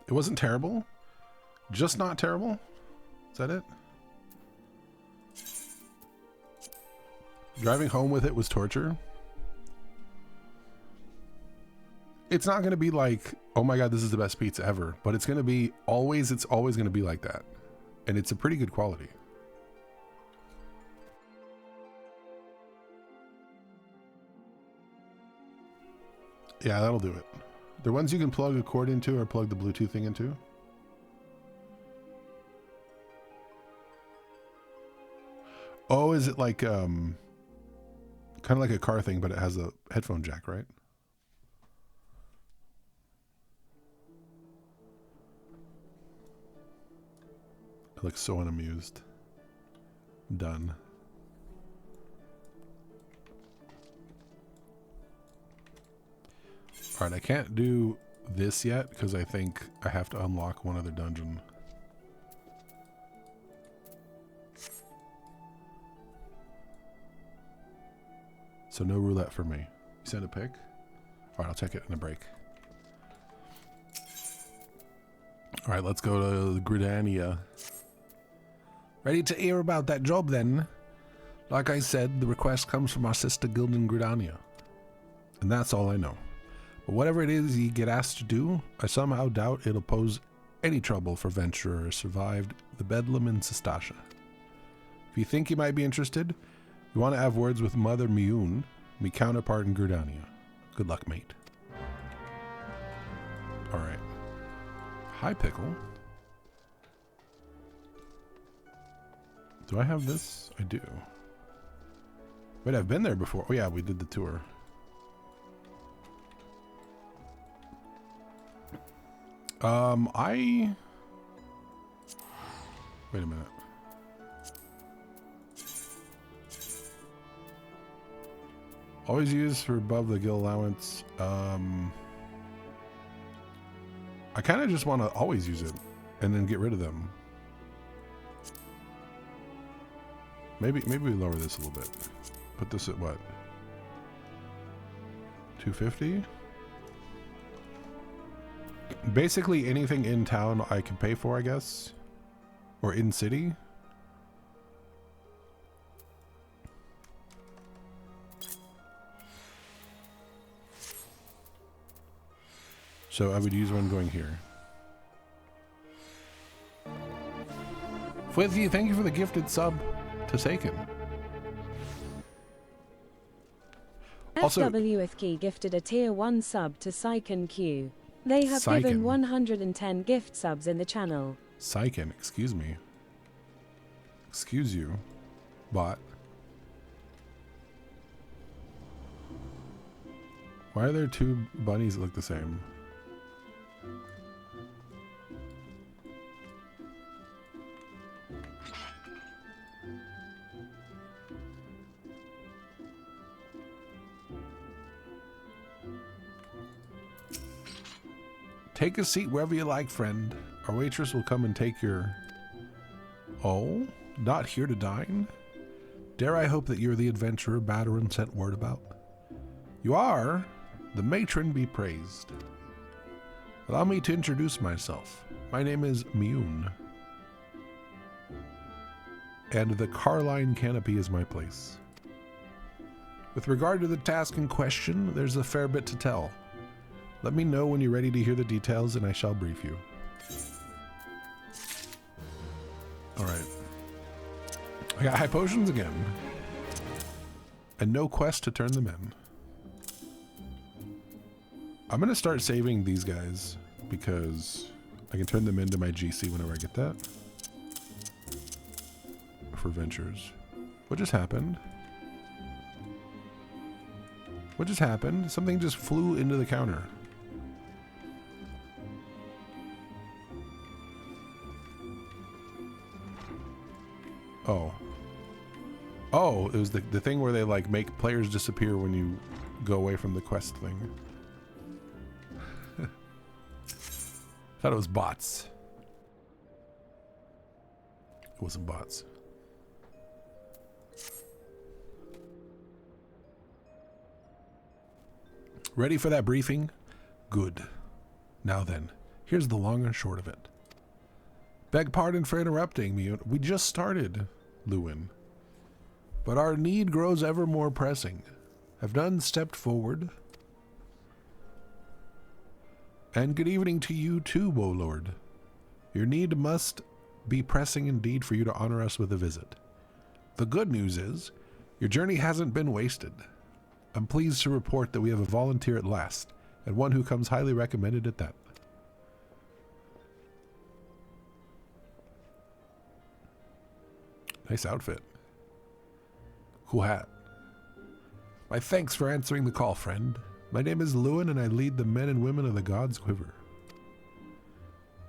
It wasn't terrible. Just not terrible. Is that it? Driving home with it was torture. It's not going to be like, oh my God, this is the best pizza ever. But it's going to be always, it's always going to be like that. And it's a pretty good quality. Yeah, that'll do it. They're ones you can plug a cord into or plug the Bluetooth thing into. Oh, is it like, kind of like a car thing, but it has a headphone jack, right? I look so unamused. Done. All right, I can't do this yet because I think I have to unlock one other dungeon. So no roulette for me. You send a pick? All right, I'll check it in a break. All right, let's go to Gridania. Ready to hear about that job then? Like I said, the request comes from our sister guild in Gridania. And that's all I know. But whatever it is you get asked to do, I somehow doubt it'll pose any trouble for venturers survived the bedlam in Sestasha. If you think you might be interested, you want to have words with Mother Mioun, me counterpart in Gridania. Good luck, mate. Alright. Hi, Pickle. Do I have this? I do. Wait, I've been there before. Oh yeah, we did the tour. Wait a minute. Always use for above the guild allowance. I kind of just want to always use it and then get rid of them. Maybe we lower this a little bit. Put this at what? 250? Basically anything in town I can pay for, I guess. Or in city. So I would use one going here. Fwizzy, thank you for the gifted sub to Saken. Also, FWFK gifted a tier 1 sub to Syken Q. They have given 110 gift subs in the channel. Syken, excuse me. Excuse you, bot. Why are there two bunnies that look the same? Take a seat wherever you like, friend. Our waitress will come and take your... Oh? Not here to dine? Dare I hope that you're the adventurer Badarin sent word about? You are? The matron be praised. Allow me to introduce myself. My name is Mioun. And the Carline Canopy is my place. With regard to the task in question, there's a fair bit to tell. Let me know when you're ready to hear the details and I shall brief you. Alright. I got high potions again. And no quest to turn them in. I'm going to start saving these guys because I can turn them into my GC whenever I get that. For ventures. What just happened? What just happened? Something just flew into the counter. Oh. Oh, it was the thing where they like make players disappear when you go away from the quest thing. Thought it was bots. It wasn't bots. Ready for that briefing? Good. Now then, Here's the long and short of it. Beg pardon for interrupting me. We just started, Lewin. But our need grows ever more pressing. Have none stepped forward? And good evening to you too, O Lord. Your need must be pressing indeed for you to honor us with a visit. The good news is, your journey hasn't been wasted. I'm pleased to report that we have a volunteer at last, and one who comes highly recommended at that. Nice outfit. Cool hat. My thanks for answering the call, friend. My name is Lewin, and I lead the men and women of the God's Quiver.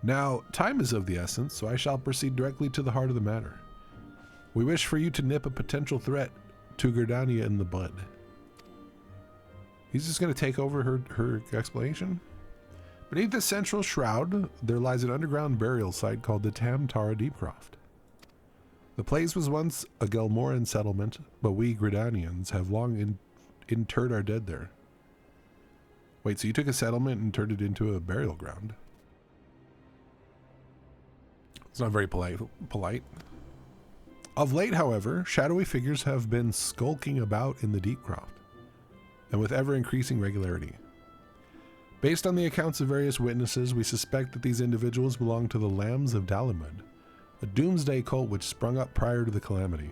Now, time is of the essence, so I shall proceed directly to the heart of the matter. We wish for you to nip a potential threat to Gridania in the bud. He's just going to take over her explanation? Beneath the central shroud, there lies an underground burial site called the Tamtara Deepcroft. The place was once a Gelmoran settlement, but we Gridanians have long interred our dead there. Wait, so you took a settlement and turned it into a burial ground? It's not very polite. Of late, however, shadowy figures have been skulking about in the Deepcroft, and with ever-increasing regularity. Based on the accounts of various witnesses, we suspect that these individuals belong to the Lambs of Dalamud, a doomsday cult which sprung up prior to the calamity.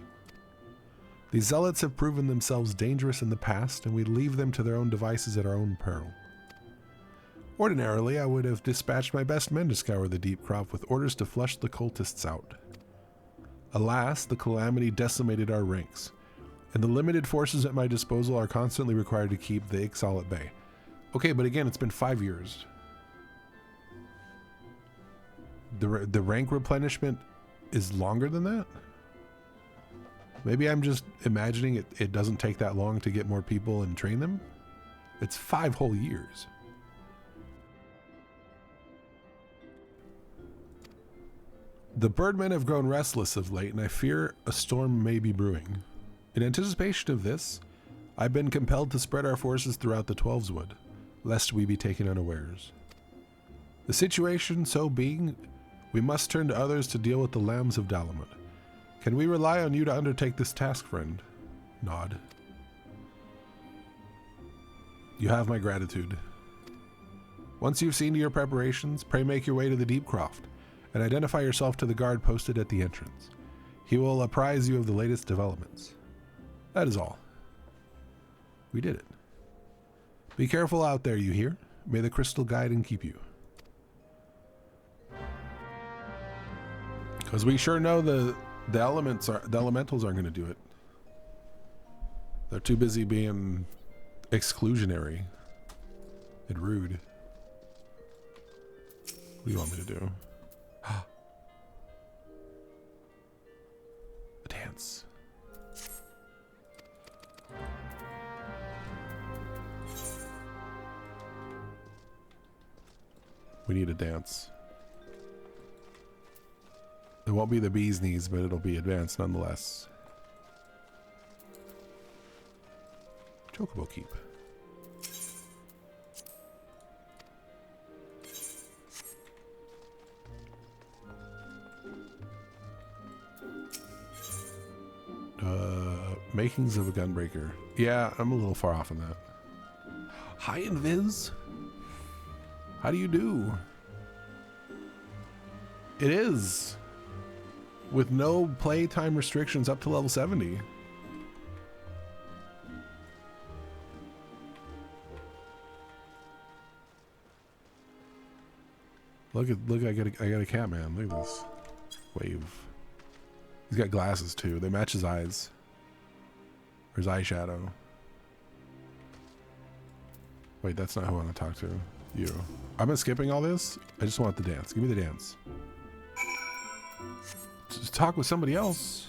These zealots have proven themselves dangerous in the past, and we leave them to their own devices at our own peril. Ordinarily, I would have dispatched my best men to scour the Deepcroft with orders to flush the cultists out. Alas, the calamity decimated our ranks, and the limited forces at my disposal are constantly required to keep the Ixal at bay. Okay, but again, it's been 5 years. The rank replenishment is longer than that? Maybe I'm just imagining it doesn't take that long to get more people and train them? It's 5 whole years. The birdmen have grown restless of late, and I fear a storm may be brewing. In anticipation of this, I've been compelled to spread our forces throughout the Twelveswood, lest we be taken unawares. The situation so being, we must turn to others to deal with the Lambs of Dalamud. Can we rely on you to undertake this task, friend? Nod. You have my gratitude. Once you've seen to your preparations, pray make your way to the Deepcroft, and identify yourself to the guard posted at the entrance. He will apprise you of the latest developments. That is all. We did it. Be careful out there, you hear? May the crystal guide and keep you. Because we sure know the elementals aren't going to do it. They're too busy being exclusionary and rude. What do you want me to do? A dance. We need a dance. It won't be the bee's knees, but it'll be advanced nonetheless. Chocobo keep. Makings of a gunbreaker. Yeah, I'm a little far off on that. Hi, Invis. How do you do? It is. With no playtime restrictions up to level 70. Look, I got a cat man. Look at this wave. He's got glasses too. They match his eyes. Or his eyeshadow. Wait, that's not who I want to talk to. You. I've been skipping all this. I just want the dance. Give me the dance. Just talk with somebody else.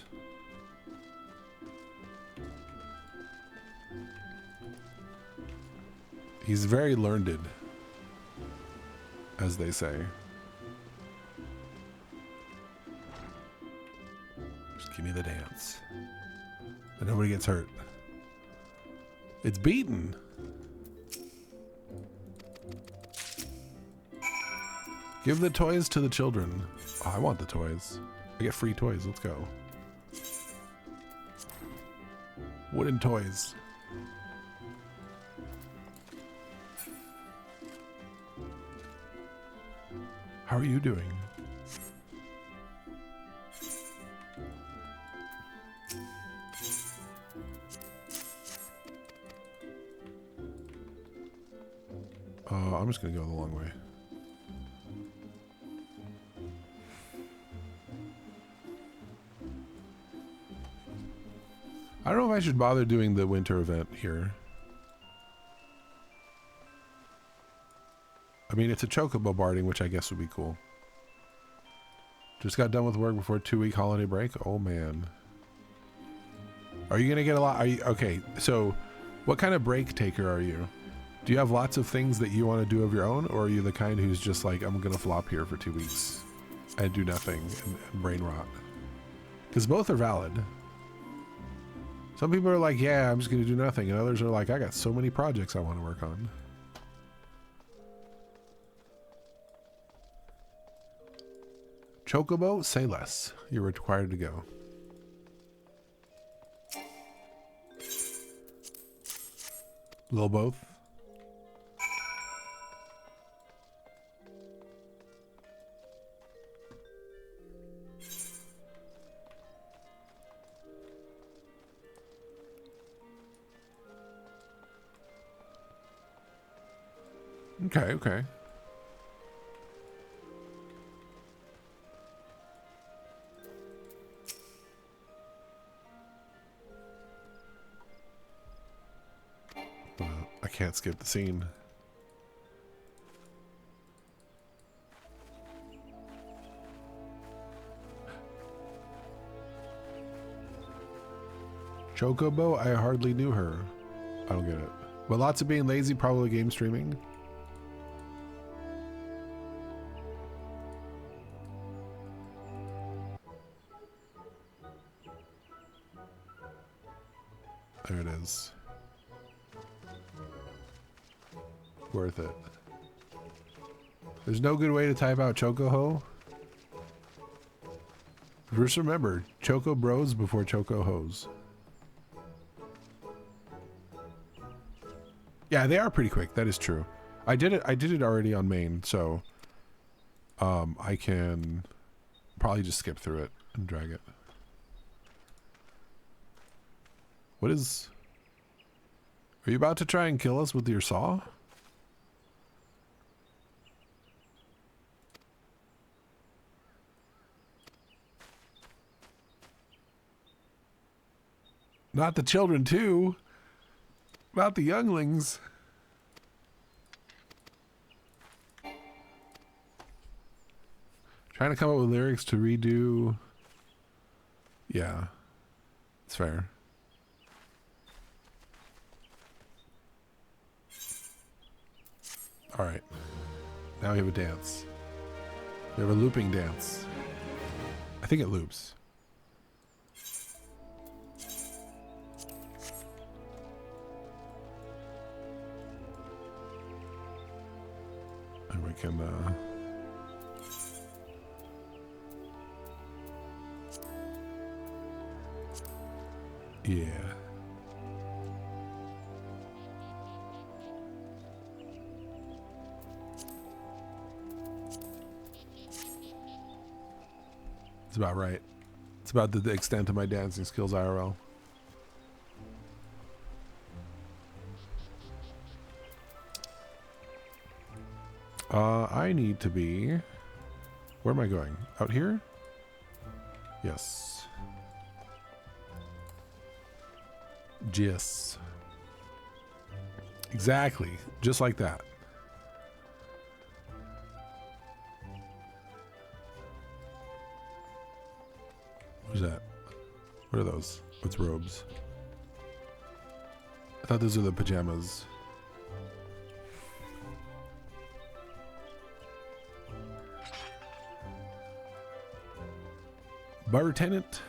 He's very learned, as they say. Just give me the dance. And nobody gets hurt. It's beaten. Give the toys to the children. Oh, I want the toys. I get free toys. Let's go. Wooden toys. How are you doing? I'm just gonna go the long way. I don't know if I should bother doing the winter event here. I mean, it's a chocobo barding, which I guess would be cool. Just got done with work before 2-week holiday break. Oh man. Are you gonna get a lot? Are you okay? So, what kind of break taker are you? Do you have lots of things that you want to do of your own, or are you the kind who's just like, I'm gonna flop here for 2 weeks and do nothing and brain rot? Because both are valid. Some people are like, yeah, I'm just gonna do nothing, and others are like, I got so many projects I want to work on. Chocobo, say less. You're required to go. Little both. Okay, okay. I can't skip the scene. Chocobo, I hardly knew her. I don't get it. But lots of being lazy, probably game streaming. There it is. Worth it. There's no good way to type out Chocoho. Just remember, Choco Bros before Choco Hoes. Yeah, they are pretty quick. That is true. I did it already on main, so I can probably just skip through it and drag it. What is... Are you about to try and kill us with your saw? Not the children too. Not the younglings. Trying to come up with lyrics to redo. Yeah, it's fair. All right, now we have a dance. We have a looping dance. I think it loops. And we can yeah. It's about right. It's about the extent of my dancing skills IRL. I need to be... Where am I going? Out here? Yes. Yes. Exactly. Just like that. What's that? What are those? What's robes? I thought those are the pajamas. Bar tenant.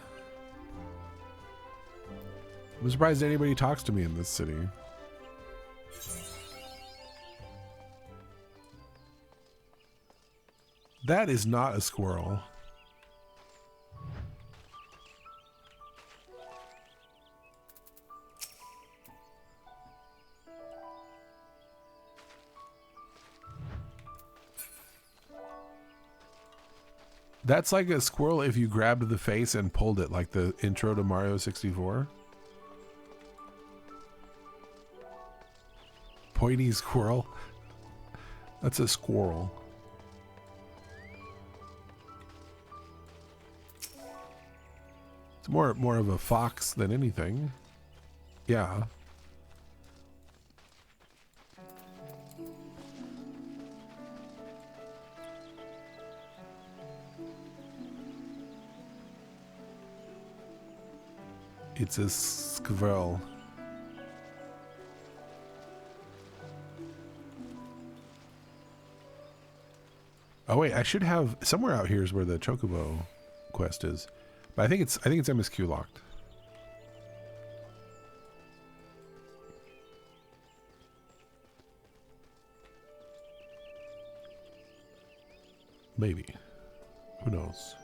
I'm surprised anybody talks to me in this city. That is not a squirrel. That's like a squirrel if you grabbed the face and pulled it, like the intro to Mario 64. Pointy squirrel. That's a squirrel. It's more of a fox than anything. Yeah. It's a squirrel. Oh wait, I should have somewhere out here is where the Chocobo quest is, but I think it's MSQ locked. Maybe. Who knows?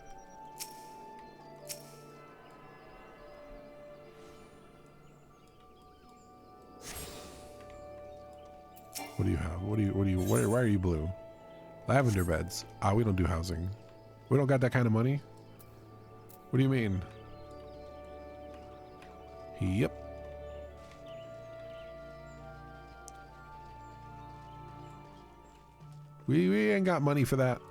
What do you have? Why are you blue? Lavender beds. Ah, we don't do housing. We don't got that kind of money. What do you mean? Yep. We ain't got money for that.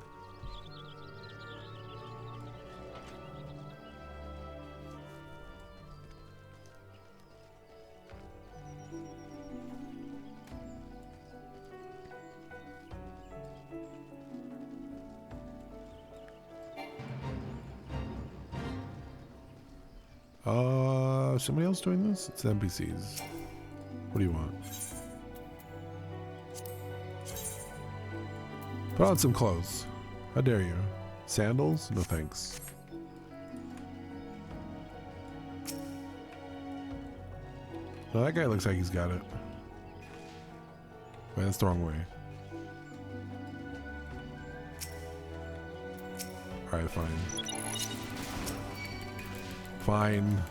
Somebody else doing this? It's NPCs. What do you want? Put on some clothes. How dare you? Sandals? No thanks. No, that guy looks like he's got it. Wait, that's the wrong way. Alright, fine. Fine.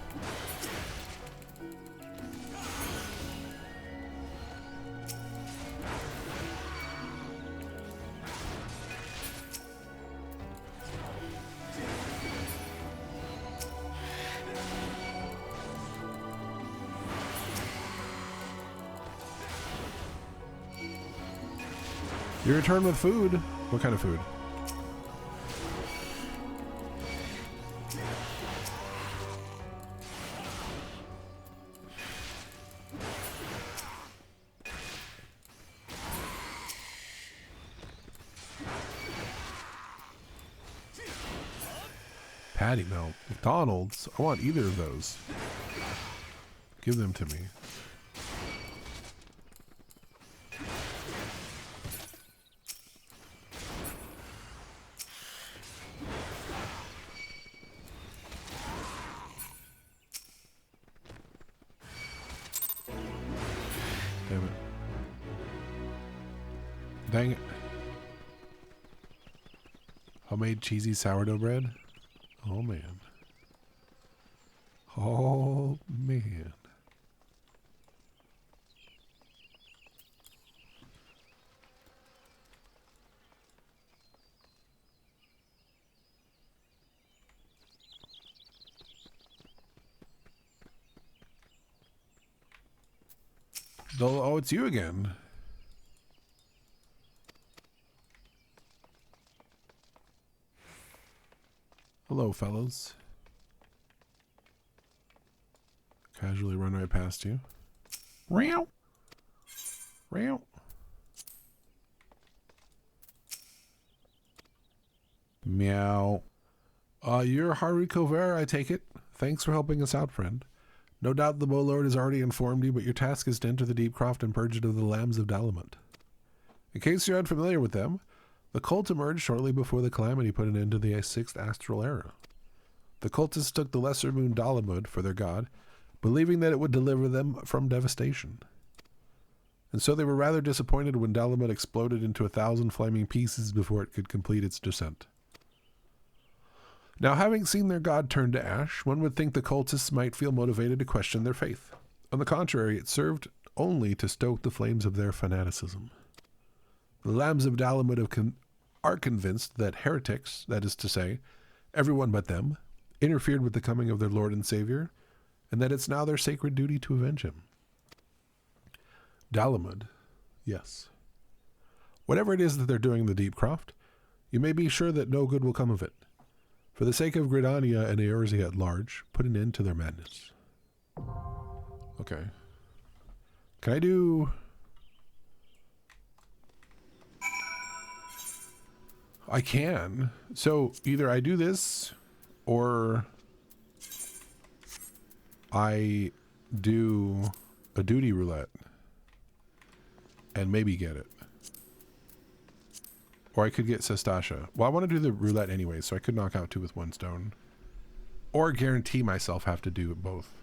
You return with food. What kind of food? Patty melt. McDonald's. I want either of those. Give them to me. Damn it. Dang it. Homemade cheesy sourdough bread? Oh man. Oh man. Oh, it's you again. Hello, fellas. Casually run right past you. Meow. Meow. Meow. You're Haricot Verts, I take it. Thanks for helping us out, friend. No doubt the Bow Lord has already informed you, but your task is to enter the deep croft and purge it of the Lambs of Dalamut. In case you're unfamiliar with them, the cult emerged shortly before the calamity put an end to the 6th astral era. The cultists took the lesser moon Dalamut for their god, believing that it would deliver them from devastation. and so they were rather disappointed when Dalamud exploded into 1,000 flaming pieces before it could complete its descent. Now, having seen their god turn to ash, one would think the cultists might feel motivated to question their faith. On the contrary, it served only to stoke the flames of their fanaticism. The lambs of Dalamud are convinced that heretics, that is to say, everyone but them, interfered with the coming of their Lord and Savior, and that it's now their sacred duty to avenge him. Dalamud, yes. Whatever it is that they're doing in the Deep Croft, you may be sure that no good will come of it. For the sake of Gridania and Eorzea at large, put an end to their madness. Okay. Can I do... I can. So either I do this or I do a duty roulette and maybe get it. Or I could get Sestasha. Well, I want to do the roulette anyway, so I could knock out 2 with 1 stone. Or guarantee myself have to do both.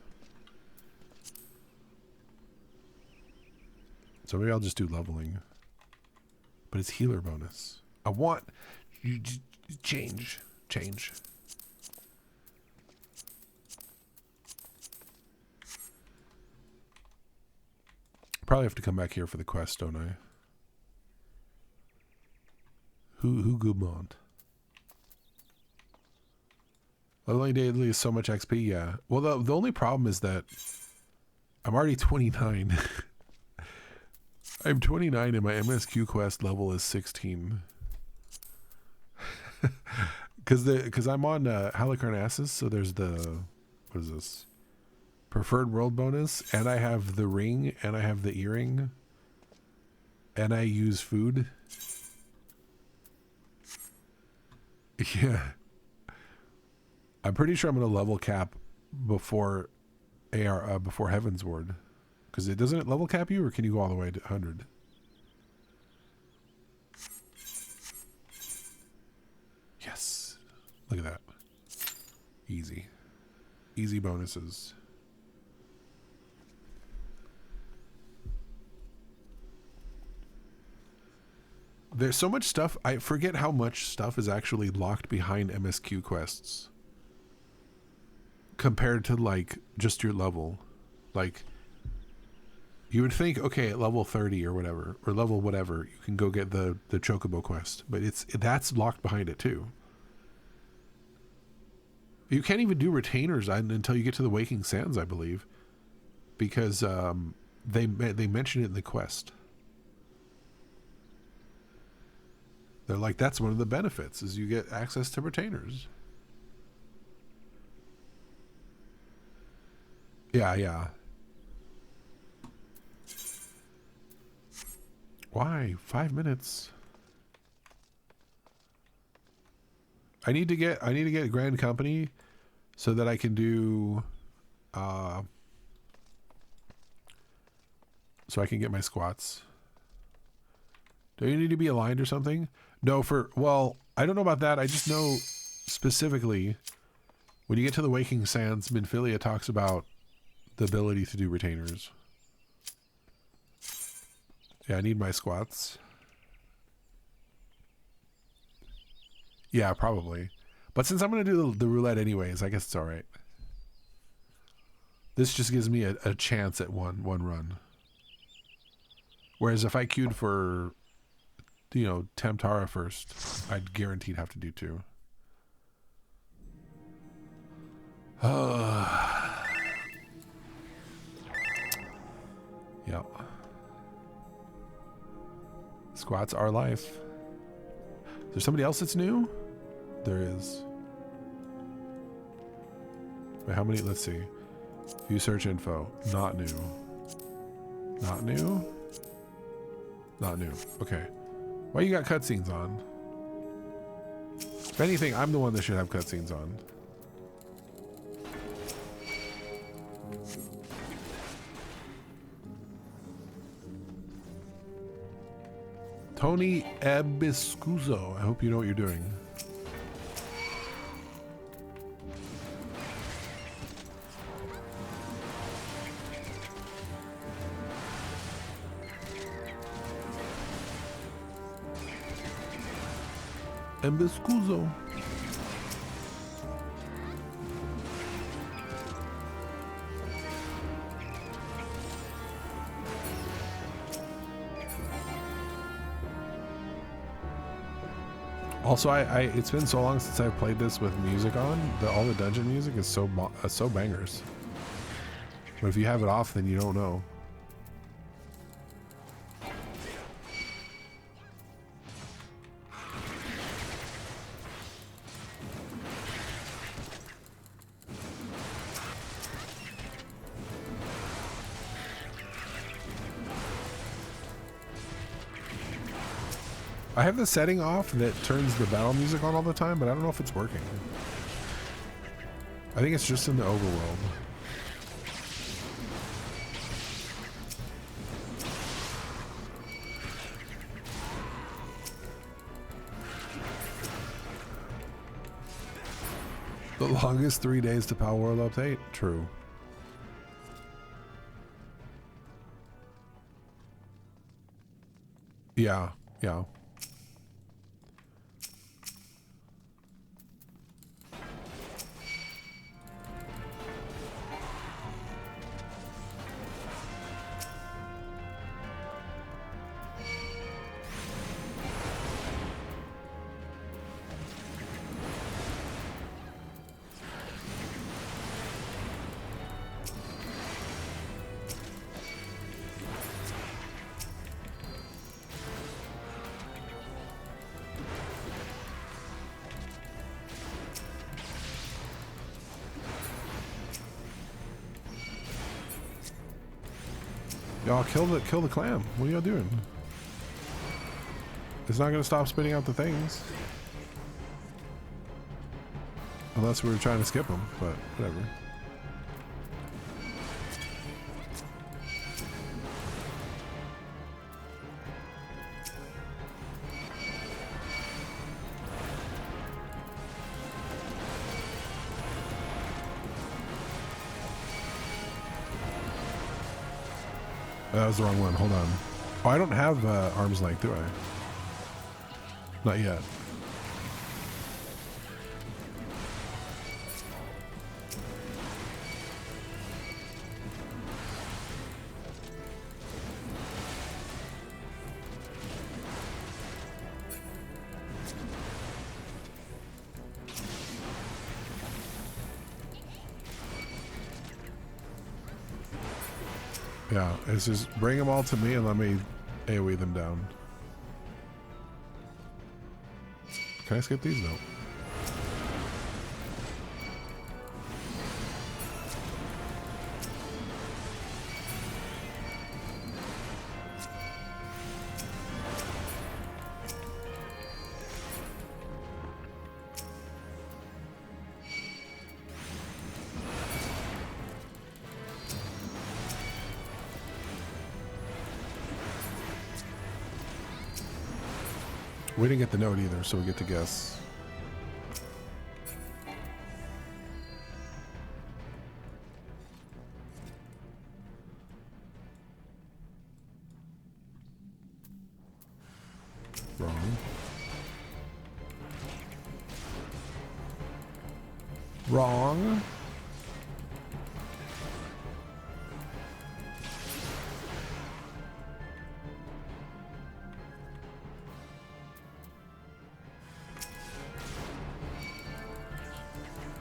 So maybe I'll just do leveling. But it's healer bonus. I want... You change. Probably have to come back here for the quest, don't I? Who Goubmont? Leveling daily is so much XP, yeah. Well, the only problem is that I'm already 29. I'm 29 and my MSQ quest level is 16. Because I'm on Halicarnassus, so there's the... What is this? Preferred world bonus, and I have the ring, and I have the earring, and I use food. Yeah. I'm pretty sure I'm going to level cap before before Heaven's Ward. Because it doesn't level cap you, or can you go all the way to 100? Yes. Look at that. Easy. Easy bonuses. There's so much stuff. I forget how much stuff is actually locked behind MSQ quests. Compared to, like, just your level. Like, you would think, okay, at level 30 or whatever, or level whatever, you can go get the Chocobo quest. But that's locked behind it, too. You can't even do retainers until you get to the Waking Sands, I believe. Because they mention it in the quest. They're like, that's one of the benefits, is you get access to retainers. Yeah. Why? 5 minutes. I need to get Grand Company so that I can do so I can get my squats. Do you need to be aligned or something? No, well, I don't know about that. I just know specifically when you get to the Waking Sands, Minfilia talks about the ability to do retainers. Yeah, I need my squats. Yeah, probably. But since I'm going to do the roulette anyways, I guess it's all right. This just gives me a chance at one run. Whereas if I queued for, Tamtara first, I'd guaranteed have to do 2. Yeah. Squats are life. Is there somebody else that's new? There is. Wait, how many? Let's see. View search info. Not new. Not new? Not new. Okay. Why you got cutscenes on? If anything, I'm the one that should have cutscenes on. Tony Ebiscuzo. I hope you know what you're doing. Embescuzo. Also, it's been so long since I've played this with music on that all the dungeon music is so bangers. But if you have it off, then you don't know. I have the setting off that turns the battle music on all the time, but I don't know if it's working. I think it's just in the overworld. The longest 3 days to Power World update? True. Yeah, yeah. Y'all kill the clam. What are y'all doing? It's not gonna stop spitting out the things. Unless we were trying to skip them, but whatever. That was the wrong one. Hold on. Oh, I don't have arm's length, do I? Not yet. Yeah, it's just bring them all to me and let me AoE them down. Can I skip these? No. We didn't get the note either, so we get to guess. Wrong. Wrong.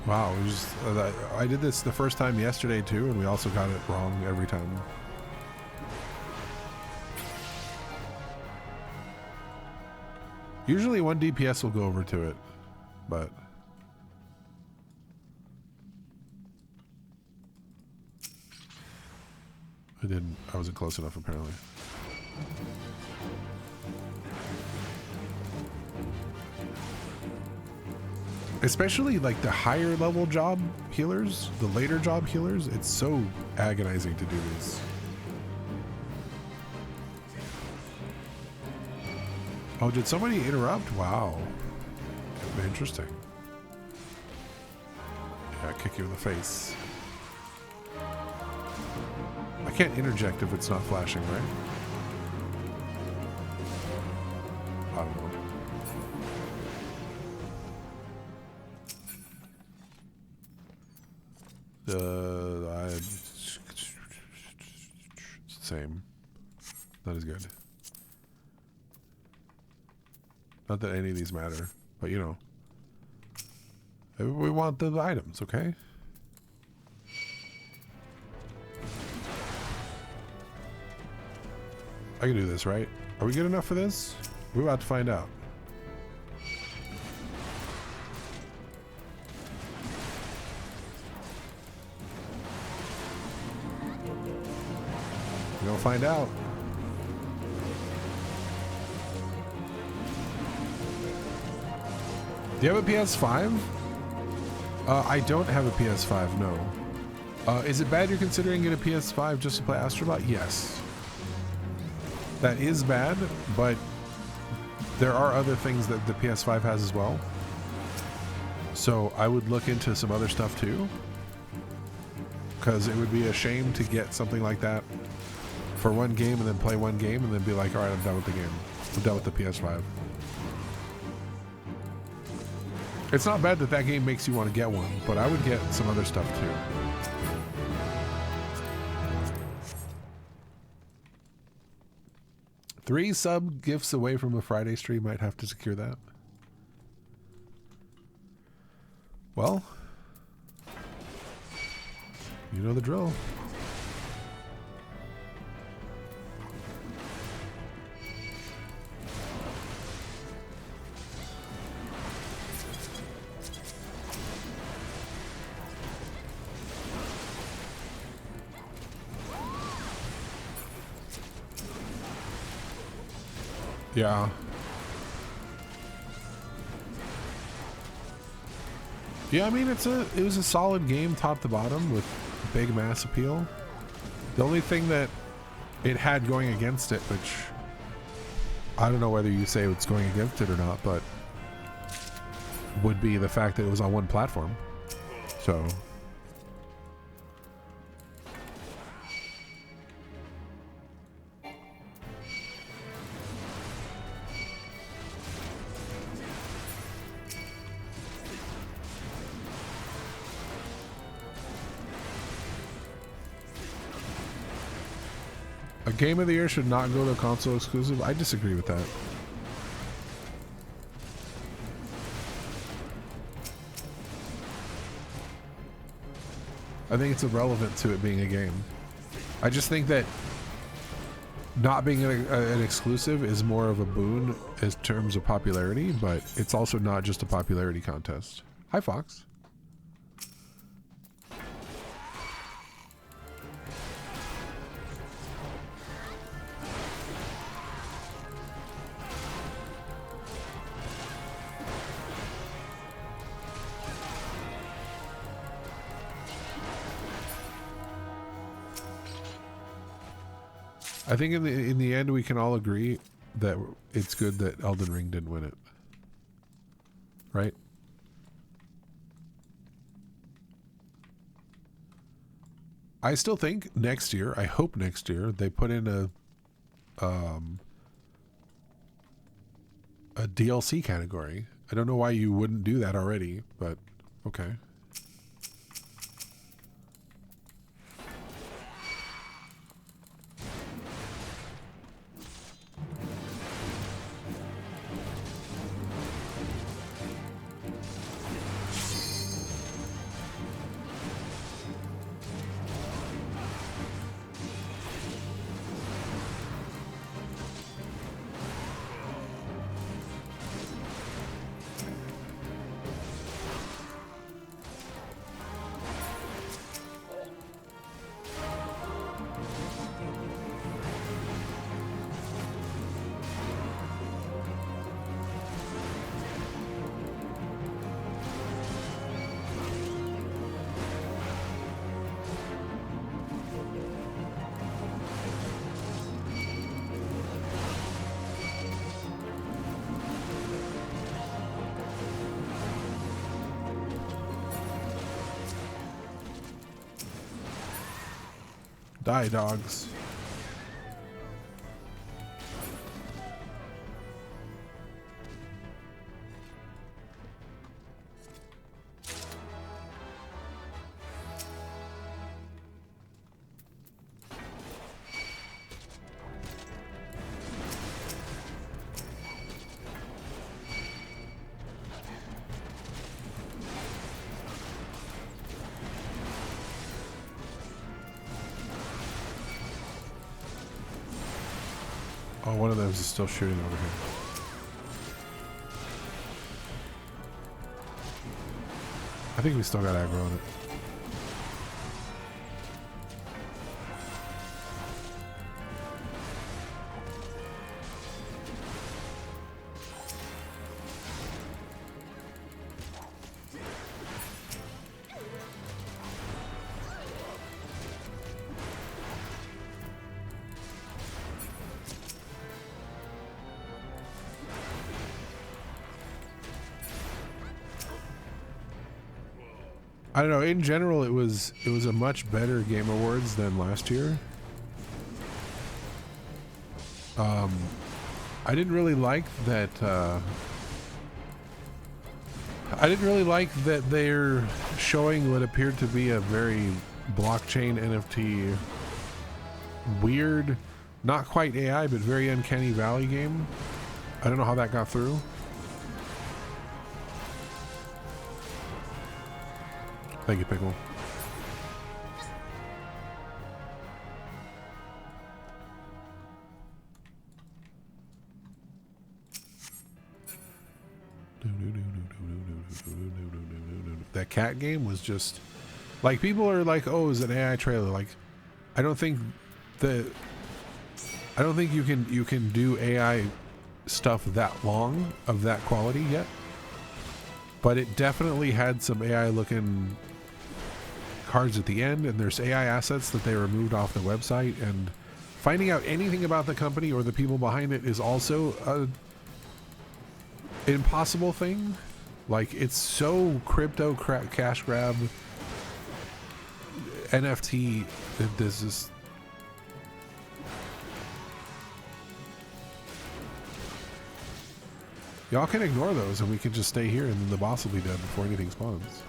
Wow, we just, I did this the first time yesterday too, and we also got it wrong every time. Usually one DPS will go over to it, but I didn't. I wasn't close enough apparently. Especially like the higher level job healers, the later job healers, it's so agonizing to do this. Oh, did somebody interrupt? Wow. Interesting. Yeah, kick you in the face. I can't interject if it's not flashing, right? I don't know. It's the same. Not as good. Not that any of these matter, but you know. We want the items, okay? I can do this, right? Are we good enough for this? We're about to find out. We're gonna find out. Do you have a PS5? I don't have a PS5, no. Is it bad you're considering getting a PS5 just to play Astrobot? Yes. That is bad, but there are other things that the PS5 has as well. So I would look into some other stuff too. Because it would be a shame to get something like that for one game and then play one game and then be like, alright, I'm done with the game. I'm done with the PS5. It's not bad that that game makes you want to get one, but I would get some other stuff too. Three sub gifts away from a Friday stream. Might have to secure that. Well, you know the drill. Yeah. Yeah, I mean it was a solid game top to bottom with big mass appeal. The only thing that it had going against it, which I don't know whether you say it's going against it or not, but would be the fact that it was on one platform. So a game of the year should not go to a console exclusive. I disagree with that. I think it's irrelevant to it being a game. I just think that not being an exclusive is more of a boon in terms of popularity, but it's also not just a popularity contest. Hi, Fox. I think in the end we can all agree that it's good that Elden Ring didn't win it. Right? I still think next year, I hope next year, they put in a DLC category. I don't know why you wouldn't do that already, but okay. Die, dogs. Oh, one of those is still shooting over here. I think we still got aggro on it. I don't know. In general, it was a much better Game Awards than last year. I didn't really like that. I didn't really like that they're showing what appeared to be a very blockchain NFT, weird, not quite AI, but very uncanny valley game. I don't know how that got through. Thank you, Pickle. That cat game was just like, people are like, oh, it's an AI trailer. Like, I don't think you can do AI stuff that long of that quality yet. But it definitely had some AI looking cards at the end, and there's AI assets that they removed off the website, and finding out anything about the company or the people behind it is also a impossible thing. Like, it's so crypto cash grab NFT that this is. Y'all can ignore those and we can just stay here and then the boss will be dead before anything spawns.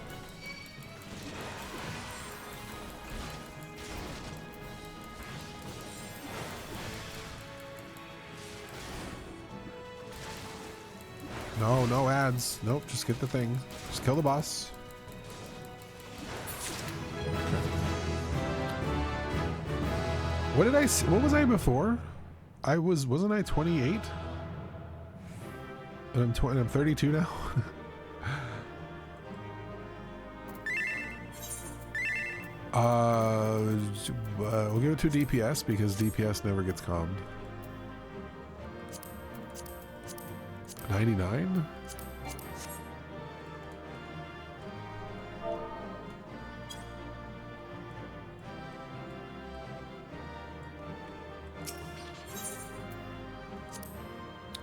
No ads. Nope, just get the thing. Just kill the boss. What did I see? What was I before? Wasn't I 28? And I'm 32 now. We'll give it to DPS because DPS never gets calmed. 99?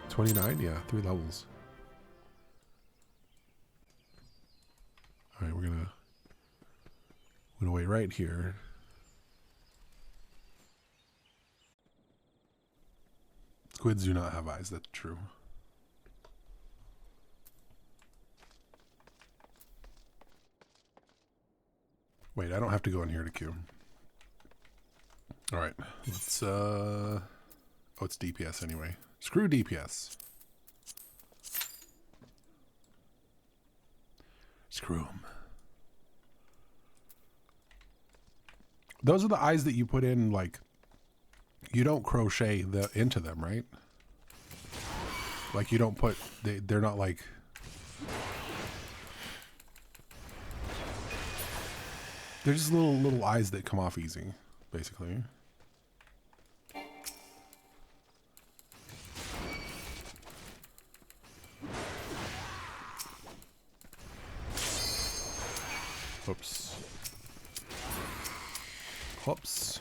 $29? Yeah, 3 levels. Alright, we're gonna wait right here. Squids do not have eyes, that's true. Wait, I don't have to go in here to queue. Alright, let's oh, it's DPS anyway. Screw DPS. Screw them. Those are the eyes that you put in, like, you don't crochet into them, right? Like, you don't put, they're not like, they're just little eyes that come off easy, basically. Oops. Whoops.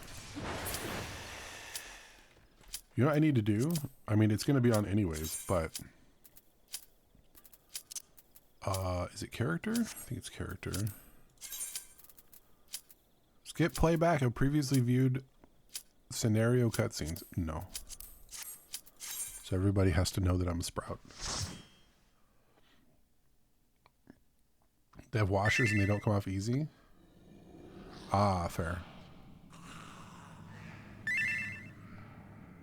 You know what I need to do? I mean, it's going to be on anyways, but... is it character? I think it's character. Skip playback of previously viewed scenario cutscenes. No. So everybody has to know that I'm a sprout. They have washers and they don't come off easy? Ah, fair.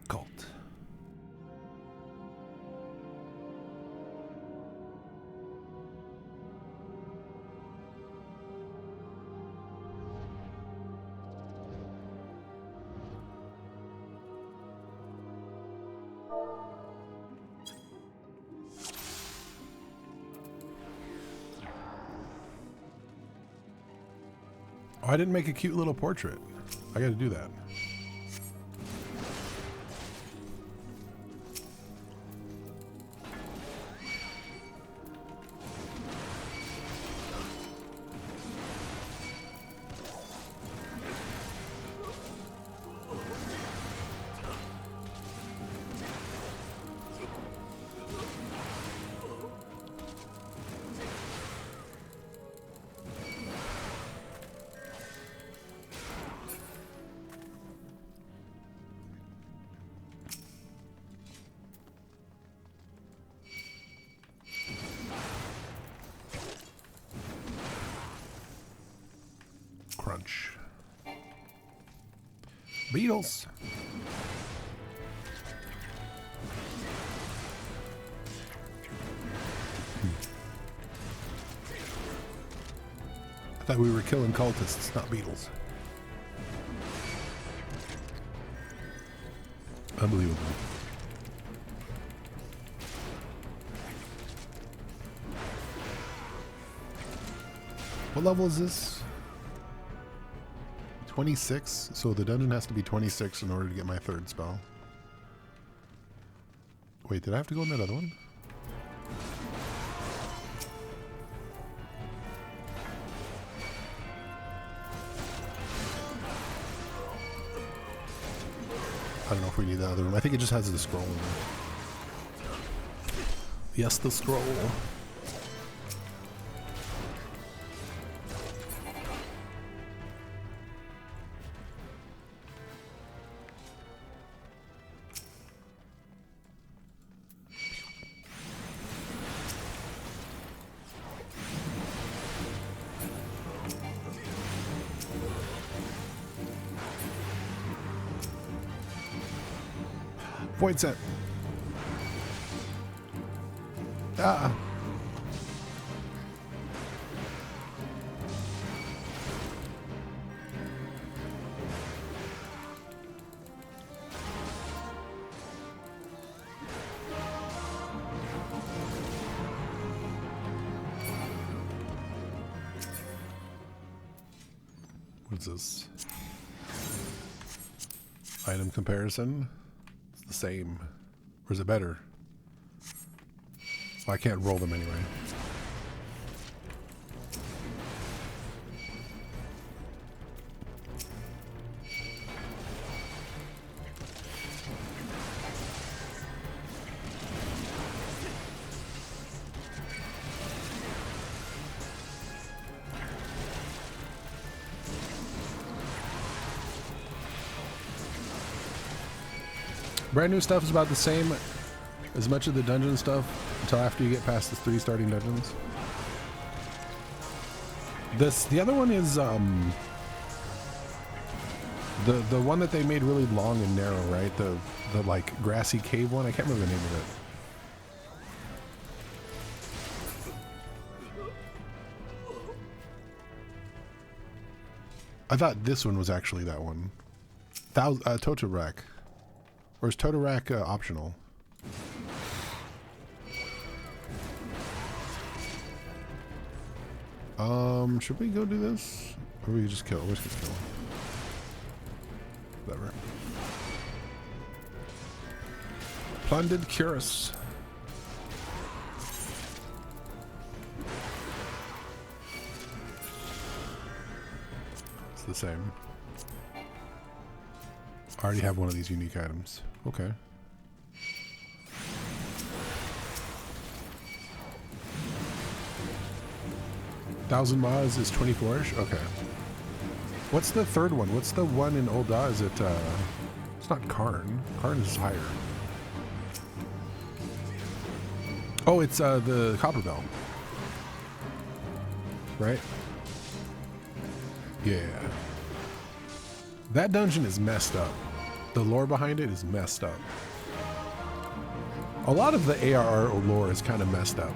Cult. Oh, I didn't make a cute little portrait. I gotta do that. Crunch. Beetles. I thought we were killing cultists, not beetles. Unbelievable. What level is this? 26? So the dungeon has to be 26 in order to get my third spell. Wait, did I have to go in that other one? I don't know if we need that other room. I think it just has the scroll in there. Yes, the scroll. Void set. Ah. What's this? Item comparison. The same, or is it better? Well, I can't roll them anyway. Brand new stuff is about the same as much of the dungeon stuff until after you get past the 3 starting dungeons. The other one is the one that they made really long and narrow, right? The like grassy cave one. I can't remember the name of it. I thought this one was actually that one. Totorak. Or is Totorak optional? Should we go do this? Or we just kill? We'll just kill. Whatever. Plundered Cuirass. It's the same. I already have one of these unique items. Okay. Thousand Maws is 24-ish? Okay. What's the third one? What's the one in Ul'dah? Is it, it's not Karn. Karn is higher. Oh, it's, the Copper Bell. Right? Yeah. That dungeon is messed up. The lore behind it is messed up. A lot of the ARR lore is kind of messed up.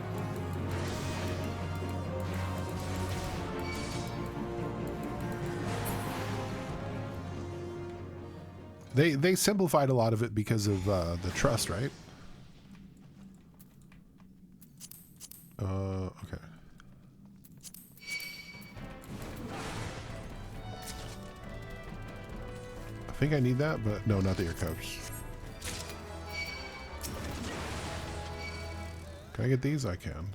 They simplified a lot of it because of the trust, right? Okay. think I need that, but no, not the air cups. Can I get these? I can.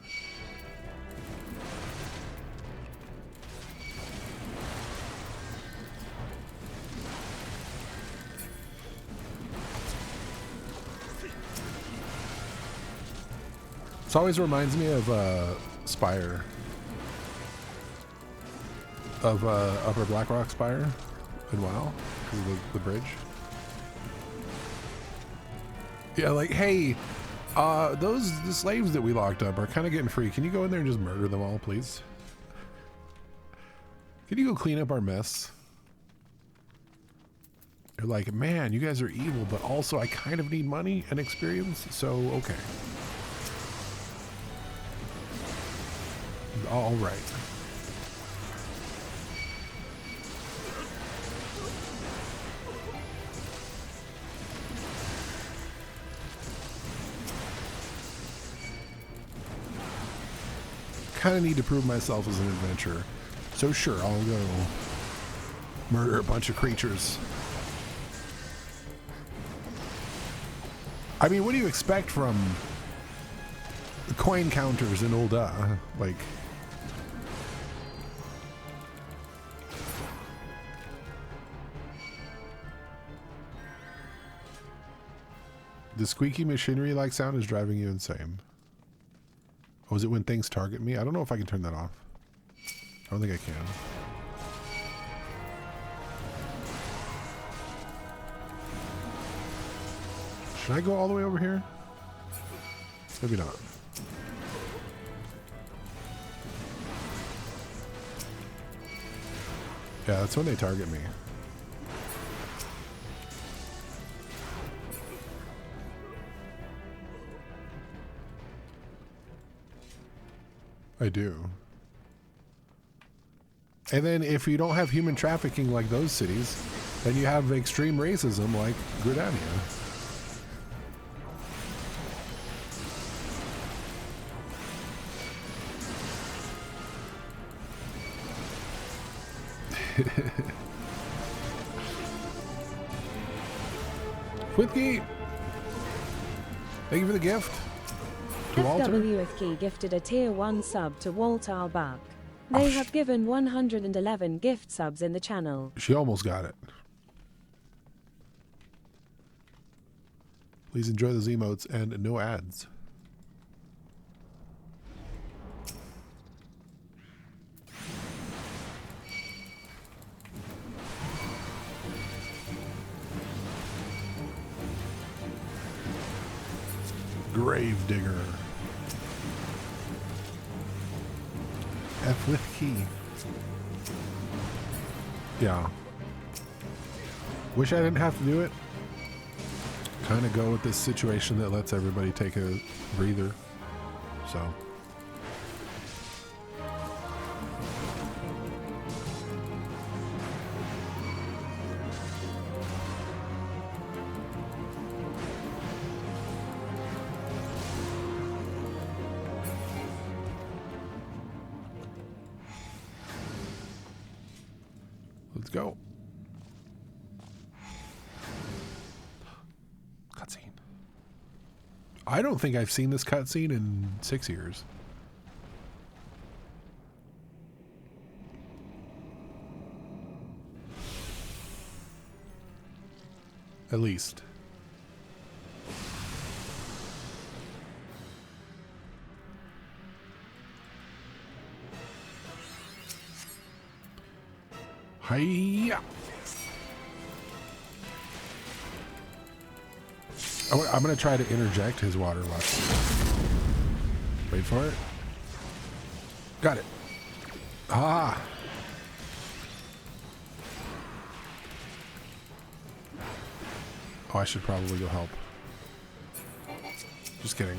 This always reminds me of Spire. Of Upper Blackrock Spire in WoW, because of the bridge. Yeah, like, hey, the slaves that we locked up are kind of getting free. Can you go in there and just murder them all, please? Can you go clean up our mess? They're like, man, you guys are evil, but also I kind of need money and experience, so okay. All right. Kind of need to prove myself as an adventurer. So sure, I'll go murder a bunch of creatures. I mean, what do you expect from coin counters in Ul'dah? Like, the squeaky machinery-like sound is driving you insane. Oh, is it when things target me? I don't know if I can turn that off. I don't think I can. Should I go all the way over here? Maybe not. Yeah, that's when they target me. I do. And then if you don't have human trafficking like those cities, then you have extreme racism like Gridania. Whitkey! Thank you for the gift. FWFK gifted a tier 1 sub to Walter Albach. They have given 111 gift subs in the channel. She almost got it. Please enjoy those emotes and no ads. Gravedigger. F with key. Yeah. Wish I didn't have to do it. Kind of go with this situation that lets everybody take a breather. So. Let's go. Cutscene. I don't think I've seen this cutscene in 6 years. At least. Hiya! I'm going to try to interject his water lust. Wait for it. Got it. Ah! Oh, I should probably go help. Just kidding.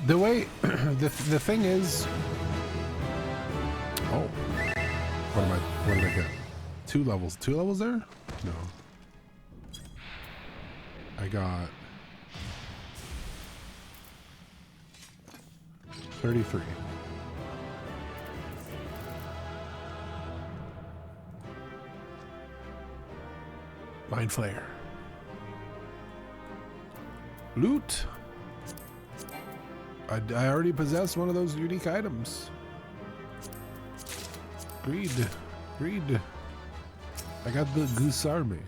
The way, the thing is, oh, what did I get? 2 levels. 2 levels there? No. I got 33. Mind Flare. Loot. I already possess one of those unique items. Greed. Greed. I got the Goose Army.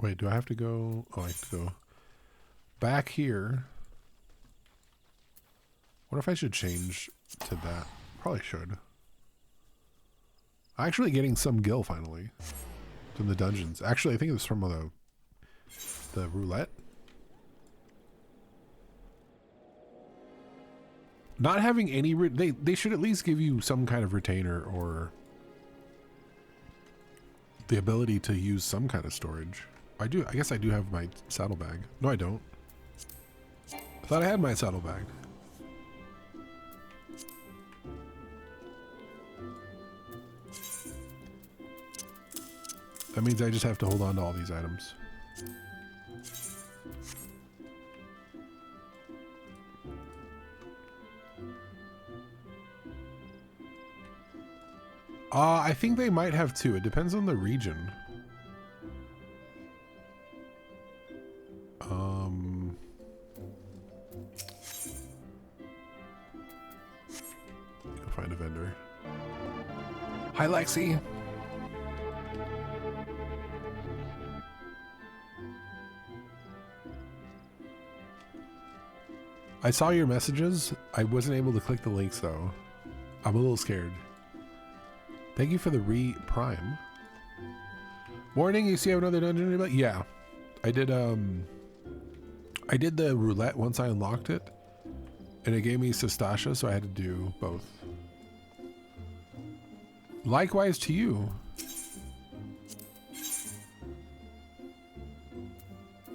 Wait, do I have to go? Oh, I have to go back here. What if I should change to that? Probably should. Actually getting some gil finally from the dungeons. Actually, I think it was from the roulette. Not having any, they should at least give you some kind of retainer or the ability to use some kind of storage. I guess I do have my saddlebag. No, I don't. I thought I had my saddlebag. That means I just have to hold on to all these items. I think they might have 2. It depends on the region. Go find a vendor. Hi, Lexi. I saw your messages. I wasn't able to click the links though. I'm a little scared. Thank you for the re-prime. Morning, you see I have another dungeon about? Yeah. I did the roulette once I unlocked it. And it gave me Sestasha, so I had to do both. Likewise to you.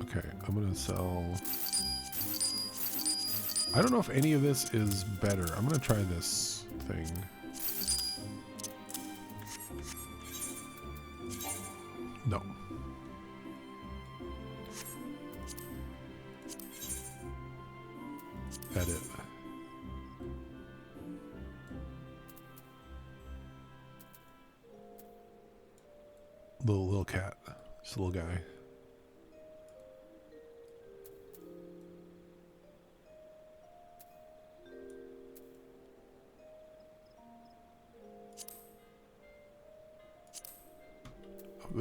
Okay, I'm gonna sell. I don't know if any of this is better. I'm gonna try this thing. No. Edit. Little cat. Just a little guy.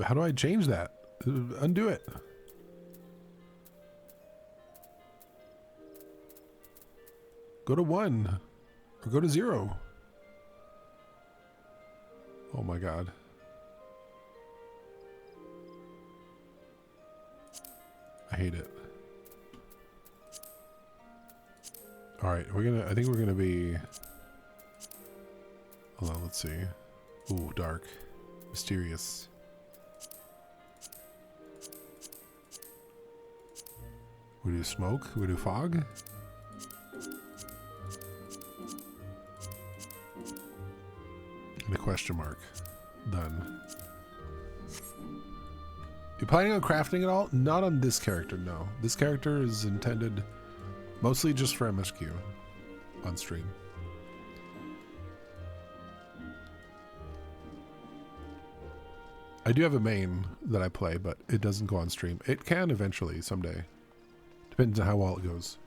How do I change that? Undo it. Go to 1 or go to 0. Oh my God. I hate it. All right, I think we're gonna be, hold on, let's see. Ooh, dark, mysterious. We do smoke, we do fog. And a question mark. Done. You planning on crafting at all? Not on this character, no. This character is intended mostly just for MSQ on stream. I do have a main that I play, but it doesn't go on stream. It can eventually, someday. Depends on how well it goes.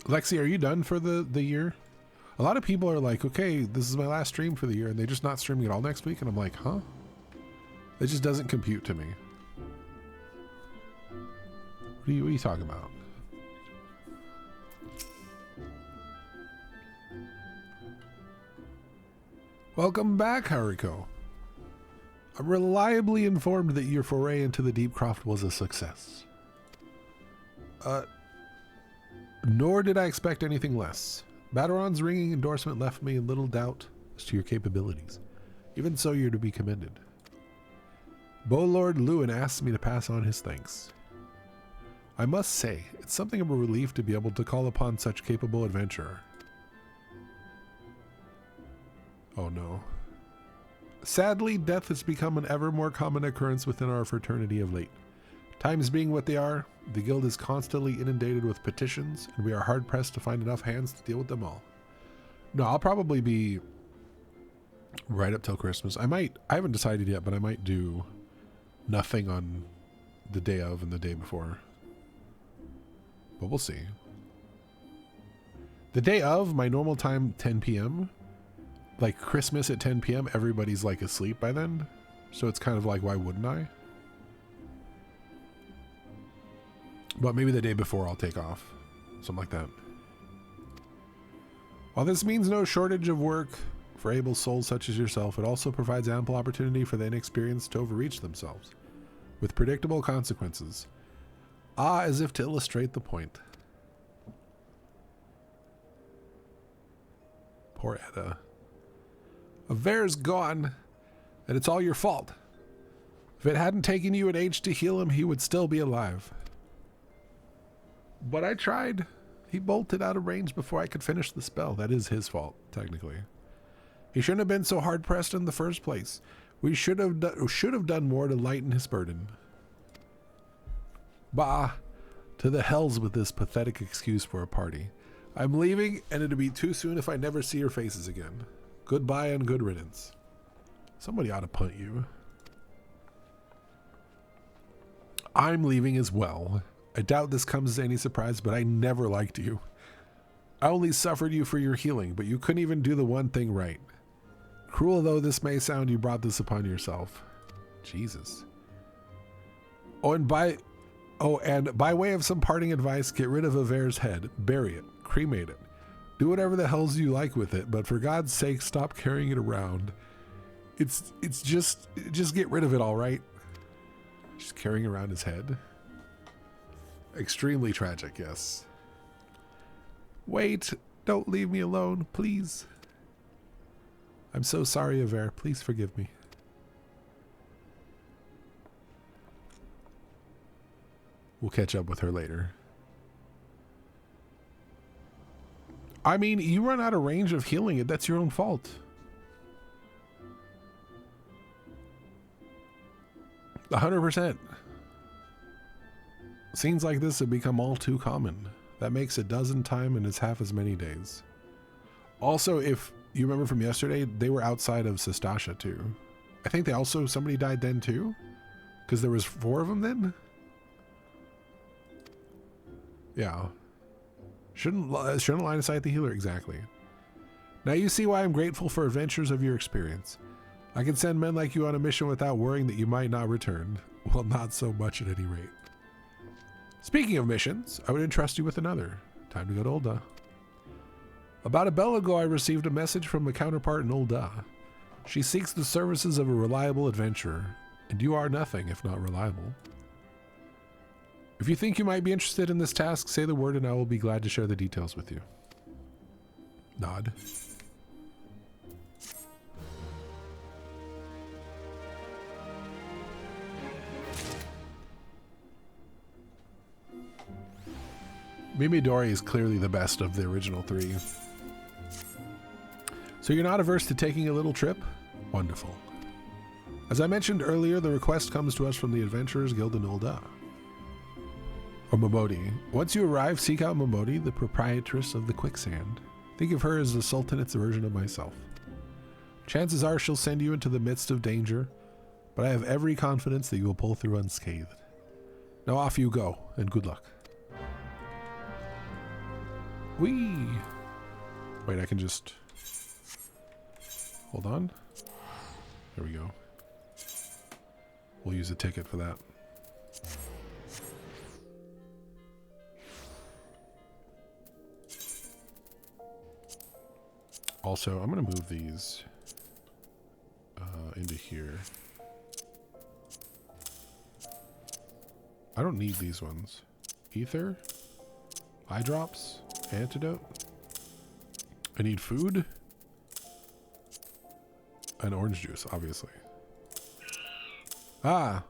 Lexi, are you done for the year? A lot of people are like, okay, this is my last stream for the year, and they're just not streaming at all next week, and I'm like, huh? It just doesn't compute to me. What are you talking about? Welcome back, Haricot. I'm reliably informed that your foray into the Deep Croft was a success. Nor did I expect anything less. Bataron's ringing endorsement left me in little doubt. talks to your capabilities. Even so, you're to be commended. Lord Lewin asked me to pass on his thanks. I must say, it's something of a relief to be able to call upon such capable adventurer. Oh no. Sadly, death has become an ever more common occurrence within our fraternity of late. Times being what they are, the guild is constantly inundated with petitions, and we are hard-pressed to find enough hands to deal with them all. No, I'll probably be right up till Christmas. I haven't decided yet, but I might do nothing on the day of and the day before. But we'll see. The day of, my normal time, 10 p.m., like Christmas at 10 p.m., everybody's like asleep by then. So it's kind of like, why wouldn't I? But maybe the day before I'll take off. Something like that. While this means no shortage of work for able souls such as yourself, it also provides ample opportunity for the inexperienced to overreach themselves, with predictable consequences. As if to illustrate the point. Poor Edda. Ver's gone, and it's all your fault. If it hadn't taken you an age to heal him, he would still be alive. But I tried. He bolted out of range before I could finish the spell. That is his fault, technically. He shouldn't have been so hard-pressed in the first place. We should have done more to lighten his burden. Bah, to the hells with this pathetic excuse for a party. I'm leaving, and it'll be too soon if I never see your faces again. Goodbye and good riddance. Somebody ought to punt you. I'm leaving as well. I doubt this comes as any surprise, but I never liked you. I only suffered you for your healing, but you couldn't even do the one thing right. Cruel though this may sound, you brought this upon yourself. Jesus. And by way of some parting advice, get rid of Ver's head, bury it, cremate it. Do whatever the hells you like with it, but for God's sake, stop carrying it around. It's just get rid of it, all right? Just carrying around his head. Extremely tragic, yes. Wait, don't leave me alone, please. I'm so sorry, Ver. Please forgive me. We'll catch up with her later. I mean, you run out of range of healing it. That's your own fault. %100%. Scenes like this have become all too common. That makes a dozen times and it's half as many days. Also, if you remember from yesterday, they were outside of Sestasha too. I think they also, somebody died then too? Because there was 4 of them then? Yeah. Shouldn't line of sight the healer, exactly. Now you see why I'm grateful for adventures of your experience. I can send men like you on a mission without worrying that you might not return. Well, not so much at any rate. Speaking of missions, I would entrust you with another. Time to go to Ul'dah. About a bell ago, I received a message from a counterpart in Ul'dah. She seeks the services of a reliable adventurer, and you are nothing if not reliable. If you think you might be interested in this task, say the word and I will be glad to share the details with you. Nod. Mimidori is clearly the best of the original 3. So you're not averse to taking a little trip? Wonderful. As I mentioned earlier, the request comes to us from the Adventurers Guild in Ul'dah. Or Momodi. Once you arrive, seek out Momodi, the proprietress of the Quicksand. Think of her as the Sultanate's version of myself. Chances are she'll send you into the midst of danger, but I have every confidence that you will pull through unscathed. Now off you go, and good luck. Whee! Wait, I can just... Hold on. There we go. We'll use a ticket for that. Also, I'm going to move these into here. I don't need these ones. Ether? Eye drops? Antidote? I need food? and orange juice, obviously. Ah.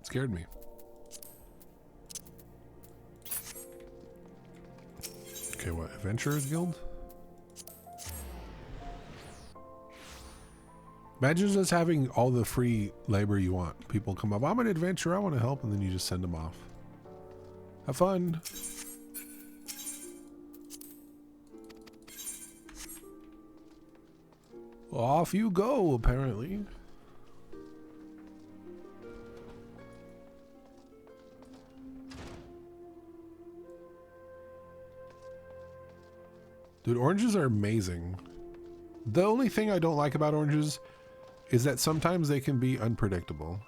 Scared me. Okay, what? Adventurers Guild? Imagine just having all the free labor you want. People come up, I'm an adventurer, I want to help, and then you just send them off. Have fun. Well, off you go, apparently. Dude, oranges are amazing. The only thing I don't like about oranges is that sometimes they can be unpredictable.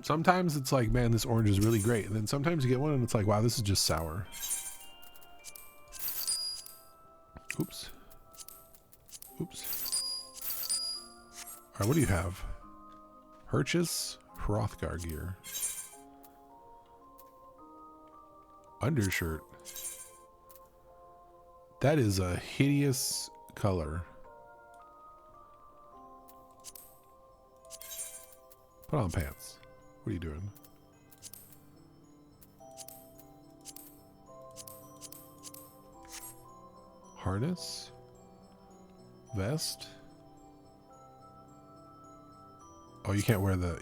Sometimes it's like, man, this orange is really great. And then sometimes you get one and it's like, wow, this is just sour. Oops. Oops. All right, what do you have? Purchase Hrothgar gear. Undershirt. That is a hideous color. Put on pants. What are you doing? Harness? Vest? Oh, you can't wear the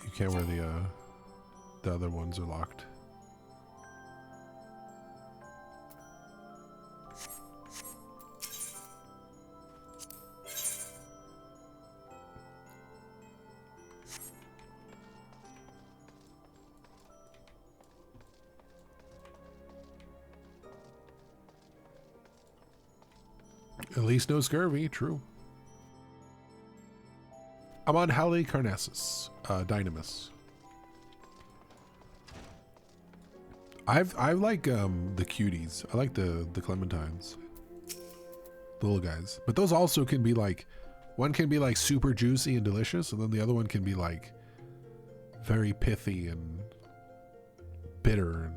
other ones are locked. At least no scurvy, true. I'm on Halicarnassus, Dynamis. I like the cuties. I like the clementines. The little guys. But those also can be like, one can be like super juicy and delicious, and then the other one can be like very pithy and bitter, and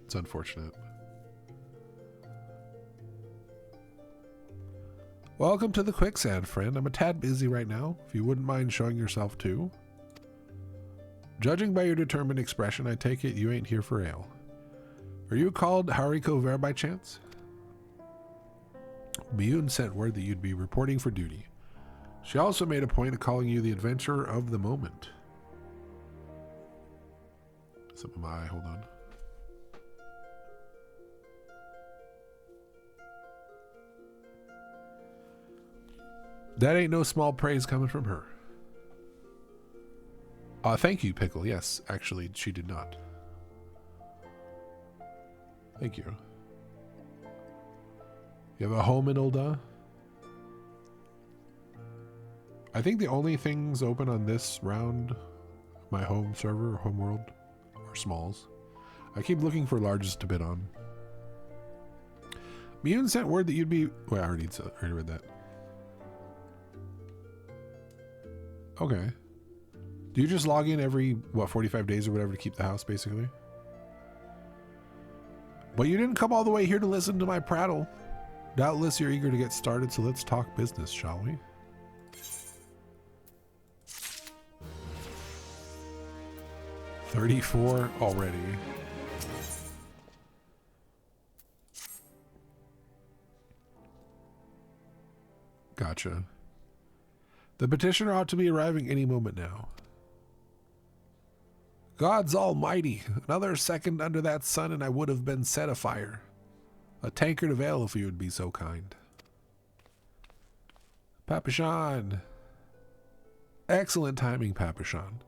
it's unfortunate. Welcome to the quicksand, friend. I'm a tad busy right now, if you wouldn't mind showing yourself too. Judging by your determined expression, I take it you ain't here for ale. Are you called Haricot Verts by chance? Miyun sent word that you'd be reporting for duty. She also made a point of calling you the adventurer of the moment. Something in my eye, hold on. That ain't no small praise coming from her. Thank you, Pickle. Yes, actually, she did not. Thank you. You have a home in Ul'dah? I think the only things open on this round, my home server, or home world, are smalls. I keep looking for larges to bid on. Miyun sent word that you'd be... Wait, I already read that. Okay. Do you just log in every, what, 45 days or whatever to keep the house, basically? But you didn't come all the way here to listen to my prattle. Doubtless you're eager to get started, so let's talk business, shall we? $34 already. Gotcha. The petitioner ought to be arriving any moment now. God's almighty. Another second under that sun and I would have been set afire. A tankard of ale if you would be so kind. Papashan. Excellent timing, Papashan.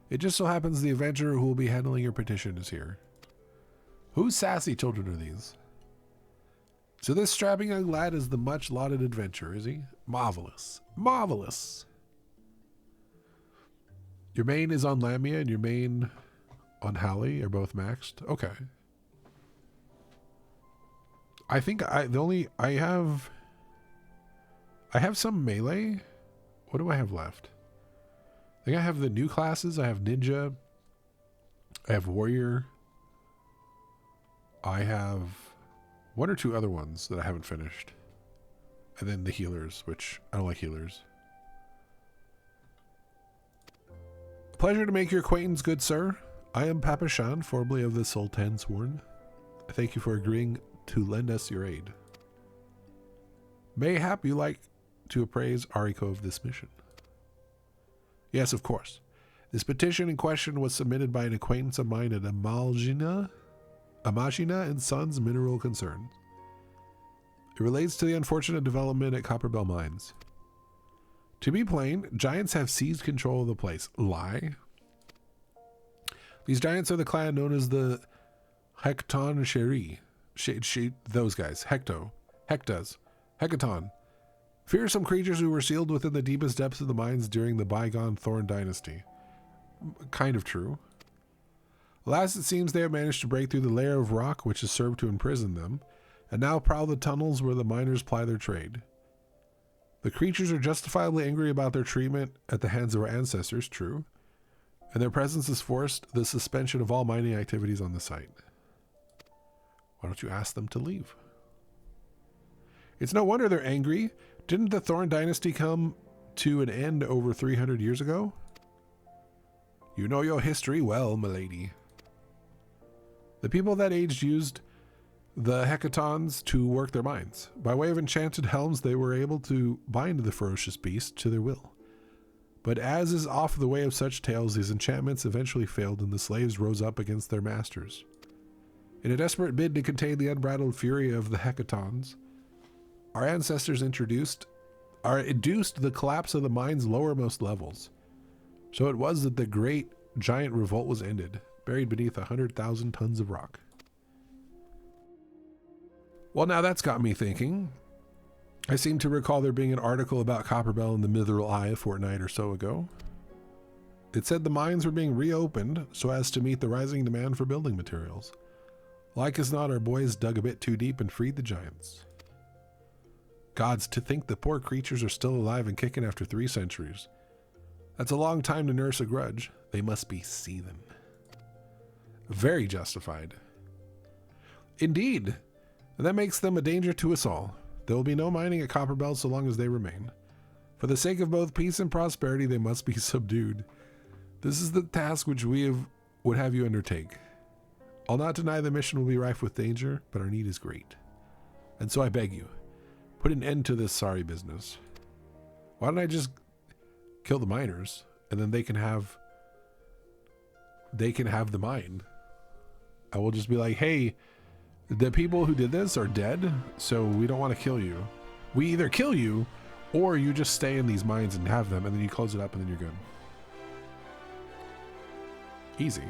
It just so happens the adventurer who will be handling your petition is here. Whose sassy children are these? So this strapping young lad is the much-lauded adventurer, is he? Marvelous. Marvelous. Your main is on Lamia and your main on Hallie are both maxed? Okay. I think I have some melee. What do I have left? I think I have the new classes. I have ninja. I have warrior. I have one or two other ones that I haven't finished. And then the healers, which I don't like healers. Pleasure to make your acquaintance, good sir. I am Papa Shan, formerly of the Sultan Sworn. Thank you for agreeing to lend us your aid. Mayhap you like to appraise Haricot of this mission. Yes, of course. This petition in question was submitted by an acquaintance of mine at Amagina and Sons Mineral Concerns. It relates to the unfortunate development at Copperbell Mines. To be plain, giants have seized control of the place. Lie. These giants are the clan known as the Hecton Cherie. Those guys. Hectas. Hecaton. Fearsome creatures who were sealed within the deepest depths of the mines during the bygone Thorn Dynasty. Kind of true. Alas, it seems they have managed to break through the layer of rock which has served to imprison them, and now prowl the tunnels where the miners ply their trade. The creatures are justifiably angry about their treatment at the hands of our ancestors, true, and their presence has forced the suspension of all mining activities on the site. Why don't you ask them to leave? It's no wonder they're angry. Didn't the Thorn Dynasty come to an end over 300 years ago? You know your history well, milady. The people of that age used the hecatons to work their mines. By way of enchanted helms, they were able to bind the ferocious beast to their will. But as is oft the way of such tales, these enchantments eventually failed and the slaves rose up against their masters. In a desperate bid to contain the unbridled fury of the hecatons, our ancestors induced the collapse of the mine's lowermost levels. So it was that the great giant revolt was ended, buried beneath 100,000 tons of rock. Well, now that's got me thinking. I seem to recall there being an article about Copperbell in the Mithril Eye a fortnight or so ago. It said the mines were being reopened so as to meet the rising demand for building materials. Like as not, our boys dug a bit too deep and freed the giants. Gods, to think the poor creatures are still alive and kicking after 3 centuries. That's a long time to nurse a grudge. They must be seething. Very justified. Indeed. And that makes them a danger to us all. There will be no mining at Copperbell so long as they remain. For the sake of both peace and prosperity, they must be subdued. This is the task which would have you undertake. I'll not deny the mission will be rife with danger, but our need is great. And so I beg you, put an end to this sorry business. Why don't I just kill the miners, and then they can have the mine? I will just be like, hey, the people who did this are dead, so we don't want to kill you. We either kill you, or you just stay in these mines and have them, and then you close it up, and then you're good. Easy.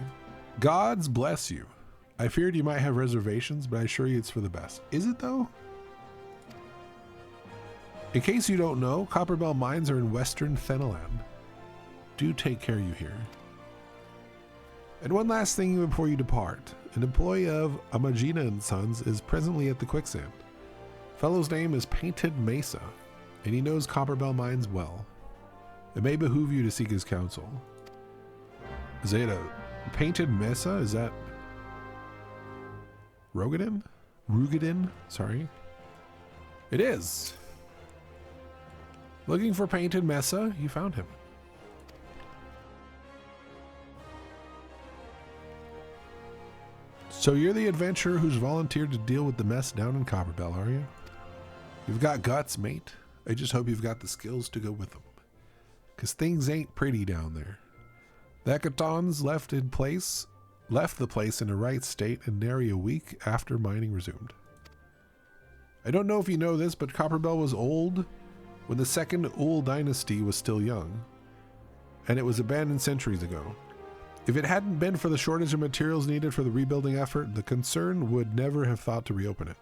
Gods bless you. I feared you might have reservations, but I assure you it's for the best. Is it, though? In case you don't know, Copperbell mines are in western Fenaland. Do take care, you hear. And one last thing before you depart. An employee of Amagina and Sons is presently at the quicksand. Fellow's name is Painted Mesa, and he knows Copperbell mines well. It may behoove you to seek his counsel. Is it a Painted Mesa? Is that Rogadin? Rugadin? Sorry. It is. Looking for Painted Mesa, you found him. So you're the adventurer who's volunteered to deal with the mess down in Copperbell, are you? You've got guts, mate. I just hope you've got the skills to go with them. 'Cause things ain't pretty down there. The hecatons left the place in a right state and nary a week after mining resumed. I don't know if you know this, but Copperbell was old when the second Ul dynasty was still young, and it was abandoned centuries ago. If it hadn't been for the shortage of materials needed for the rebuilding effort, the concern would never have thought to reopen it.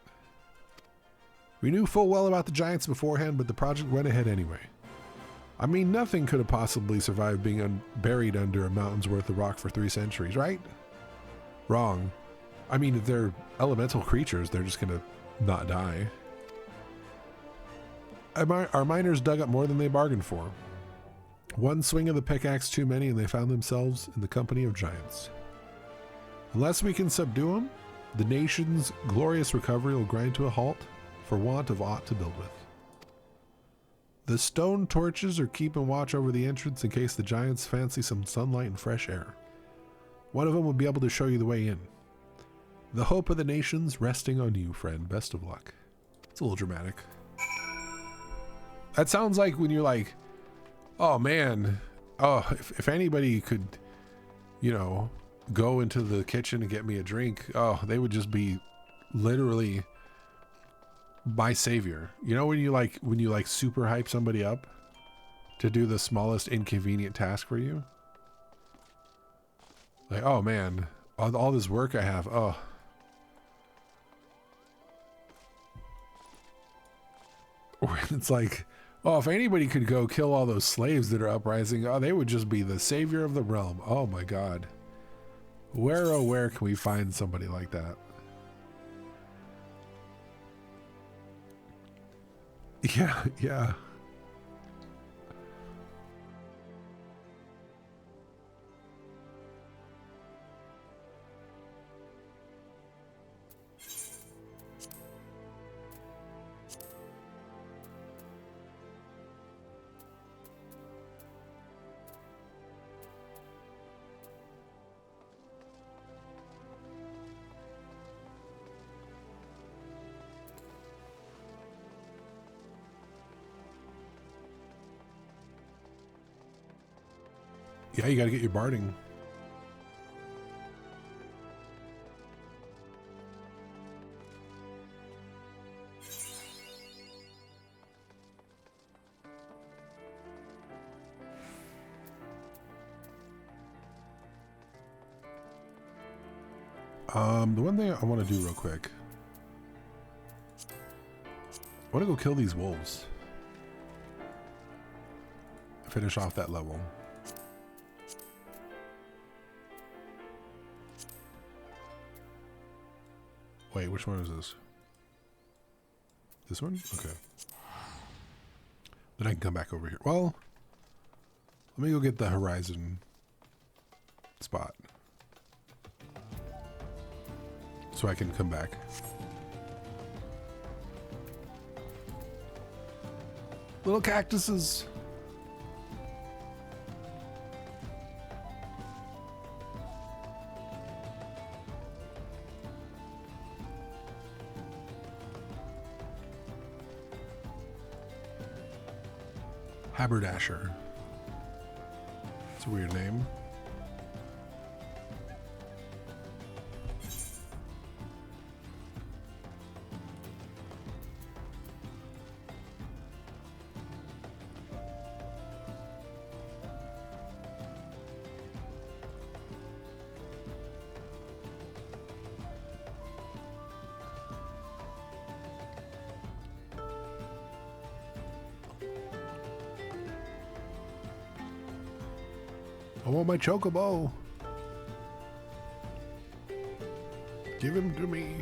We knew full well about the giants beforehand, but the project went ahead anyway. I mean, nothing could have possibly survived being buried under a mountain's worth of rock for 3 centuries, right? Wrong. I mean, if they're elemental creatures, they're just gonna not die. Our miners dug up more than they bargained for. One swing of the pickaxe too many, and they found themselves in the company of giants. Unless we can subdue them, the nation's glorious recovery will grind to a halt for want of aught to build with. The stone torches are keeping watch over the entrance in case the giants fancy some sunlight and fresh air. One of them will be able to show you the way in. The hope of the nations resting on you, friend. Best of luck. It's a little dramatic. That sounds like when you're like, oh man, oh, if anybody could, you know, go into the kitchen and get me a drink, oh, they would just be literally my savior. You know, when you like super hype somebody up to do the smallest inconvenient task for you? Like, oh man, all this work I have, oh. Or it's like, oh, if anybody could go kill all those slaves that are uprising, oh, they would just be the savior of the realm. Oh my god. Where, oh, where can we find somebody like that? Yeah, yeah. Yeah, you gotta get your barding. The one thing I want to do real quick, I want to go kill these wolves. Finish off that level. Wait, which one is this? This one? Okay. Then I can come back over here. Well, let me go get the horizon spot, so I can come back. Little cactuses. Haberdasher. It's a weird name. I want my chocobo. Give him to me.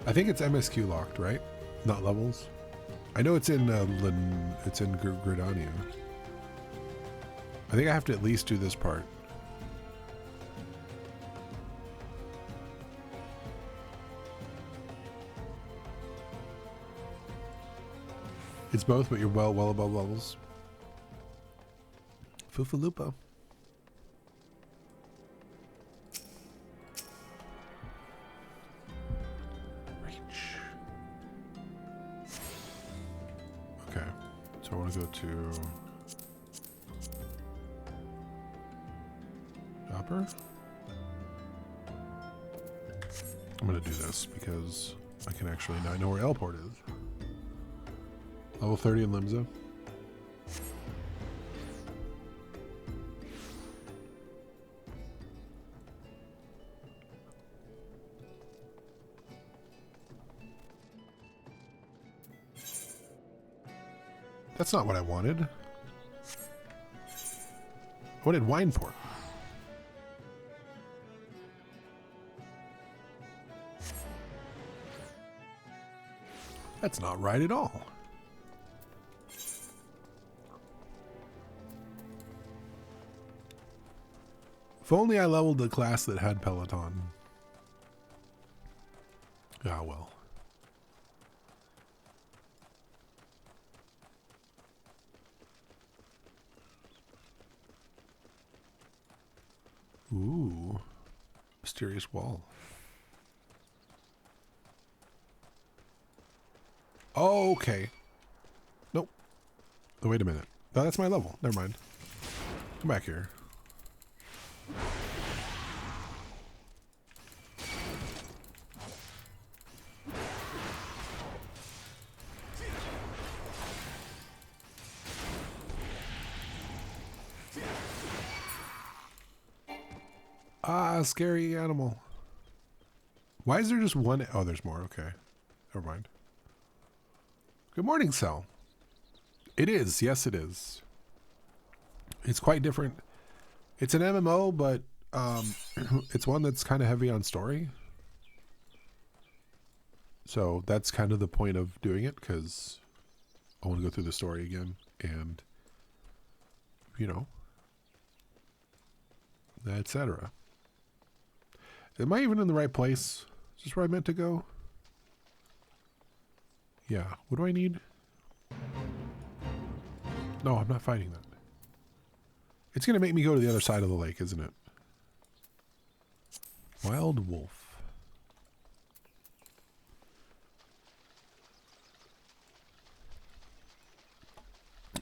I think it's MSQ locked, right? Not levels. I know it's in Gridania. I think I have to at least do this part. It's both, but you're well above levels. Fufalupa. Okay, so I want to go to Chopper. I'm going to do this because I can actually now know where Elport is. Level 30 in Limsa. That's not what I wanted. I wanted wine port. That's not right at all. If only I leveled the class that had Peloton. Ah, well. Ooh. Mysterious wall. Oh, okay. Nope. Oh, wait a minute. No, that's my level. Never mind. Come back here. Ah, scary animal. Why is there just one? Oh, there's more. Okay. Never mind. Good morning, Cell. It is. Yes, it is. It's quite different. It's an MMO, but it's one that's kind of heavy on story. So that's kind of the point of doing it, because I want to go through the story again and, you know, etc. Am I even in the right place? Is this where I meant to go? Yeah. What do I need? No, I'm not fighting that. It's going to make me go to the other side of the lake, isn't it? Wild wolf.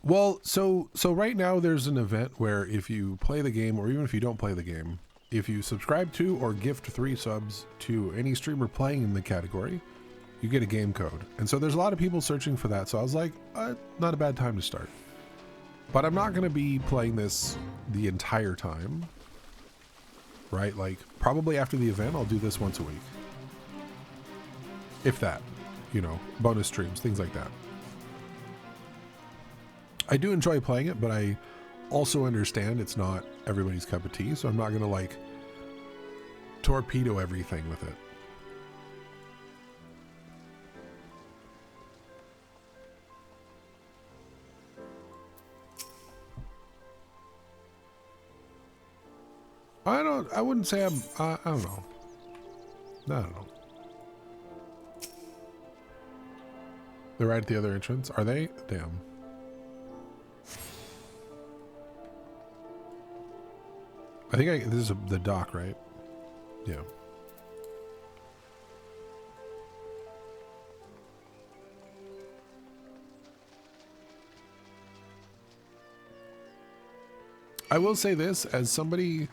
Well, so right now there's an event where if you play the game, or even if you don't play the game, if you subscribe to or gift 3 subs to any streamer playing in the category, you get a game code. And so there's a lot of people searching for that. So I was like, not a bad time to start. But I'm not going to be playing this the entire time, right? Like, probably after the event, I'll do this once a week. If that, you know, bonus streams, things like that. I do enjoy playing it, but I also understand it's not everybody's cup of tea, so I'm not going to, like, torpedo everything with it. I wouldn't say I'm, I don't know. I don't know. They're right at the other entrance. Are they? Damn. I think this is the dock, right? Yeah. I will say this, as somebody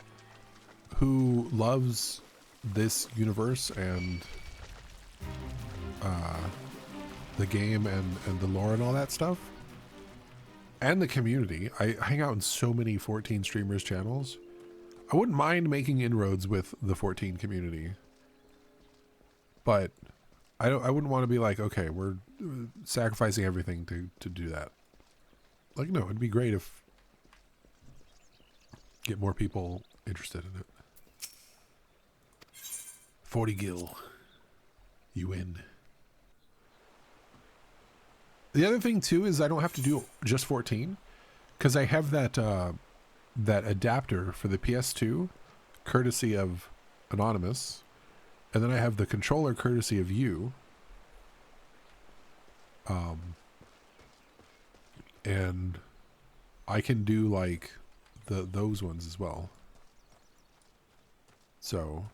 who loves this universe and the game and the lore and all that stuff, and the community. I hang out in so many 14 streamers channels. I wouldn't mind making inroads with the 14 community, but I wouldn't want to be like, okay, we're sacrificing everything to do that. Like, no, it'd be great if get more people interested in it. 40 gil. You win. The other thing too is I don't have to do just 14 because I have that that adapter for the PS2 courtesy of Anonymous, and then I have the controller courtesy of you. And I can do like those ones as well. So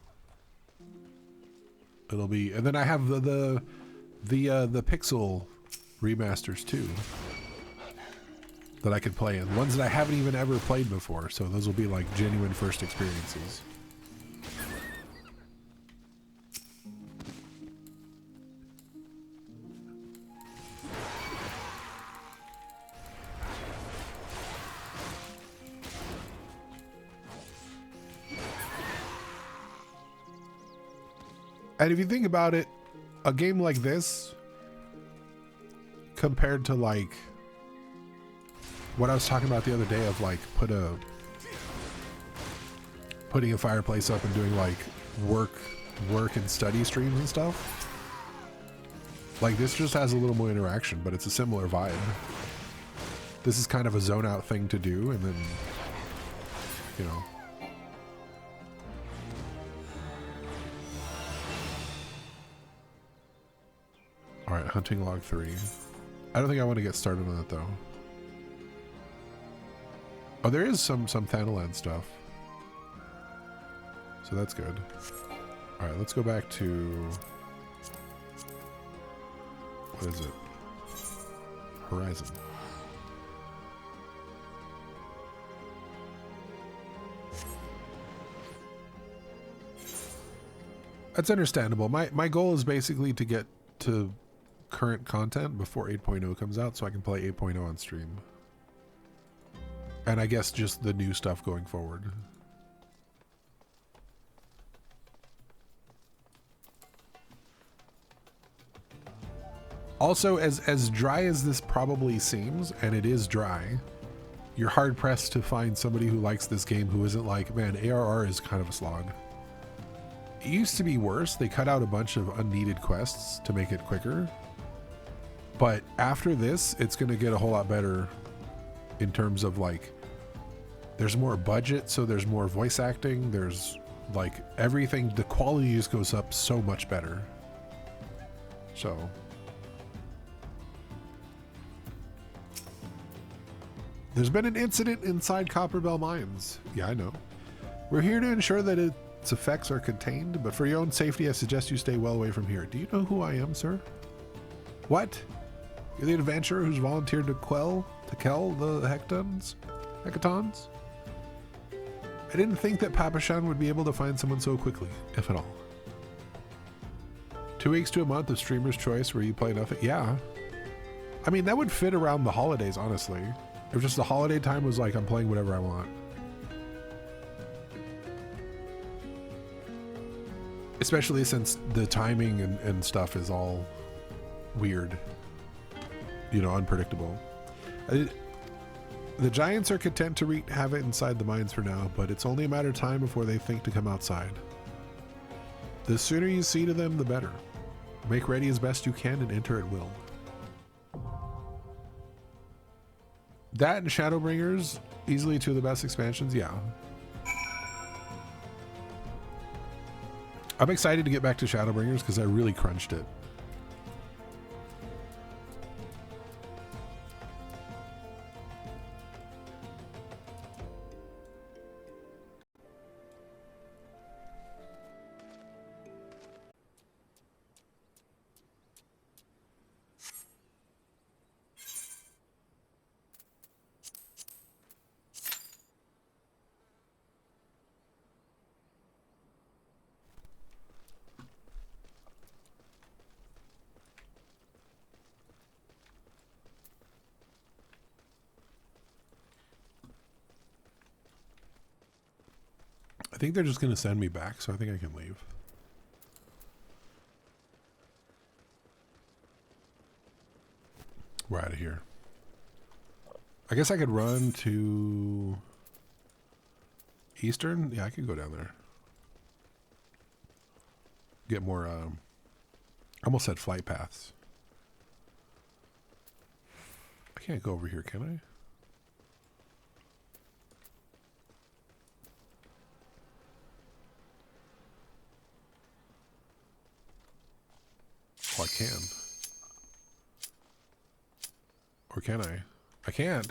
it'll be, and then I have the Pixel remasters too that I could play in, ones that I haven't even ever played before. So those will be like genuine first experiences. And if you think about it, a game like this compared to like what I was talking about the other day of like putting a fireplace up and doing like work and study streams and stuff, Like, this just has a little more interaction, but it's a similar vibe. This is kind of a zone out thing to do, and then, you know. Alright, hunting log 3. I don't think I want to get started on that, though. Oh, there is some Thanalan stuff. So that's good. Alright, let's go back to... What is it? Horizon. That's understandable. My goal is basically to get to current content before 8.0 comes out so I can play 8.0 on stream. And I guess just the new stuff going forward. Also, as dry as this probably seems, and it is dry, you're hard-pressed to find somebody who likes this game who isn't like, man, ARR is kind of a slog. It used to be worse. They cut out a bunch of unneeded quests to make it quicker. But after this, it's going to get a whole lot better in terms of, like, there's more budget, so there's more voice acting. There's, like, everything. The quality just goes up so much better. So... There's been an incident inside Copperbell Mines. Yeah, I know. We're here to ensure that its effects are contained, but for your own safety, I suggest you stay well away from here. Do you know who I am, sir? What? You're the adventurer who's volunteered to quell the hecatons? I didn't think that Papashan would be able to find someone so quickly, if at all. 2 weeks to a month of streamer's choice where you play nothing. Yeah. I mean, that would fit around the holidays, honestly. If just the holiday time was like, I'm playing whatever I want. Especially since the timing and stuff is all weird. You know, unpredictable. The giants are content to wreak havoc inside the mines for now, but it's only a matter of time before they think to come outside. The sooner you see to them, the better. Make ready as best you can and enter at will. That and Shadowbringers, easily two of the best expansions, yeah. I'm excited to get back to Shadowbringers because I really crunched it. I think they're just going to send me back, so I think I can leave. We're out of here. I guess I could run to Eastern. Yeah, I could go down there. Get more, I almost said flight paths. I can't go over here, can I? Oh, I can. Or can I? I can't.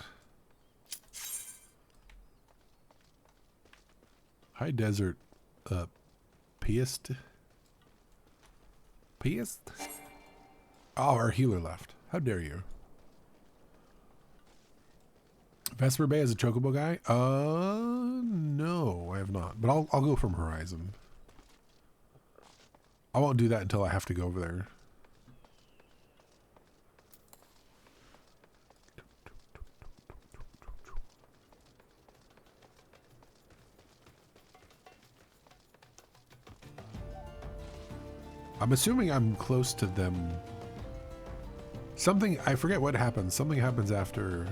High desert, Piest? Piest? Oh, our healer left. How dare you? Vesper Bay as a chocobo guy? No, I have not. But I'll go from Horizon. I won't do that until I have to go over there. I'm assuming I'm close to them. Something, I forget what happens. Something happens after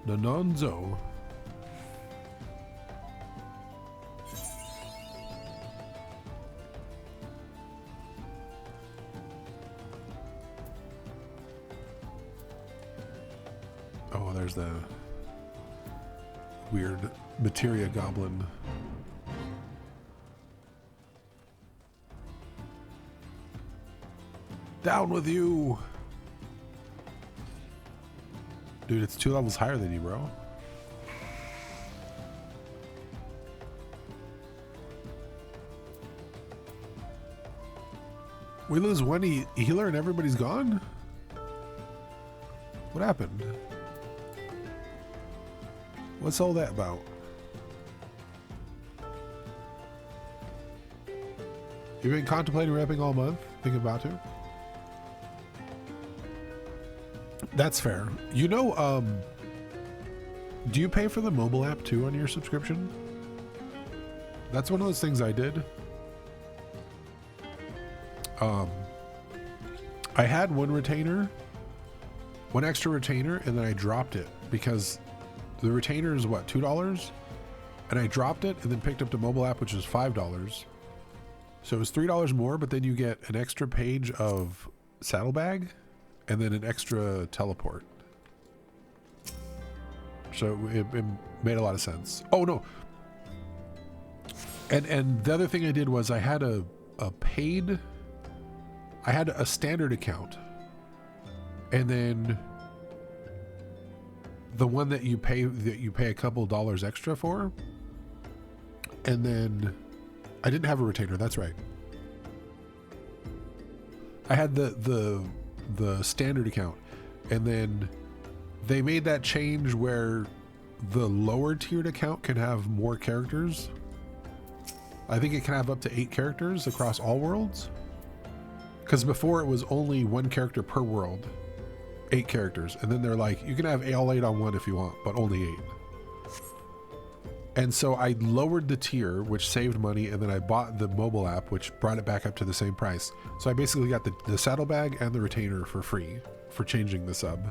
Nononzo. Oh, there's the weird materia goblin. Down with you! Dude, it's 2 levels higher than you, bro. We lose one healer and everybody's gone? What happened? What's all that about? You've been contemplating repping all month? Thinking about to? That's fair. You know, do you pay for the mobile app too on your subscription? That's one of those things I did. I had one extra retainer, and then I dropped it because the retainer is what, $2? And I dropped it and then picked up the mobile app, which is $5. So it was $3 more, but then you get an extra page of saddlebag and then an extra teleport. So it made a lot of sense. Oh no. And the other thing I did was I had a standard account, and then the one that you pay a couple dollars extra for, and then I didn't have a retainer. That's right. I had the standard account, and then they made that change where the lower tiered account can have more characters. I think it can have up to 8 characters across all worlds. Because before it was only 1 character per world, 8 characters. And then they're like, you can have all 8 on one if you want, but only 8. And so I lowered the tier, which saved money, and then I bought the mobile app, which brought it back up to the same price. So I basically got the saddlebag and the retainer for free for changing the sub.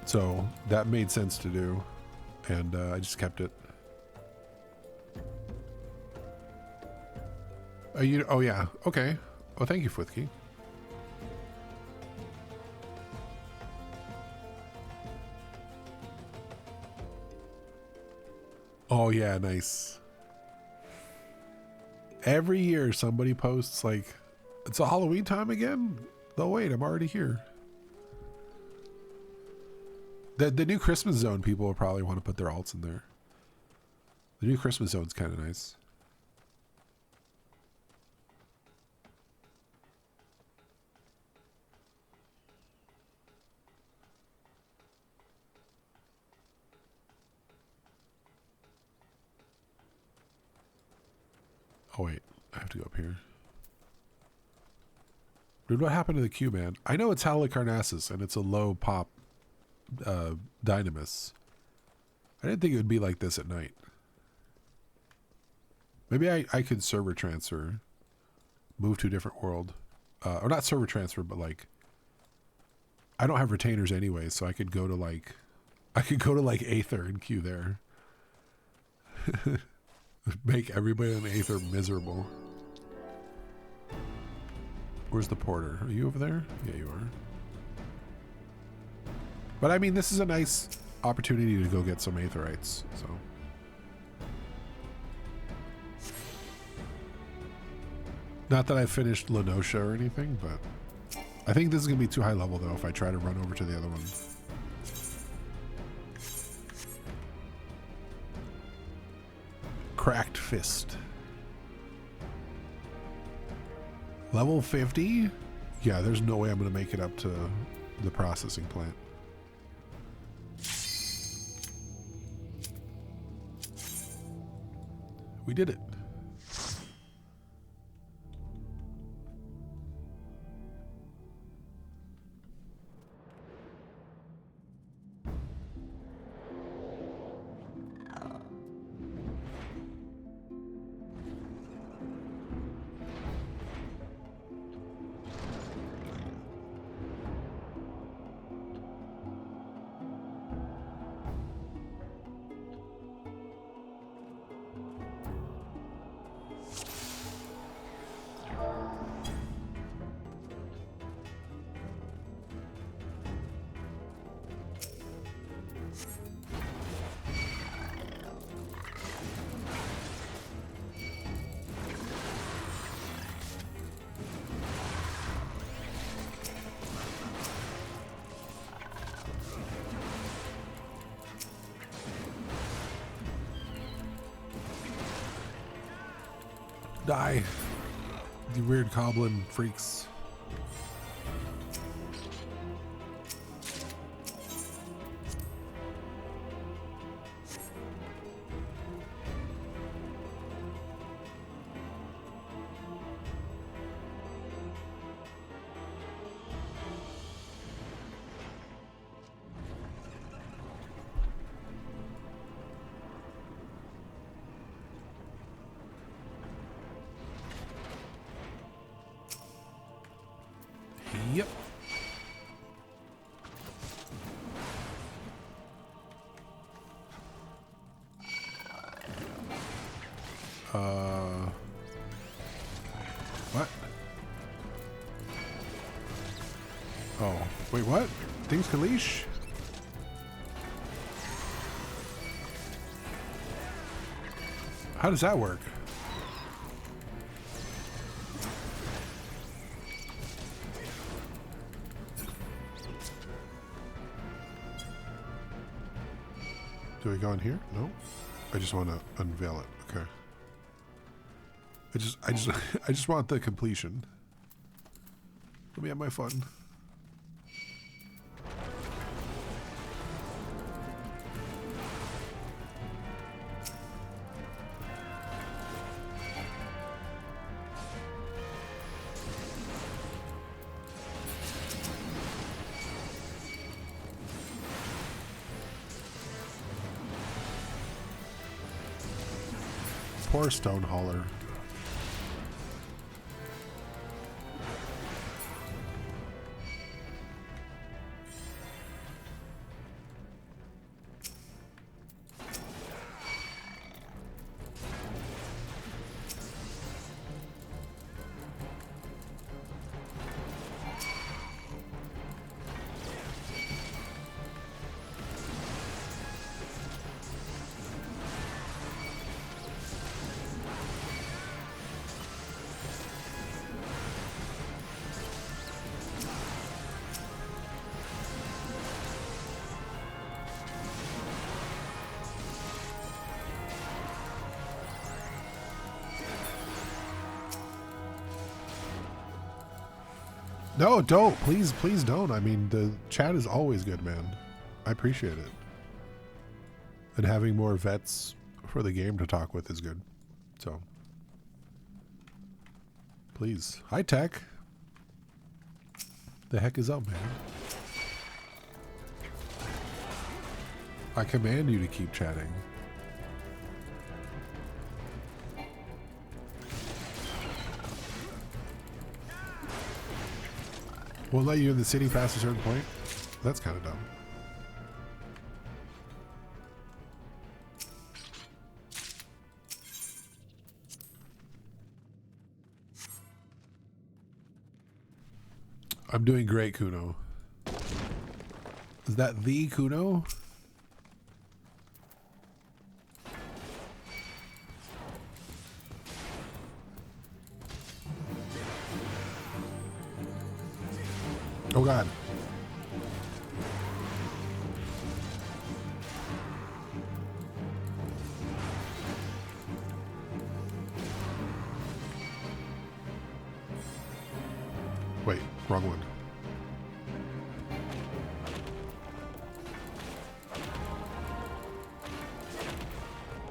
So that made sense to do, and I just kept it. Oh yeah, okay. Oh, thank you, Fwithki. Oh yeah, nice. Every year somebody posts like, it's a Halloween time again? Oh wait, I'm already here. The new Christmas zone, people will probably want to put their alts in there. The new Christmas zone's kind of nice. Oh wait, I have to go up here. Dude, what happened to the Q, man? I know it's Halicarnassus and it's a low pop Dynamis. I didn't think it would be like this at night. Maybe I could server transfer, move to a different world, or not server transfer, but like I don't have retainers anyway, so I could go to like Aether and queue there. Make everybody on Aether miserable. Where's the porter? Are you over there? Yeah, you are. But I mean, this is a nice opportunity to go get some Aetherites, so. Not that I finished Lenosha or anything, but I think this is going to be too high level, though, if I try to run over to the other one. Cracked Fist. Level 50? Yeah, there's no way I'm going to make it up to the processing plant. We did it. Die. You weird goblin freaks. Yep. What? Oh, wait, what? Things can leash? How does that work? Do we go in here? No. I just want to unveil it. Okay. I just want the completion. Let me have my fun. Poor stone hauler. No, don't. Please, please don't. I mean, the chat is always good, man. I appreciate it. And having more vets for the game to talk with is good. So, please. Hi, Tech. The heck is up, man? I command you to keep chatting. Won't let you in the city past a certain point? That's kind of dumb. I'm doing great, Kuno. Is that the Kuno? Oh God. Wait, wrong one.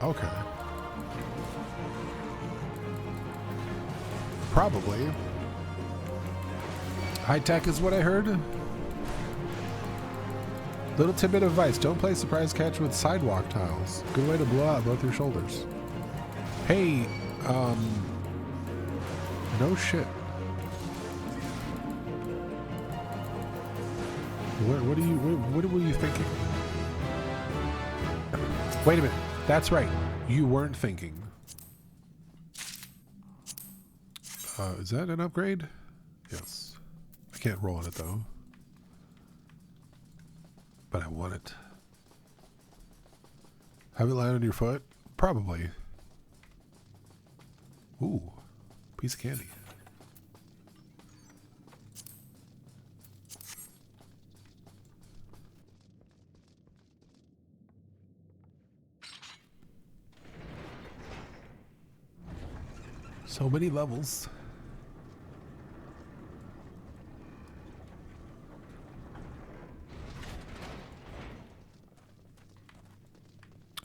Okay. Probably. High tech is what I heard. Little tidbit of advice: don't play surprise catch with sidewalk tiles. Good way to blow out both your shoulders. Hey, no shit. What were you thinking? Wait a minute. That's right. You weren't thinking. Is that an upgrade? Yes. I can't roll on it though. But I want it. Have it land on your foot? Probably. Ooh. Piece of candy. So many levels.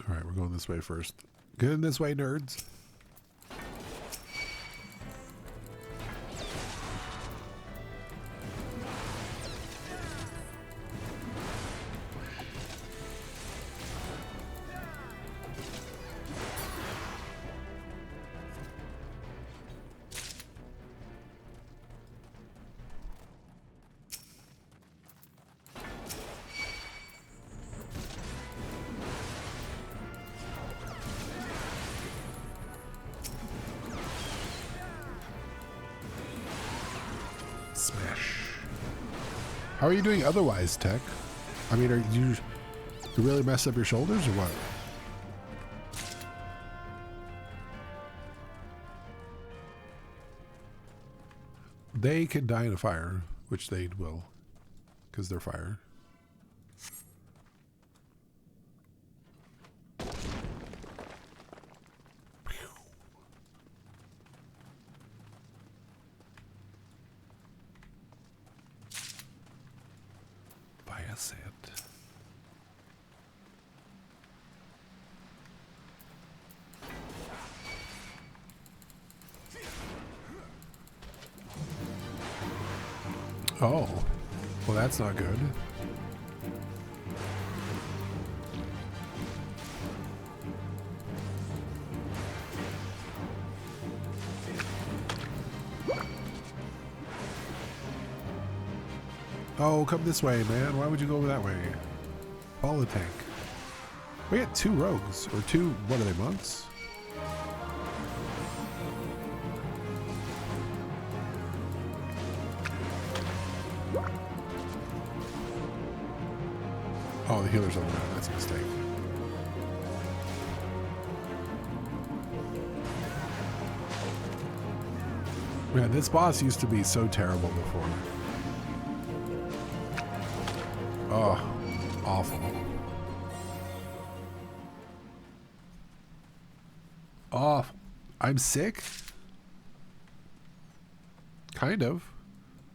All right, we're going this way first. Get in this way, nerds. Smash. How are you doing otherwise, Tech? I mean, are you really mess up your shoulders or what? They can die in a fire, which they will, because they're fire. Oh, well, that's not good. Oh, come this way, man. Why would you go that way? Follow the tank. We got 2 rogues, or 2, what are they, monks? Oh, the healer's over there. That's a mistake. Man, this boss used to be so terrible before. Oh, awful. Awful. I'm sick? Kind of.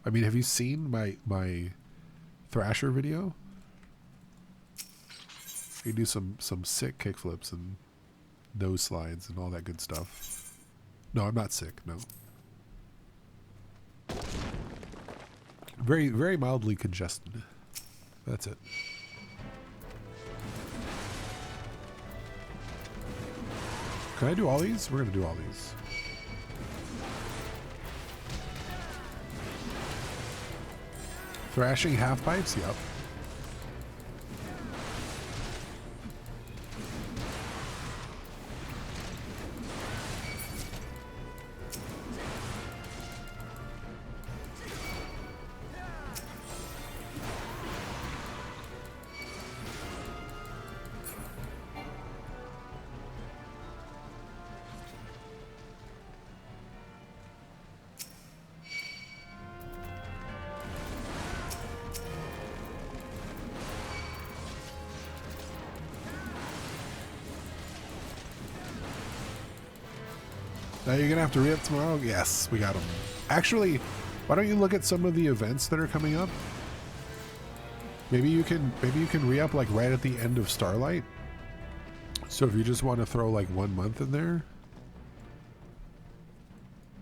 I mean, have you seen my Thrasher video? You do some sick kickflips and nose slides and all that good stuff. No, I'm not sick, no. Very, very mildly congested. That's it. Can I do all these? We're gonna do all these. Thrashing half pipes? Yep. Now you're gonna have to re-up tomorrow? Yes, we got them. Actually, why don't you look at some of the events that are coming up? Maybe you can re-up like right at the end of Starlight. So if you just want to throw like 1 month in there,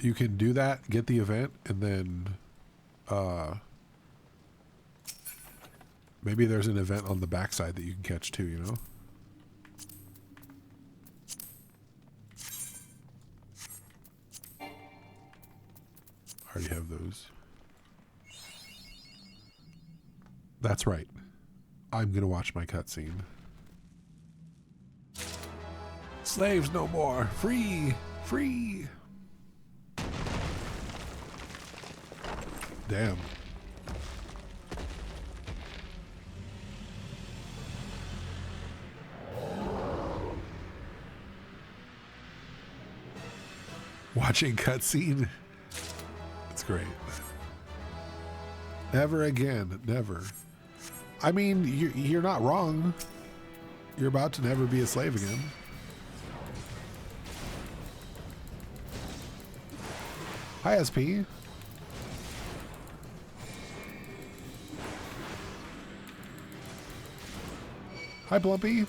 you can do that, get the event, and then maybe there's an event on the backside that you can catch too, you know? Already have those. That's right. I'm gonna watch my cutscene. Slaves no more. Free! Free! Damn. Watching cutscene. It's great. Never again. Never. I mean, you're not wrong. You're about to never be a slave again. Hi, SP. Hi, Blumpy.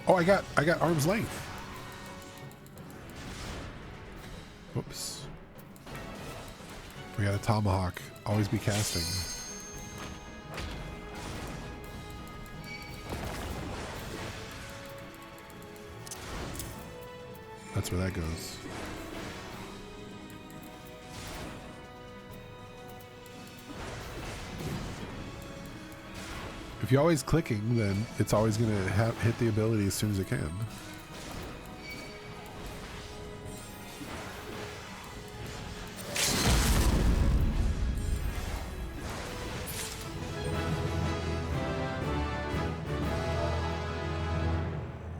Oh, I got arm's length. Whoops. We got a tomahawk. Always be casting. That's where that goes. If you're always clicking, then it's always going to hit the ability as soon as it can.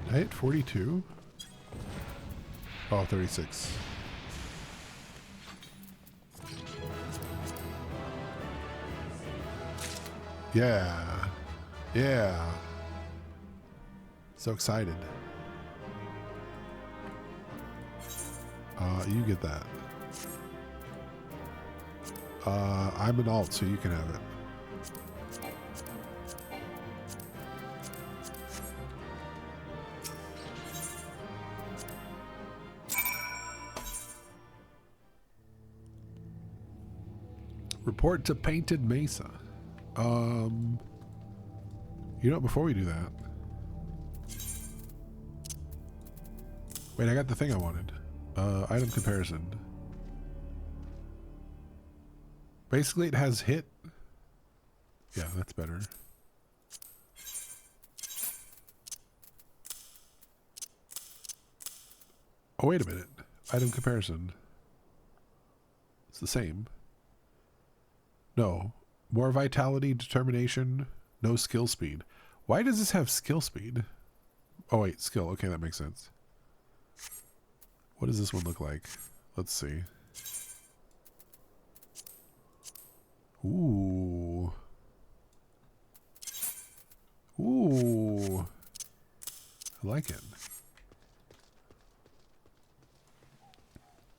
Did I hit 42? Oh, 36. Yeah. Yeah. So excited. You get that. I'm an alt, so you can have it. Report to Painted Mesa. You know, before we do that. Wait, I got the thing I wanted. Item comparison. Basically, it has hit. Yeah, that's better. Oh, wait a minute. Item comparison. It's the same. No. More vitality, determination, no skill speed. Why does this have skill speed? Oh, wait, skill. Okay, that makes sense. What does this one look like? Let's see. Ooh. Ooh. I like it.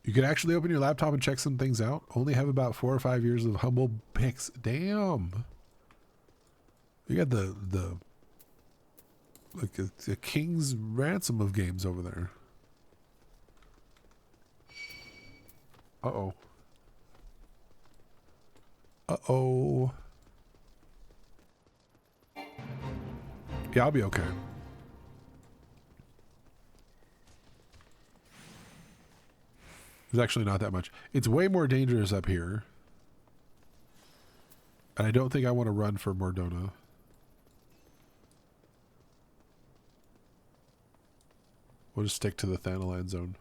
You can actually open your laptop and check some things out. Only have about 4 or 5 years of humble picks. Damn. You got the like a king's ransom of games over there. Uh-oh. Uh-oh. Yeah, I'll be okay. There's actually not that much. It's way more dangerous up here. And I don't think I want to run for Mordona. We'll just stick to the Thanalan zone.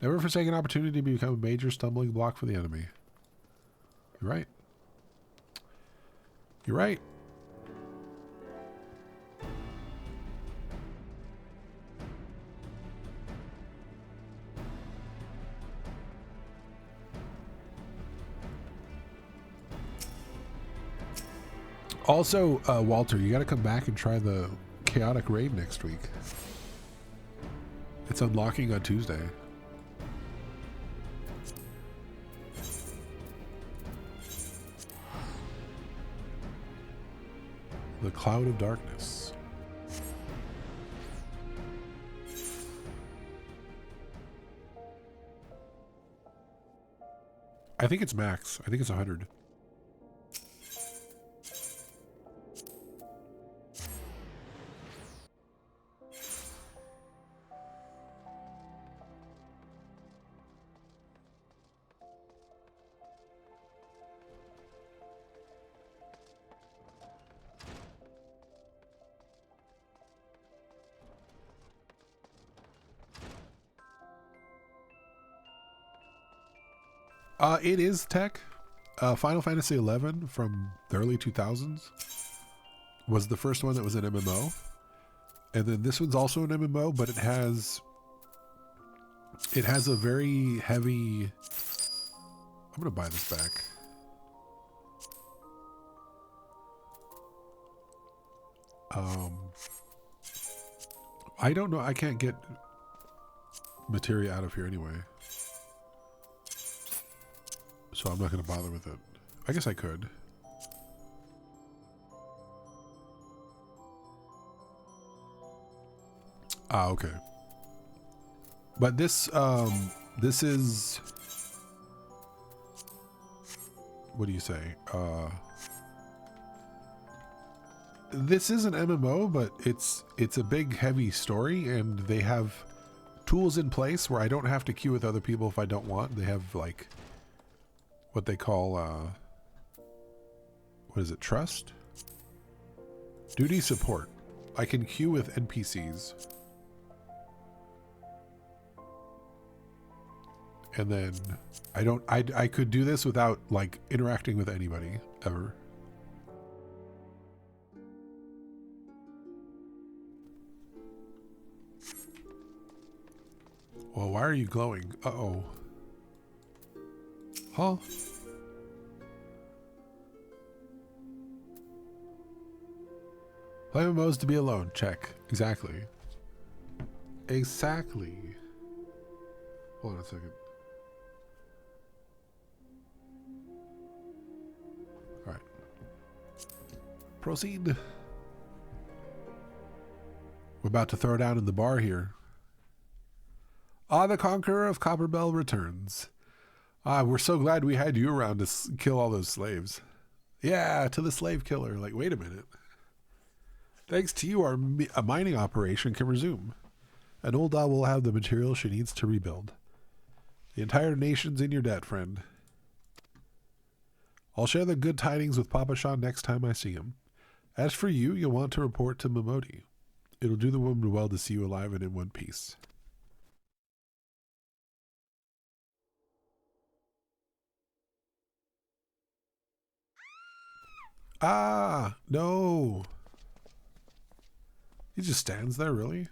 Never forsake an opportunity to become a major stumbling block for the enemy. You're right. You're right. Also, Walter, you got to come back and try the Chaotic Raid next week. It's unlocking on Tuesday. The Cloud of Darkness. I think it's max. I think it's 100. It is tech. Final Fantasy XI from the early 2000s was the first one that was an MMO. And then this one's also an MMO, but it has a very heavy... I'm going to buy this back. I don't know. I can't get materia out of here anyway. So I'm not going to bother with it. I guess I could. Ah, okay. But this is... What do you say? This is an MMO, but it's a big, heavy story, and they have tools in place where I don't have to queue with other people if I don't want. They have, like, what they call, what is it, trust? Duty support. I can queue with NPCs. And then I could do this without, like, interacting with anybody, ever. Well, why are you glowing? Uh-oh. Huh? Play MMOs to be alone. Check. Exactly. Exactly. Hold on a second. Alright. Proceed. We're about to throw down in the bar here. Ah, the Conqueror of Copperbell returns. Ah, we're so glad we had you around to kill all those slaves. Yeah, to the slave killer. Like, wait a minute. Thanks to you, our mining operation can resume. And Ulda will have the material she needs to rebuild. The entire nation's in your debt, friend. I'll share the good tidings with Papa Sean next time I see him. As for you, you'll want to report to Momodi. It'll do the woman well to see you alive and in one piece. Ah, no. He just stands there, really?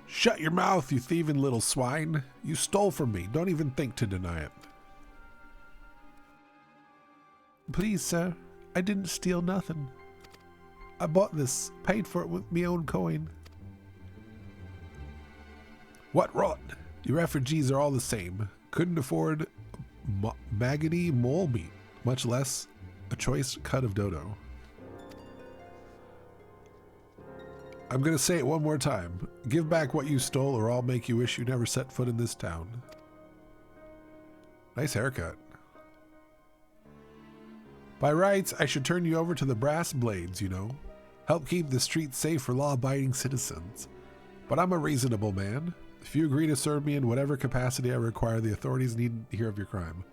Shut your mouth, you thieving little swine. You stole from me. Don't even think to deny it. Please, sir. I didn't steal nothing. I bought this. Paid for it with me own coin. What rot? You refugees are all the same. Couldn't afford maggoty mole meat, much less a choice cut of dodo. I'm gonna say it one more time. Give back what you stole or I'll make you wish you never set foot in this town. Nice haircut. By rights, I should turn you over to the brass blades, you know. Help keep the streets safe for law-abiding citizens. But I'm a reasonable man. If you agree to serve me in whatever capacity I require, the authorities need to hear of your crime.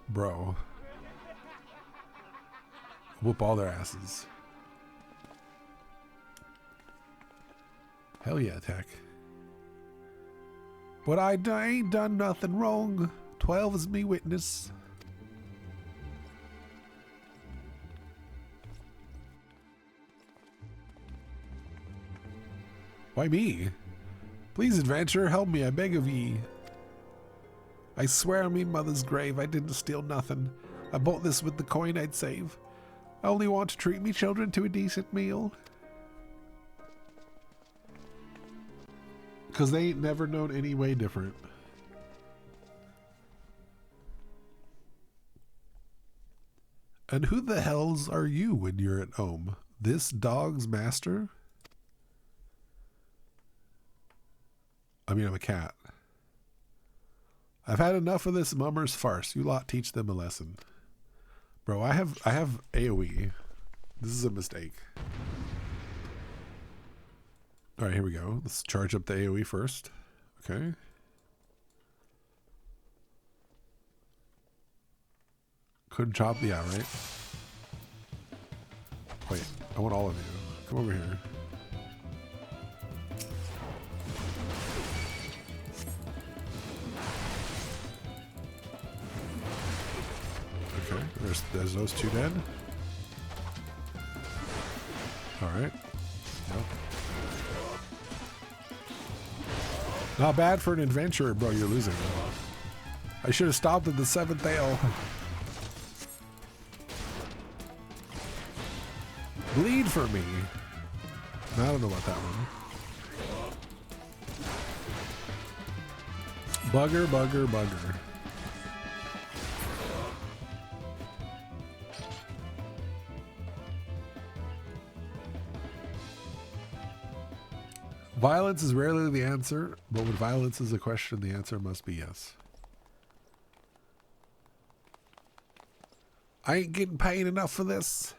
Bro. Whoop all their asses. Hell yeah, Tech. But I ain't done nothing wrong. 12 is me witness. Why me? Please, adventurer, help me, I beg of ye. I swear on me mother's grave I didn't steal nothing. I bought this with the coin I'd save. I only want to treat me children to a decent meal. Because they ain't never known any way different. And who the hells are you when you're at home? This dog's master? I mean, I'm a cat. I've had enough of this mummer's farce. You lot teach them a lesson. Bro, I have AoE. This is a mistake. Alright, here we go. Let's charge up the AoE first. Okay. Couldn't chop the outright. Wait, I want all of you. Come over here. Okay, there's those two dead. Alright. Nope. Not bad for an adventurer, bro. You're losing. I should have stopped at the 7th ale. Bleed for me. I don't know about that one. Bugger, bugger, bugger. Violence is rarely the answer, but when violence is a question, the answer must be yes. I ain't getting paid enough for this.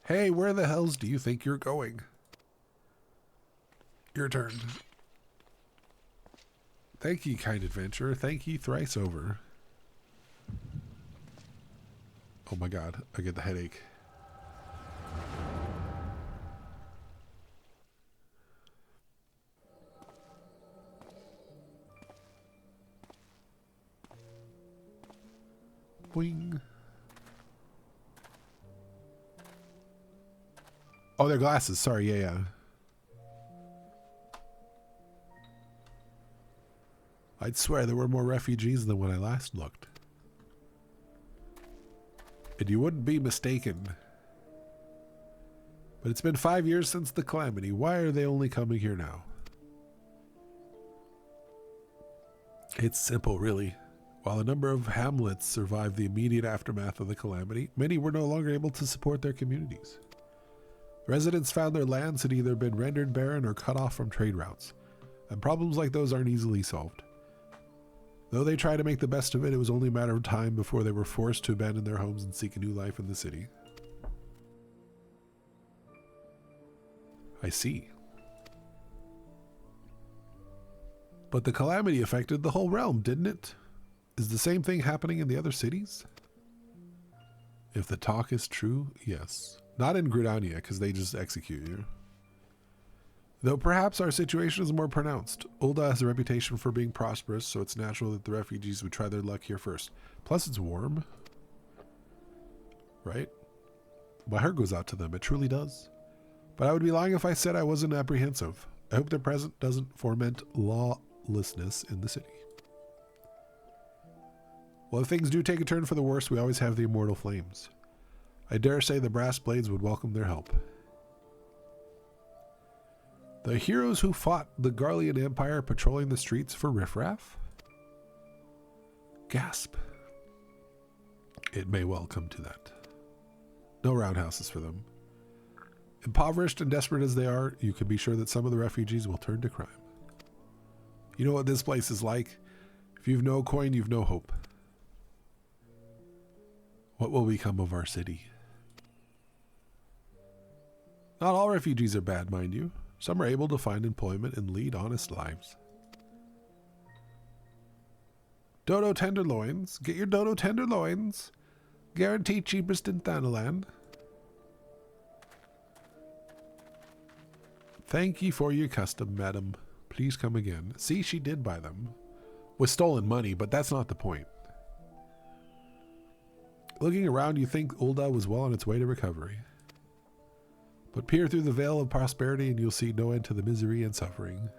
Hey, where the hells do you think you're going? Your turn. Thank ye, kind adventurer. Thank ye thrice over. Oh my god, I get the headache. Boing. Oh, they're glasses. Sorry, yeah. I'd swear there were more refugees than when I last looked. And you wouldn't be mistaken. But it's been 5 years since the calamity. Why are they only coming here now? It's simple, really. While a number of hamlets survived the immediate aftermath of the calamity, many were no longer able to support their communities. Residents found their lands had either been rendered barren or cut off from trade routes, and problems like those aren't easily solved. Though they tried to make the best of it, it was only a matter of time before they were forced to abandon their homes and seek a new life in the city. I see. But the calamity affected the whole realm, didn't it? Is the same thing happening in the other cities? If the talk is true, yes. Not in Gridania, because they just execute you. Though perhaps our situation is more pronounced. Ul'dah has a reputation for being prosperous, so it's natural that the refugees would try their luck here first. Plus it's warm. Right? My heart goes out to them, it truly does. But I would be lying if I said I wasn't apprehensive. I hope their presence doesn't foment lawlessness in the city. Well, if things do take a turn for the worse, we always have the immortal flames. I dare say the brass blades would welcome their help. The heroes who fought the Garlean Empire patrolling the streets for riffraff? Gasp. It may well come to that. No roundhouses for them. Impoverished and desperate as they are, you can be sure that some of the refugees will turn to crime. You know what this place is like? If you've no coin, you've no hope. What will become of our city? Not all refugees are bad, mind you. Some are able to find employment and lead honest lives. Dodo tenderloins. Get your dodo tenderloins. Guaranteed cheapest in Thanalan. Thank ye for your custom, madam. Please come again. See, she did buy them. With stolen money, but that's not the point. Looking around, you think Ul'dah was well on its way to recovery. But peer through the veil of prosperity and you'll see no end to the misery and suffering.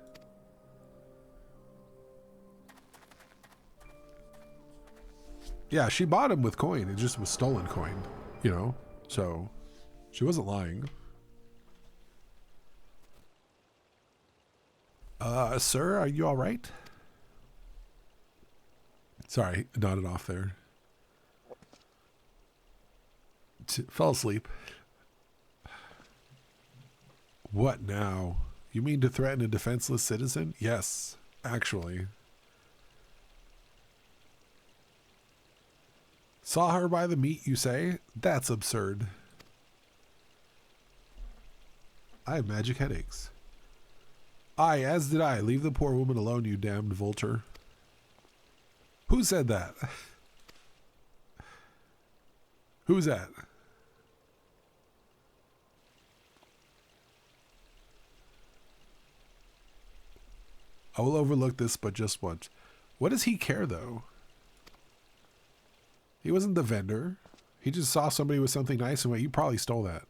Yeah, she bought him with coin. It just was stolen coin, you know? So, she wasn't lying. Sir, are you all right? Sorry, nodded off there. Fell asleep. What now? You mean to threaten a defenseless citizen? Yes, actually. Saw her by the meat, you say? That's absurd. I have magic headaches. Aye, as did I. Leave the poor woman alone, you damned vulture. Who said that? Who's that? I will overlook this, but just once. What does he care, though? He wasn't the vendor. He just saw somebody with something nice and went, you probably stole that.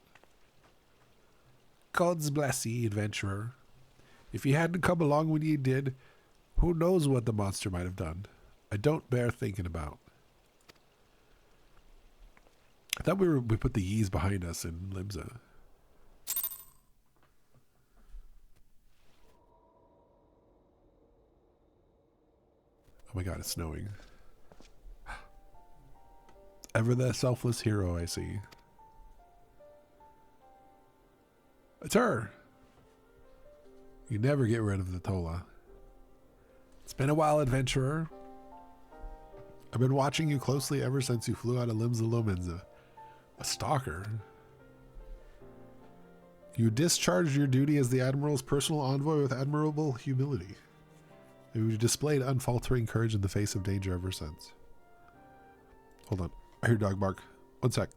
God's bless ye, adventurer. If he hadn't come along when ye did, who knows what the monster might have done. I don't bear thinking about. I thought we put the Y's behind us in Limsa. Oh my god, it's snowing. Ever the selfless hero, I see. It's her! You never get rid of the Tola. It's been a while, adventurer. I've been watching you closely ever since you flew out of Limsa Lominsa. A stalker? You discharged your duty as the Admiral's personal envoy with admirable humility. You displayed unfaltering courage in the face of danger ever since. Hold on. I hear dog bark. One sec.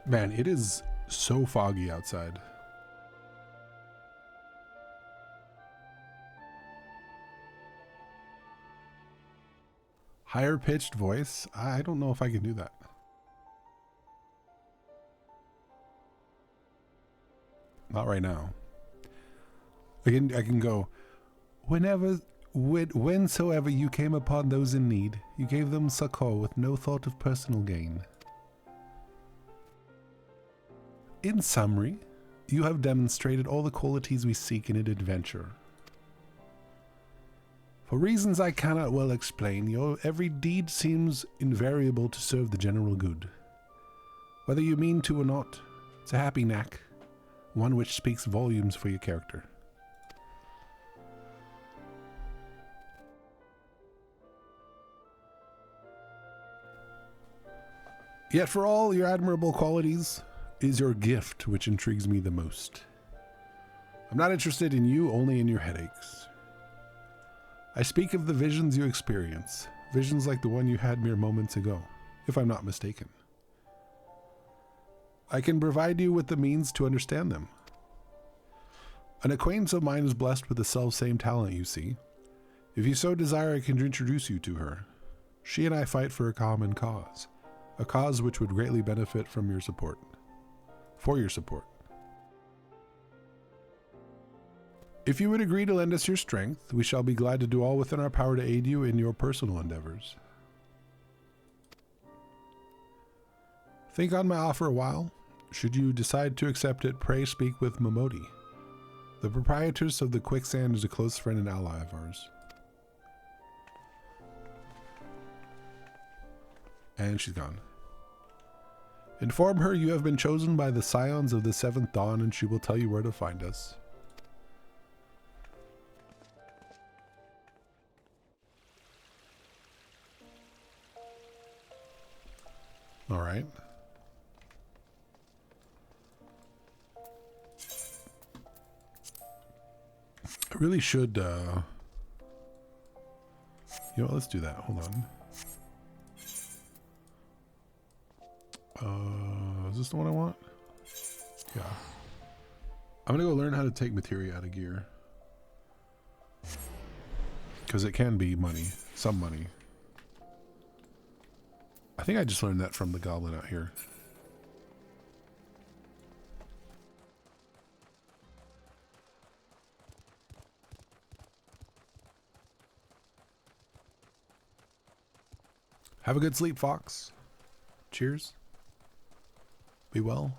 Man, it is so foggy outside. Higher pitched voice? I don't know if I can do that. Not right now. I can go, whensoever you came upon those in need, you gave them succor with no thought of personal gain. In summary, you have demonstrated all the qualities we seek in an adventure. For reasons I cannot well explain, your every deed seems invariable to serve the general good. Whether you mean to or not, it's a happy knack, one which speaks volumes for your character. Yet for all your admirable qualities, is your gift which intrigues me the most. I'm not interested in you, only in your headaches. I speak of the visions you experience, visions like the one you had mere moments ago, if I'm not mistaken. I can provide you with the means to understand them. An acquaintance of mine is blessed with the self-same talent, you see. If you so desire, I can introduce you to her. She and I fight for a common cause, a cause which would greatly benefit from your support. For your support. If you would agree to lend us your strength, we shall be glad to do all within our power to aid you in your personal endeavors. Think on my offer a while. Should you decide to accept it, pray speak with Momodi. The proprietress of the Quicksand is a close friend and ally of ours. And she's gone. Inform her you have been chosen by the Scions of the Seventh Dawn, and she will tell you where to find us. All right. I really should, you know what, let's do that. Hold on. Is this the one I want? Yeah. I'm gonna go learn how to take materia out of gear. Because it can be money. Some money. I think I just learned that from the goblin out here. Have a good sleep, Fox. Cheers. Be well.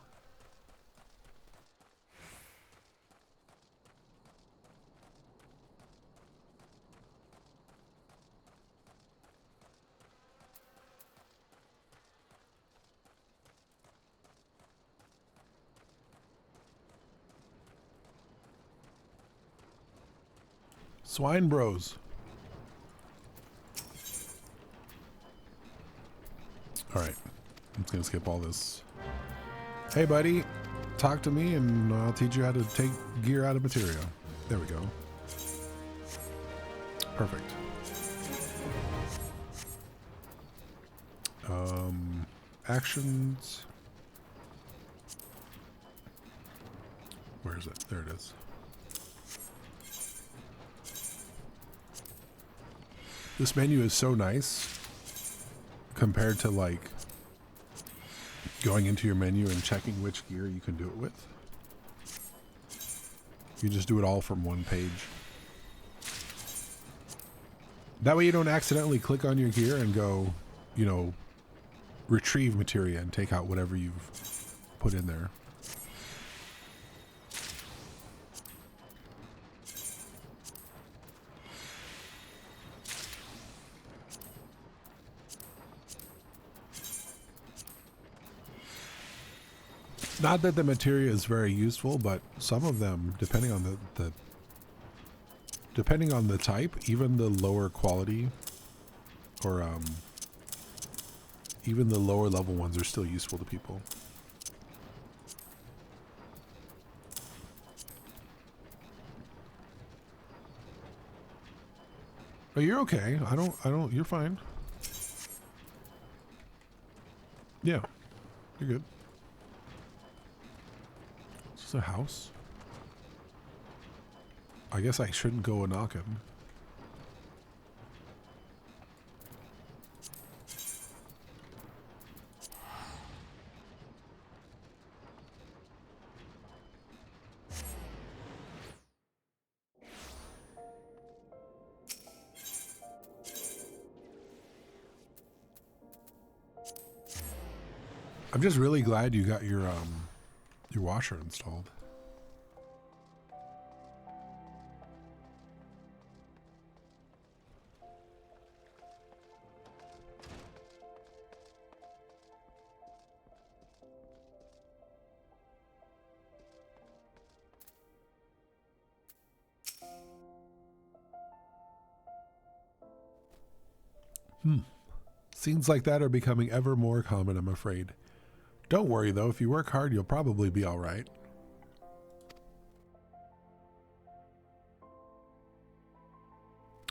Swine Bros. Alright. I'm just going to skip all this. Hey, buddy. Talk to me and I'll teach you how to take gear out of materia. There we go. Perfect. Actions. Where is it? There it is. This menu is so nice compared to like going into your menu and checking which gear you can do it with. You just do it all from one page. That way you don't accidentally click on your gear and go, you know, retrieve materia and take out whatever you've put in there. Not that the materia is very useful, but some of them, depending on depending on the type, even the lower quality or even the lower level ones are still useful to people. But you're okay. I don't, you're fine. Yeah, you're good. Is this a house? I guess I shouldn't go a-knocking. I'm just really glad you got your washer installed. Scenes like that are becoming ever more common, I'm afraid. Don't worry though, if you work hard, you'll probably be alright.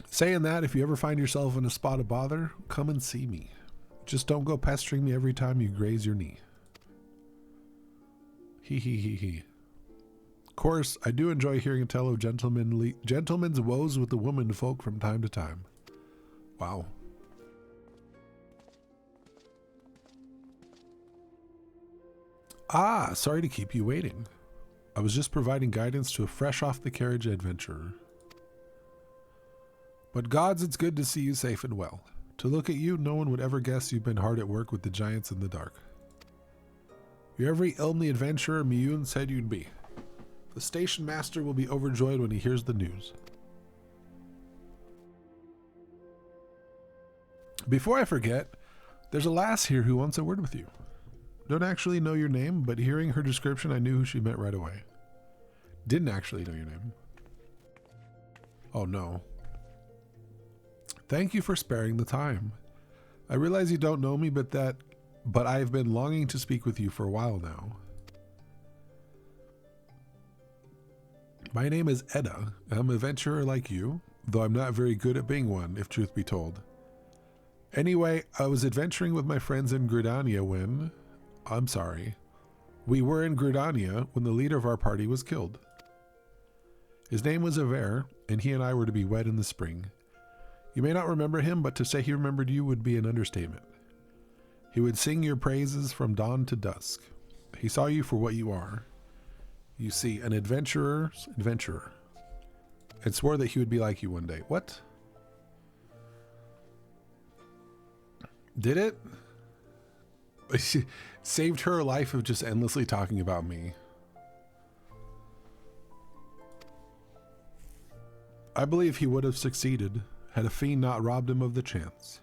Saying that, if you ever find yourself in a spot of bother, come and see me. Just don't go pestering me every time you graze your knee. Hee hee hee hee. Of course, I do enjoy hearing tell of gentlemen's woes with the women folk from time to time. Wow. Ah, sorry to keep you waiting. I was just providing guidance to a fresh off the carriage adventurer. But gods, it's good to see you safe and well. To look at you, no one would ever guess you've been hard at work with the giants in the dark. You're every Ilmly adventurer Miyun said you'd be. The station master will be overjoyed when he hears the news. Before I forget, there's a lass here who wants a word with you. Don't actually know your name, but hearing her description, I knew who she meant right away. Didn't actually know your name. Oh no. Thank you for sparing the time. I realize you don't know me, but I've been longing to speak with you for a while now. My name is Edda. I'm an adventurer like you, though I'm not very good at being one, if truth be told. Anyway, I was adventuring with my friends in Gridania when... I'm sorry. We were in Gridania when the leader of our party was killed. His name was Aver, and he and I were to be wed in the spring. You may not remember him, but to say he remembered you would be an understatement. He would sing your praises from dawn to dusk. He saw you for what you are. You see, an adventurer's adventurer. And swore that he would be like you one day. What? Did it? Saved her a life of just endlessly talking about me. I believe he would have succeeded had a fiend not robbed him of the chance.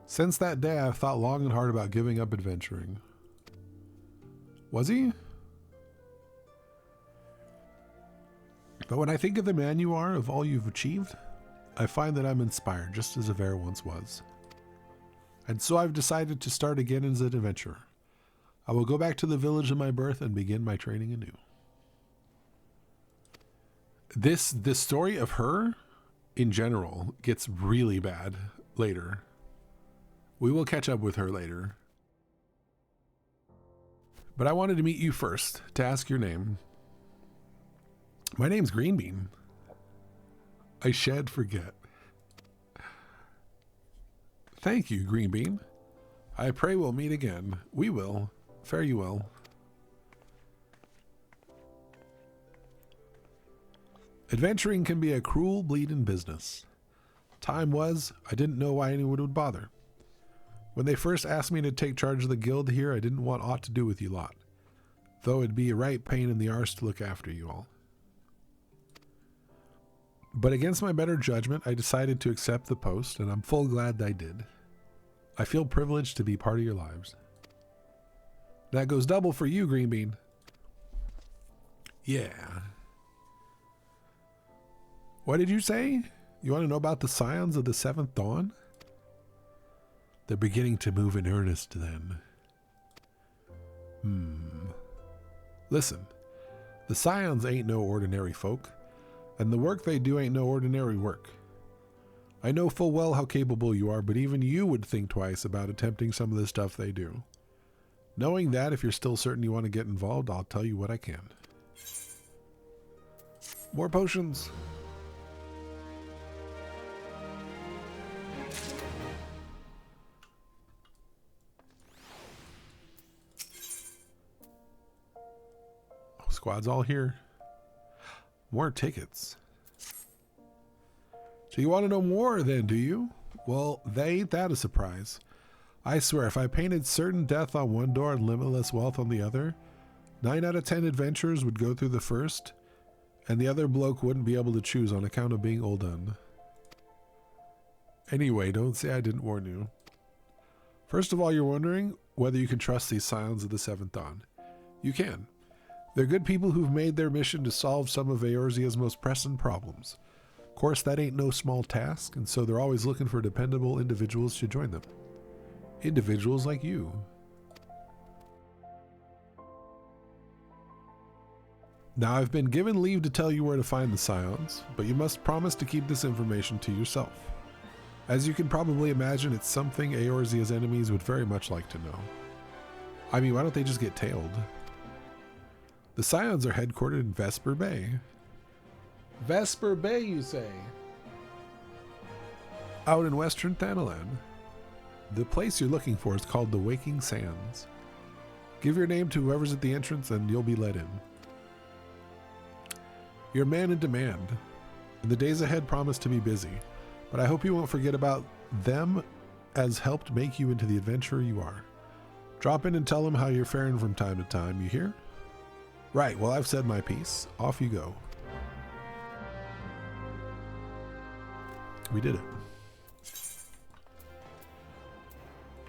Since that day, I've thought long and hard about giving up adventuring. Was he? But when I think of the man you are, of all you've achieved, I find that I'm inspired, just as Avera once was. And so I've decided to start again as an adventurer. I will go back to the village of my birth and begin my training anew. The story of her, in general, gets really bad later. We will catch up with her later. But I wanted to meet you first, to ask your name. My name's Greenbean. I shan't forget. Thank you, Greenbean. I pray we'll meet again. We will. Fare you well. Adventuring can be a cruel, bleeding business. Time was, I didn't know why anyone would bother. When they first asked me to take charge of the guild here, I didn't want aught to do with you lot. Though it'd be a right pain in the arse to look after you all. But against my better judgment, I decided to accept the post, and I'm full glad I did. I feel privileged to be part of your lives. That goes double for you, Greenbean. Yeah. What did you say? You want to know about the scions of the Seventh Dawn? They're beginning to move in earnest then. Listen, the scions ain't no ordinary folk, and the work they do ain't no ordinary work. I know full well how capable you are, but even you would think twice about attempting some of the stuff they do. Knowing that, if you're still certain you want to get involved, I'll tell you what I can. More potions. Squad's all here. More tickets. So you want to know more then, do you? Well, they ain't that a surprise. I swear, if I painted certain death on one door and limitless wealth on the other, 9 out of 10 adventurers would go through the first, and the other bloke wouldn't be able to choose on account of being old done. Anyway, don't say I didn't warn you. First of all, you're wondering whether you can trust these scions of the Seventh Dawn. You can. They're good people who've made their mission to solve some of Eorzea's most pressing problems. Of course, that ain't no small task, and so they're always looking for dependable individuals to join them. Individuals like you. Now, I've been given leave to tell you where to find the scions, but you must promise to keep this information to yourself. As you can probably imagine, it's something Eorzea's enemies would very much like to know. I mean, why don't they just get tailed? The scions are headquartered in Vesper Bay. Vesper Bay, you say? Out in western Thanalan. The place you're looking for is called the Waking Sands. Give your name to whoever's at the entrance and you'll be let in. You're a man in demand, and the days ahead promise to be busy, but I hope you won't forget about them as helped make you into the adventurer you are. Drop in and tell them how you're faring from time to time, you hear? Right, well, I've said my piece. Off you go. We did it.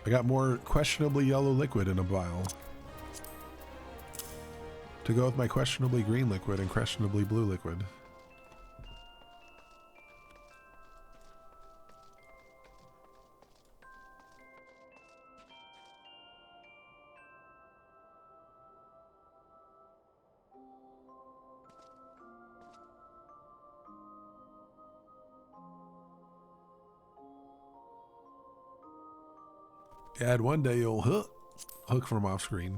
I got more questionably yellow liquid in a vial to go with my questionably green liquid and questionably blue liquid. Yeah, and one day you'll hook from off screen.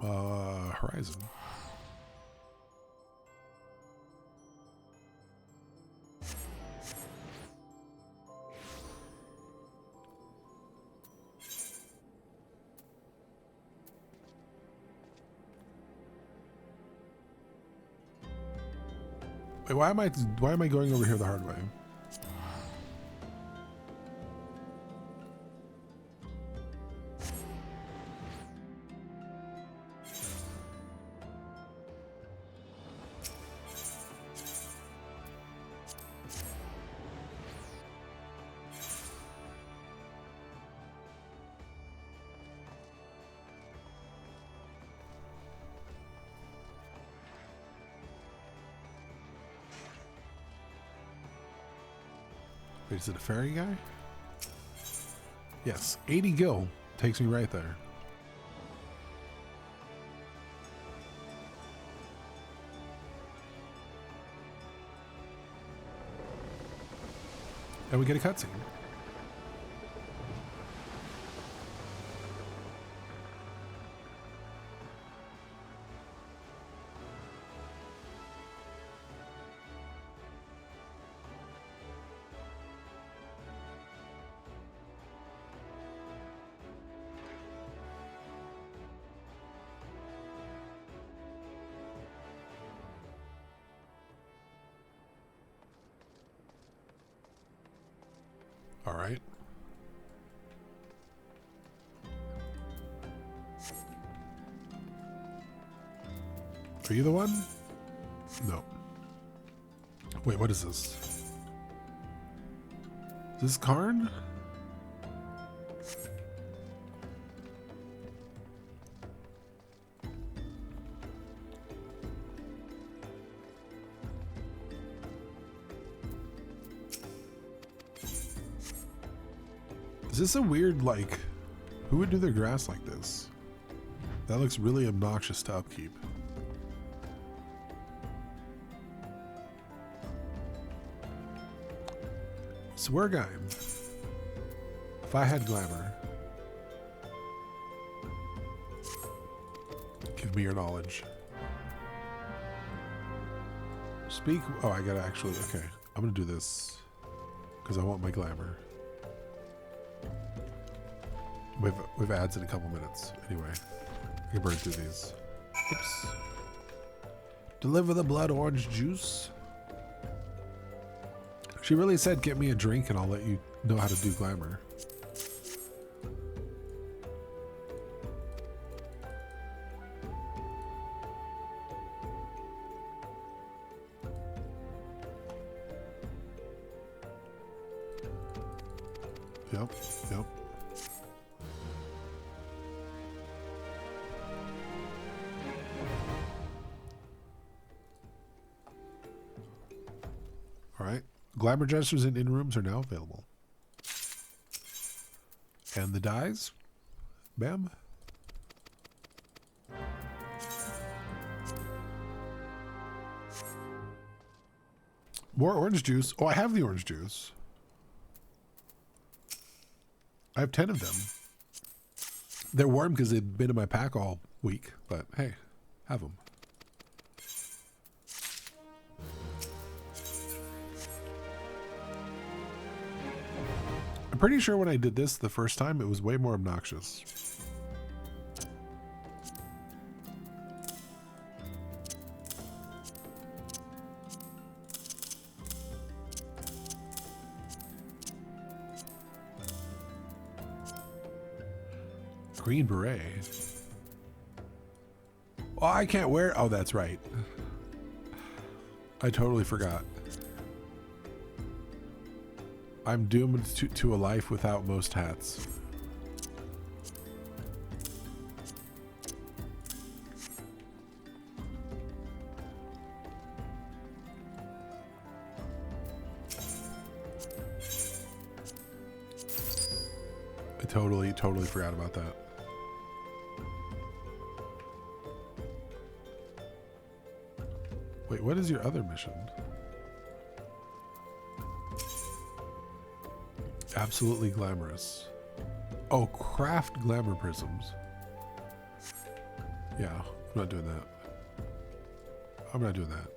Horizon. Wait, why am I going over here the hard way? Wait, is it a fairy guy? Yes, 80 gil takes me right there. And we get a cutscene. All right. Are you the one? No. Wait, what is this? Is this Karn? Is this a weird, like, who would do their grass like this? That looks really obnoxious to upkeep. Sweargime. If I had glamour. Give me your knowledge. Speak. Oh, I gotta actually. Okay. I'm gonna do this. Because I want my glamour. We've ads in a couple minutes. Anyway. I can burn through these. Oops. Deliver the blood orange juice. She really said, get me a drink and I'll let you know how to do glamour. Yep, yep. All right. Glamour dressers in rooms are now available. And the dyes? Bam. More orange juice. Oh, I have the orange juice. I have 10 of them. They're warm because they've been in my pack all week, but hey, have them. I'm pretty sure when I did this the first time, it was way more obnoxious. Green beret. Oh, I can't wear. Oh, that's right. I totally forgot. I'm doomed to a life without most hats. I totally forgot about that. Wait, what is your other mission? Absolutely glamorous. Oh, craft glamour prisms. Yeah, I'm not doing that. I'm not doing that.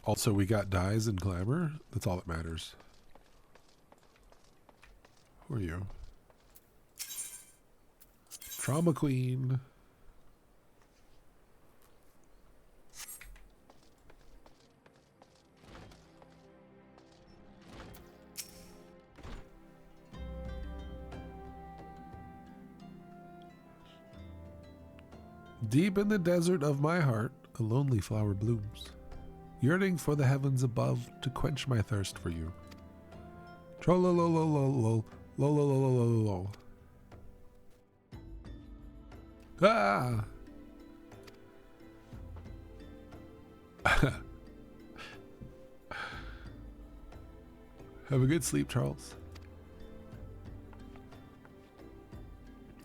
Also, we got dyes and glamour. That's all that matters. Who are you? Trauma Queen. Deep in the desert of my heart, a lonely flower blooms. yearning for the heavens above to quench my thirst for you. Trollolololololololololololol. Ah! Have a good sleep, Charles.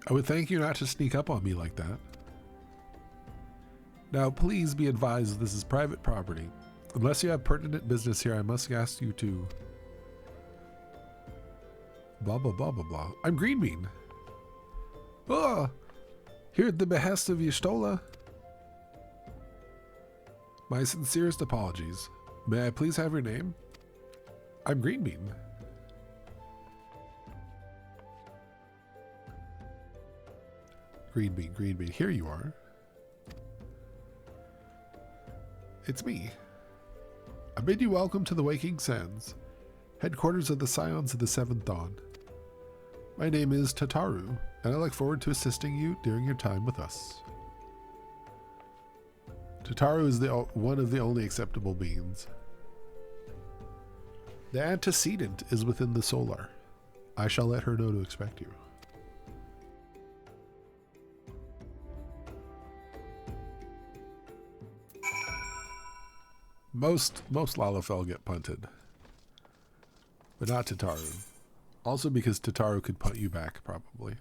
I would thank you not to sneak up on me like that. Now, please be advised this is private property. Unless you have pertinent business here, I must ask you to... Blah, blah, blah, blah, blah. I'm Greenbean. Oh! Here at the behest of Y'shtola. My sincerest apologies. May I please have your name? I'm Greenbean. Greenbean. Here you are. It's me. I bid you welcome to the Waking Sands, headquarters of the Scions of the Seventh Dawn. My name is Tataru, and I look forward to assisting you during your time with us. Tataru is one of the only acceptable beings. The antecedent is within the solar. I shall let her know to expect you. Most Lalafell get punted, but not Tataru. Also because Tataru could punt you back, probably.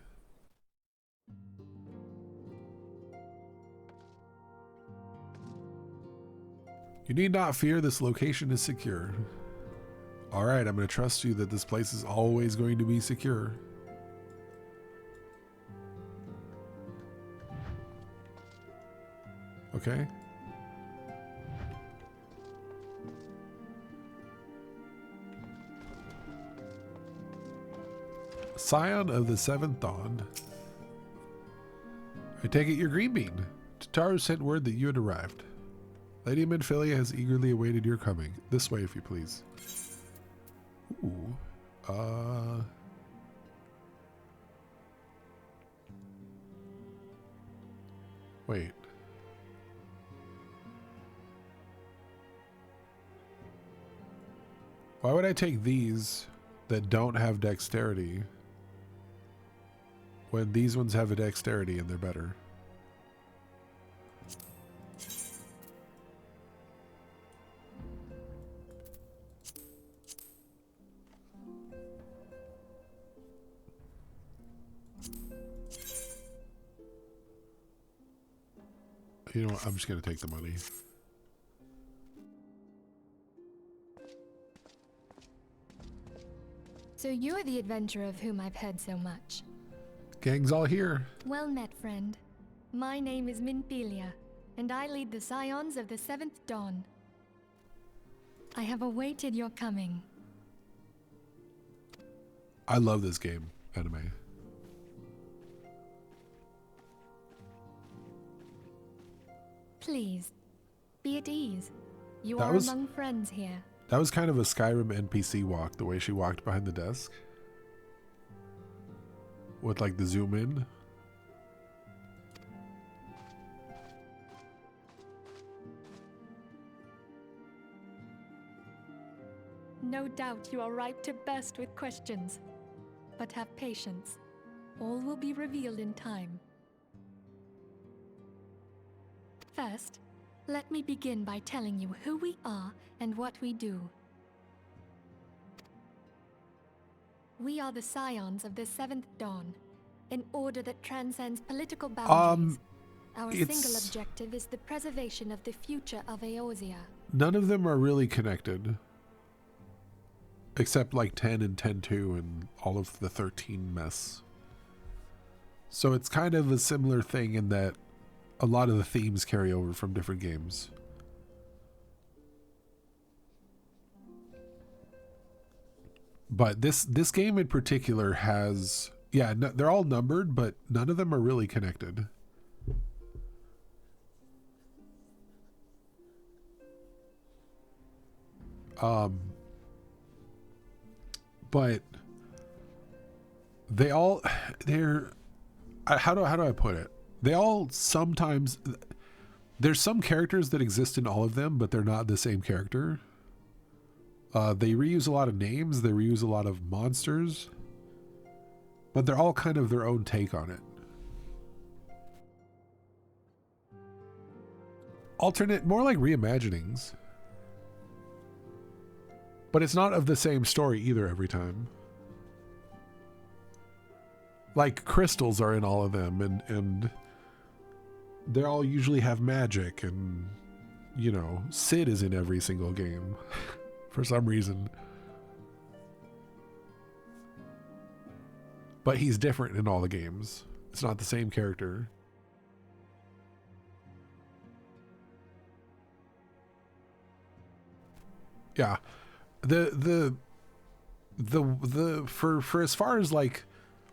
You need not fear, this location is secure. Alright, I'm going to trust you that this place is always going to be secure. Okay. Scion of the Seventh Dawn. I take it you're Greenbean. Tataru sent word that you had arrived. Lady Minfilia has eagerly awaited your coming. This way, if you please. Ooh. Wait. Why would I take these that don't have dexterity when these ones have a dexterity and they're better? You know what? I'm just going to take the money. So you're the adventurer of whom I've heard so much. Gang's all here. Well met, friend. My name is Minfilia, and I lead the Scions of the Seventh Dawn. I have awaited your coming. I love this game, anime. Please, be at ease. You are among friends here. That was kind of a Skyrim NPC walk, the way she walked behind the desk. With like the zoom in. No doubt you are ripe to burst with questions. But have patience. All will be revealed in time. First, let me begin by telling you who we are and what we do. We are the Scions of the Seventh Dawn, an order that transcends political boundaries. Our single objective is the preservation of the future of Eorzea. None of them are really connected. Except like 10 and 10-2 and all of the 13 mess. So it's kind of a similar thing in that a lot of the themes carry over from different games. But this game in particular has, yeah, no, they're all numbered, but none of them are really connected. But they're how do I put it? They all sometimes, There's some characters that exist in all of them, but they're not the same character. They reuse a lot of names, they reuse a lot of monsters, but they're all kind of their own take on it. Alternate, more like reimaginings. But it's not of the same story either every time. Like crystals are in all of them, and they all usually have magic, and you know, Sid is in every single game for some reason. But he's different in all the games. It's not the same character. Yeah. For as far as like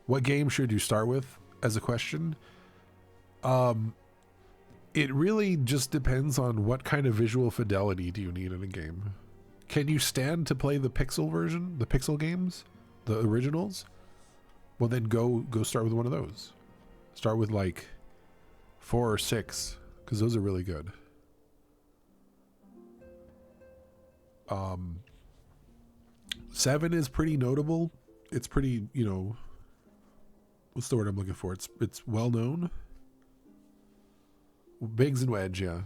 what game should you start with as a question, it really just depends on what kind of visual fidelity do you need in a game. Can you stand to play the pixel version, the pixel games, the originals? Well, then go start with one of those. Start with like 4 or 6, because those are really good. 7 is pretty notable. It's pretty, you know, what's the word I'm looking for? It's well known. Biggs and Wedge, yeah.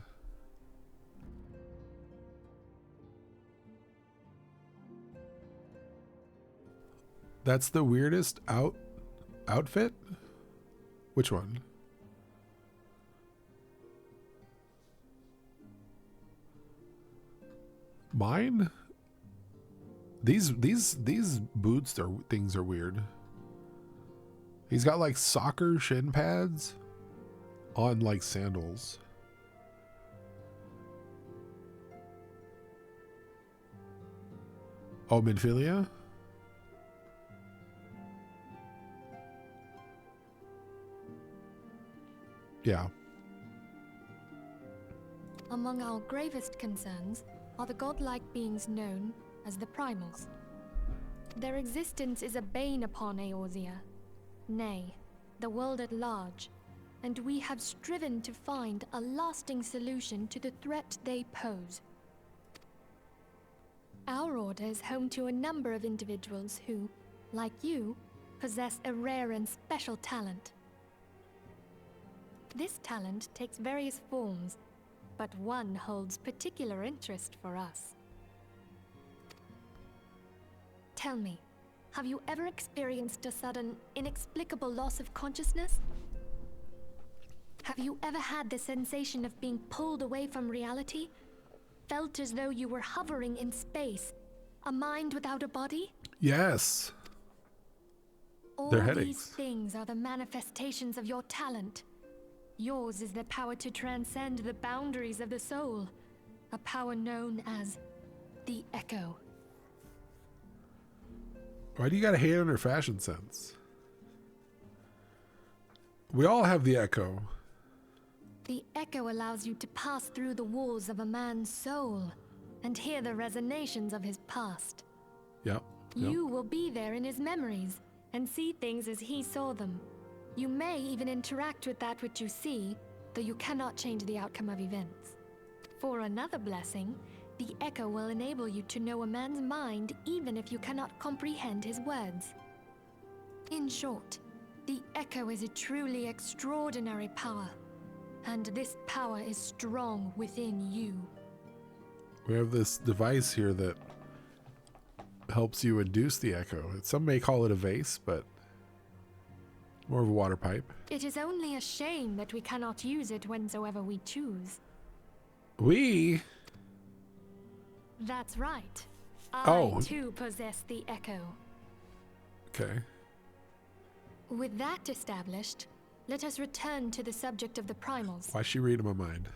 That's the weirdest outfit? Which one? Mine? These boots things are weird. He's got like soccer shin pads on like sandals. Oh, Minfilia? Yeah. Among our gravest concerns are the godlike beings known as the Primals. Their existence is a bane upon Eorzea, nay, the world at large, and we have striven to find a lasting solution to the threat they pose. Our order is home to a number of individuals who, like you, possess a rare and special talent. This talent takes various forms, but one holds particular interest for us. Tell me, have you ever experienced a sudden, inexplicable loss of consciousness? Have you ever had the sensation of being pulled away from reality? Felt as though you were hovering in space, a mind without a body? Yes. All these things are the manifestations of your talent. Yours is the power to transcend the boundaries of the soul, a power known as the Echo. Why do you gotta hate on her fashion sense? We all have the Echo. The Echo allows you to pass through the walls of a man's soul and hear the resonations of his past. Yep. You will be there in his memories and see things as he saw them. You may even interact with that which you see, though you cannot change the outcome of events. For another blessing, the Echo will enable you to know a man's mind even if you cannot comprehend his words. In short, the Echo is a truly extraordinary power, and this power is strong within you. We have this device here that helps you induce the Echo. Some may call it a vase, but more of a water pipe. It is only a shame that we cannot use it whensoever we choose. We? That's right. I too possess the Echo. Okay. With that established, let us return to the subject of the Primals. Why's she reading my mind?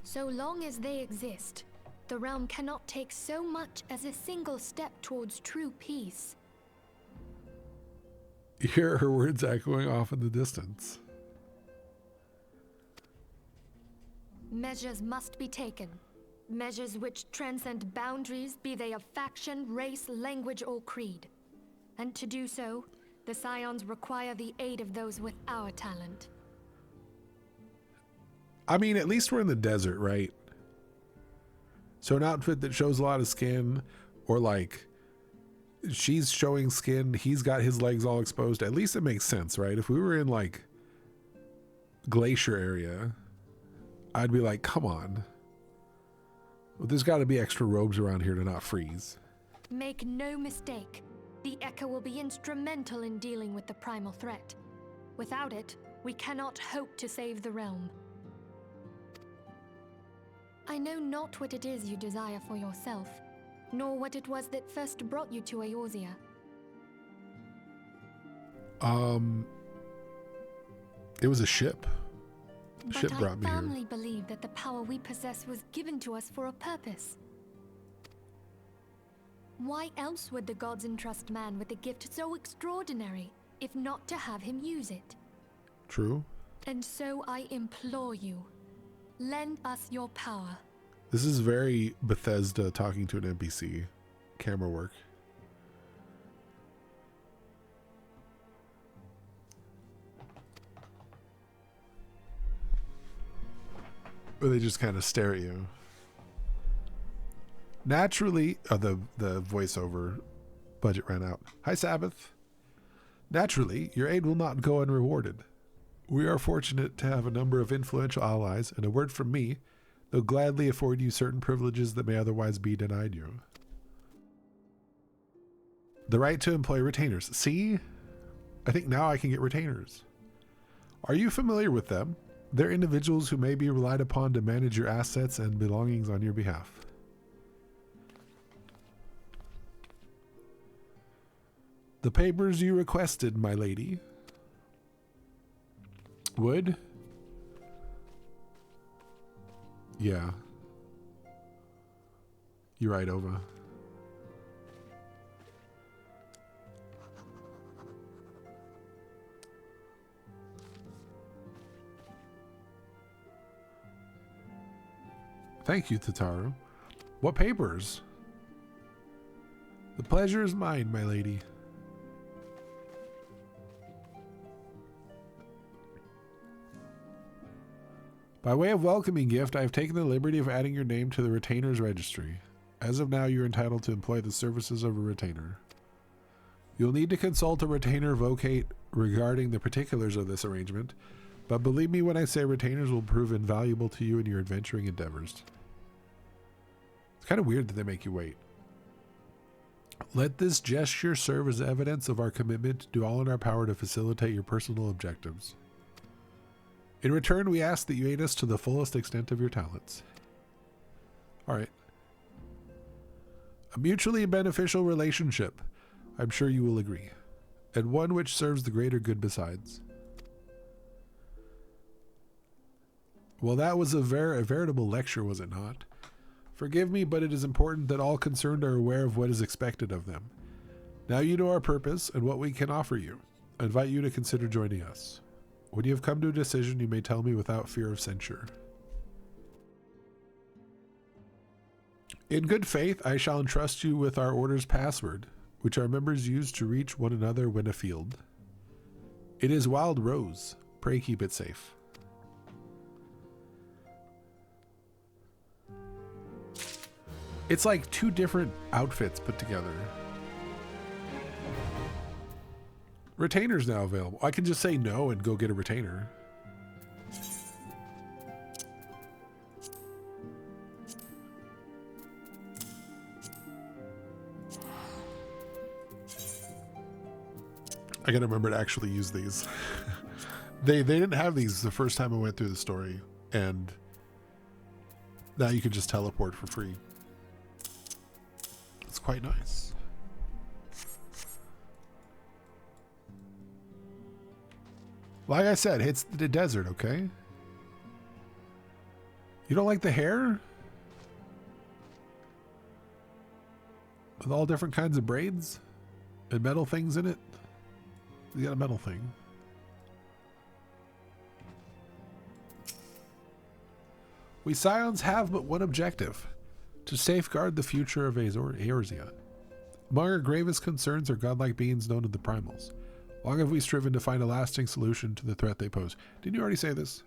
So long as they exist, the realm cannot take so much as a single step towards true peace. You hear her words echoing off in the distance. Measures must be taken. Measures which transcend boundaries, be they of faction, race, language, or creed. And to do so, the Scions require the aid of those with our talent. I mean, at least we're in the desert, right? So an outfit that shows a lot of skin, or like she's showing skin, he's got his legs all exposed. At least it makes sense, right? If we were in like glacier area, I'd be like, come on. Well, there's got to be extra robes around here to not freeze. Make no mistake, the Echo will be instrumental in dealing with the primal threat. Without it, we cannot hope to save the realm. I know not what it is you desire for yourself, nor what it was that first brought you to Eorzea. It was a ship. But Ship brought me I here. firmly believe that the power we possess was given to us for a purpose. Why else would the gods entrust man with a gift so extraordinary, if not to have him use it? True. And so I implore you, lend us your power. This is very Bethesda talking to an NPC. Camera work. Or they just kind of stare at you. Naturally, the voiceover budget ran out. Hi, Sabbath. Naturally, your aid will not go unrewarded. We are fortunate to have a number of influential allies, and a word from me, they'll gladly afford you certain privileges that may otherwise be denied you. The right to employ retainers. See? I think now I can get retainers. Are you familiar with them? They're individuals who may be relied upon to manage your assets and belongings on your behalf. The papers you requested, my lady. Would? Yeah. You're right, Ova. Thank you, Tataru. What papers? The pleasure is mine, my lady. By way of welcoming gift, I have taken the liberty of adding your name to the retainer's registry. As of now, you're entitled to employ the services of a retainer. You'll need to consult a retainer vocate regarding the particulars of this arrangement, but believe me when I say retainers will prove invaluable to you in your adventuring endeavors. It's kind of weird that they make you wait. Let this gesture serve as evidence of our commitment to do all in our power to facilitate your personal objectives. In return, we ask that you aid us to the fullest extent of your talents. All right. A mutually beneficial relationship, I'm sure you will agree, and one which serves the greater good besides. Well, that was a veritable lecture, was it not? Forgive me, but it is important that all concerned are aware of what is expected of them. Now you know our purpose and what we can offer you. I invite you to consider joining us. When you have come to a decision, you may tell me without fear of censure. In good faith, I shall entrust you with our order's password, which our members use to reach one another when afield. It is Wild Rose. Pray keep it safe. It's like two different outfits put together. Retainers now available. I can just say no and go get a retainer. I gotta remember to actually use these. They didn't have these the first time I went through the story, and now you can just teleport for free. It's quite nice. Like I said, it's the desert, okay? You don't like the hair? With all different kinds of braids? And metal things in it? You got a metal thing. We Scions have but one objective. To safeguard the future of Eorzea. Among our gravest concerns are godlike beings known as the Primals. Long have we striven to find a lasting solution to the threat they pose. Didn't you already say this?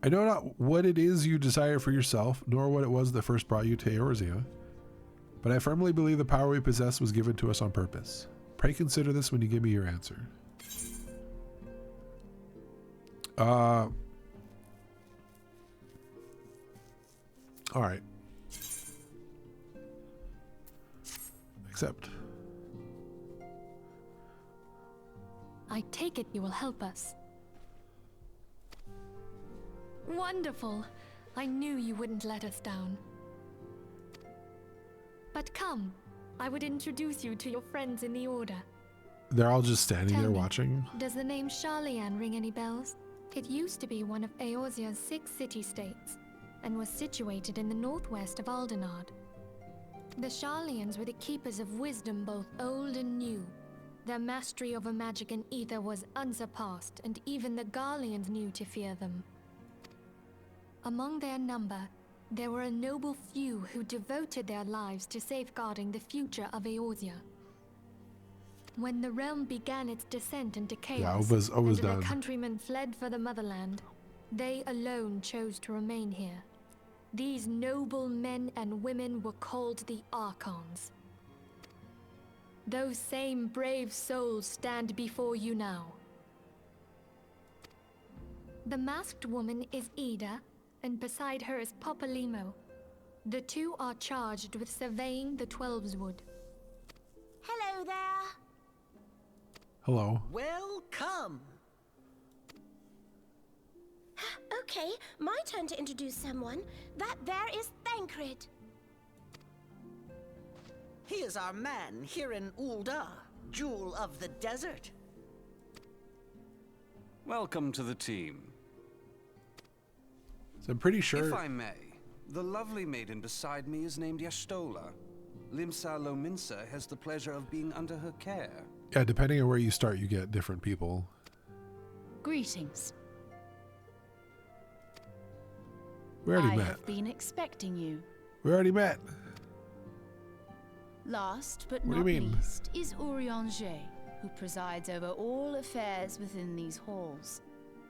I know not what it is you desire for yourself, nor what it was that first brought you to Eorzea, but I firmly believe the power we possess was given to us on purpose. Pray consider this when you give me your answer. All right. Accept. I take it you will help us. Wonderful. I knew you wouldn't let us down. But come, I would introduce you to your friends in the Order. They're all just standing Tell there me, watching. Does the name Sharlayan ring any bells? It used to be one of Eorzea's 6 city-states, and was situated in the northwest of Aldenard. The Sharlayans were the keepers of wisdom both old and new. Their mastery over magic and ether was unsurpassed, and even the Garleans knew to fear them. Among their number, there were a noble few who devoted their lives to safeguarding the future of Eorzea. When the realm began its descent into chaos, and their countrymen fled for the motherland, they alone chose to remain here. These noble men and women were called the Archons. Those same brave souls stand before you now. The masked woman is Ida, and beside her is Popolimo. The two are charged with surveying the Twelveswood. Hello there. Hello. Welcome. Okay, my turn to introduce someone. That there is Thancred. He is our man here in Ul'dah, Jewel of the Desert. Welcome to the team. So I'm pretty sure. If I may, the lovely maiden beside me is named Y'shtola. Limsa Lominsa has the pleasure of being under her care. Yeah, depending on where you start, you get different people. Greetings. We already met. I have been expecting you. We already met. Last but What not do you mean? least is Urianger, who presides over all affairs within these halls.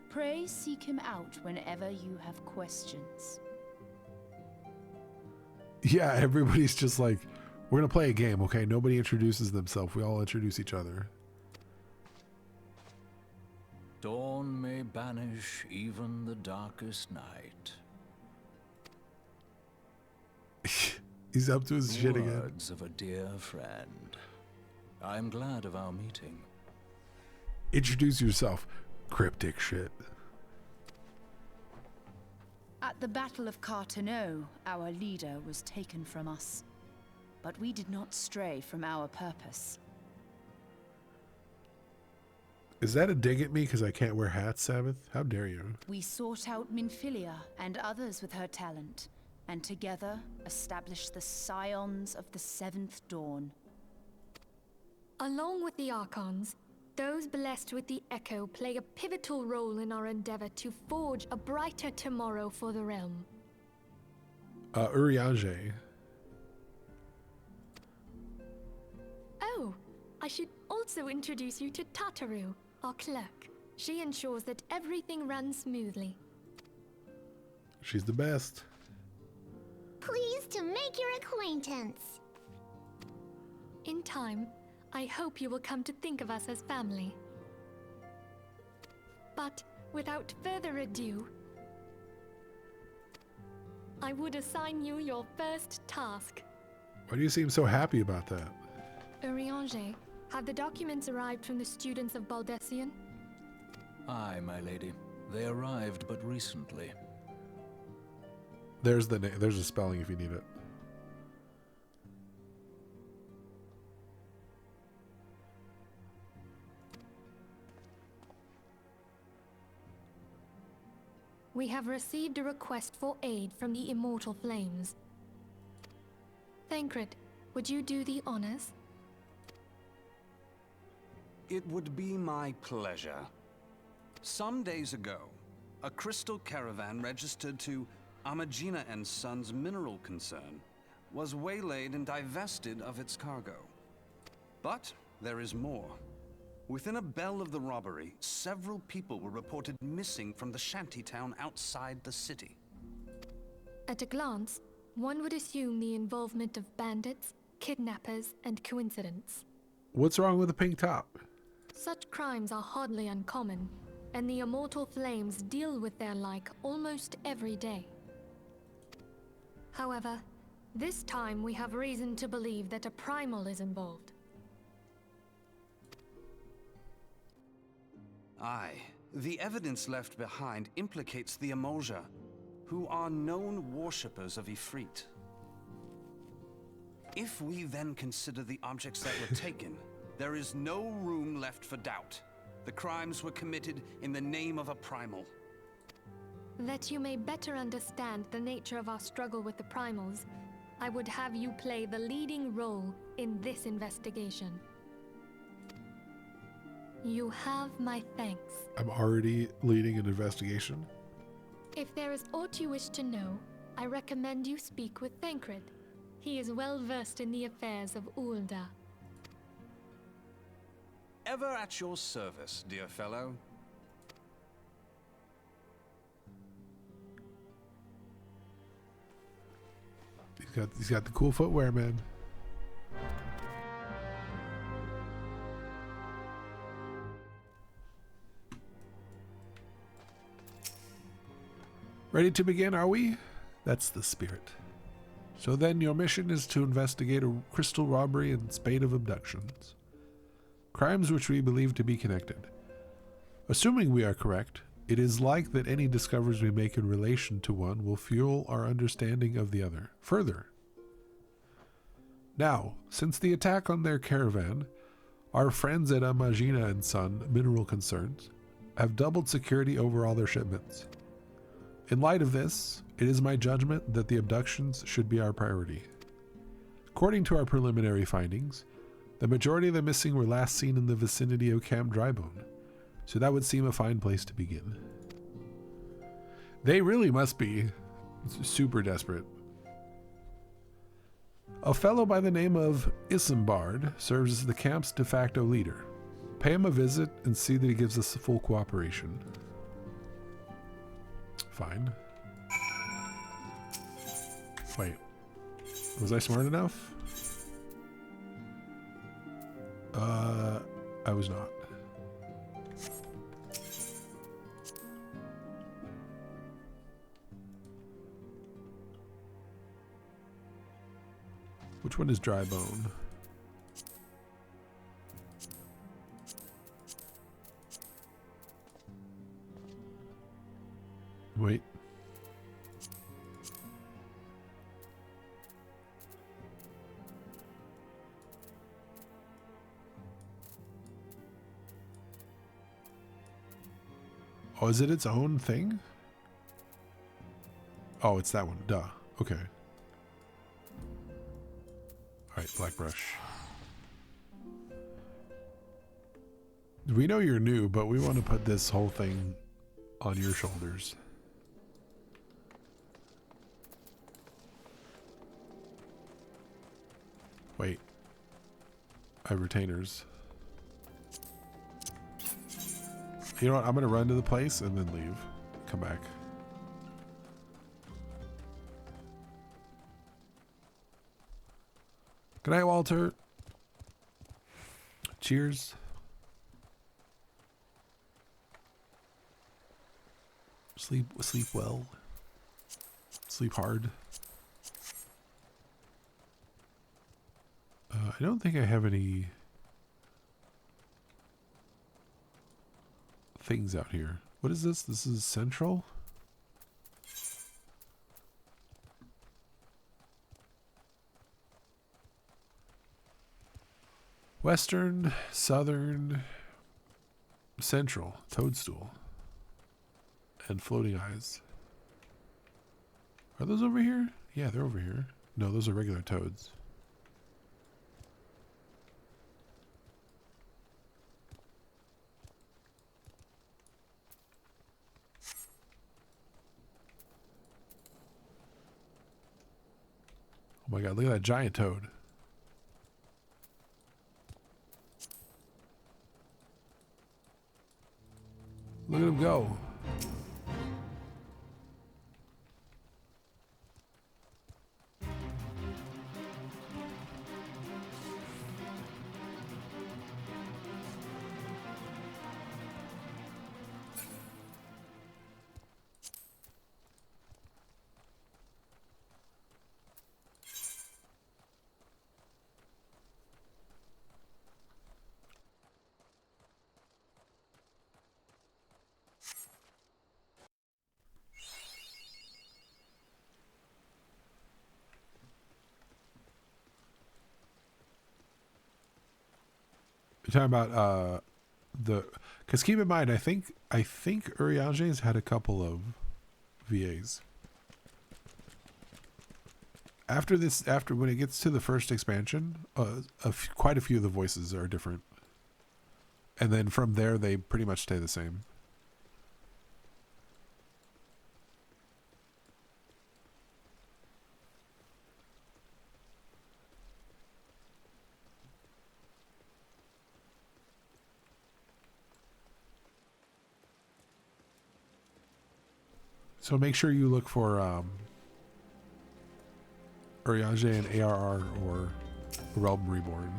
Pray seek him out whenever you have questions. Yeah, everybody's just like, we're going to play a game, okay? Nobody introduces themselves. We all introduce each other. Dawn may banish even the darkest night. He's up to his shit again. Words of a dear friend. I'm glad of our meeting. Introduce yourself. Cryptic shit. At the Battle of Carteneau, our leader was taken from us. But we did not stray from our purpose. Is that a dig at me because I can't wear hats, Sabbath? How dare you? We sought out Minfilia and others with her talent, and together established the Scions of the 7th Dawn. Along with the Archons, those blessed with the Echo play a pivotal role in our endeavor to forge a brighter tomorrow for the realm. Urianger. Oh, I should also introduce you to Tataru, our clerk. She ensures that everything runs smoothly. She's the best. Pleased to make your acquaintance. In time, I hope you will come to think of us as family. But without further ado, I would assign you your first task. Why do you seem so happy about that? Urianger, have the documents arrived from the students of Baldessian? Aye, my lady. They arrived but recently. There's there's a spelling if you need it. We have received a request for aid from the Immortal Flames. Thancred, would you do the honors? It would be my pleasure. Some days ago, a crystal caravan registered to Amagina & Sons Mineral Concern was waylaid and divested of its cargo. But there is more. Within a bell of the robbery, several people were reported missing from the shantytown outside the city. At a glance, one would assume the involvement of bandits, kidnappers, and coincidence. What's wrong with the pink top? Such crimes are hardly uncommon, and the Immortal Flames deal with their like almost every day. However, this time we have reason to believe that a primal is involved. Aye, the evidence left behind implicates the Emolja, who are known worshippers of Ifrit. If we then consider the objects that were taken, there is no room left for doubt. The crimes were committed in the name of a primal. That you may better understand the nature of our struggle with the primals, I would have you play the leading role in this investigation. You have my thanks. I'm already leading an investigation. If there is aught you wish to know, I recommend you speak with Thancred. He is well versed in the affairs of Ulda. Ever at your service, dear fellow. He's got the cool footwear, man. Ready to begin, are we? That's the spirit. So then your mission is to investigate a crystal robbery and spate of abductions. Crimes which we believe to be connected. Assuming we are correct, it is like that any discoveries we make in relation to one will fuel our understanding of the other further. Now, since the attack on their caravan, our friends at Amagina and Son Mineral Concerns have doubled security over all their shipments. In light of this, it is my judgment that the abductions should be our priority. According to our preliminary findings, the majority of the missing were last seen in the vicinity of Camp Drybone, so that would seem a fine place to begin. They really must be super desperate. A fellow by the name of Isambard serves as the camp's de facto leader. Pay him a visit and see that he gives us full cooperation. Fine. Wait. Was I smart enough? I was not. Which one is dry bone? Wait. Oh, is it its own thing? Oh, it's that one. Duh. Okay. Alright, black brush. We know you're new, but we want to put this whole thing on your shoulders. Wait. I have retainers. You know what? I'm going to run to the place and then leave. Come back. Good night, Walter. Cheers. Sleep well. Sleep hard. I don't think I have any things out here. What is this? This is central? Western, southern, central, toadstool, and floating eyes. Are those over here? Yeah, they're over here. No, those are regular toads. Oh my god, look at that giant toad. Look at him go. You're talking about because keep in mind, I think Uriange's had a couple of VAs. After when it gets to the first expansion, quite a few of the voices are different, and then from there they pretty much stay the same. So make sure you look for Uriange and ARR or Realm Reborn.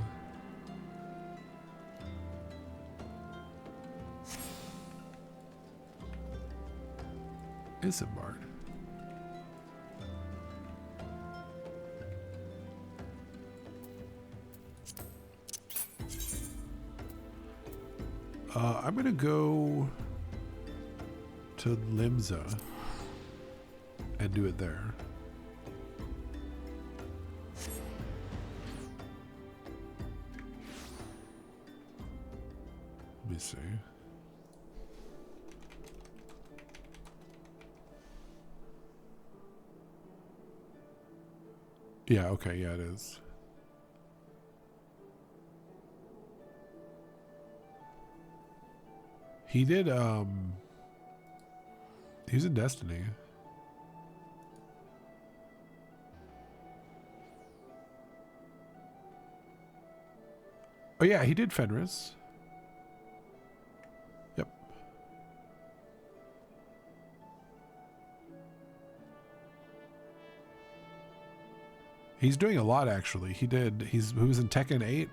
Isambard. I'm gonna go to Limsa and do it there. Let me see. Yeah, okay, yeah, it is. He did, he was in Destiny. Oh yeah, he did Fenris. Yep. He's doing a lot actually. He was in Tekken 8.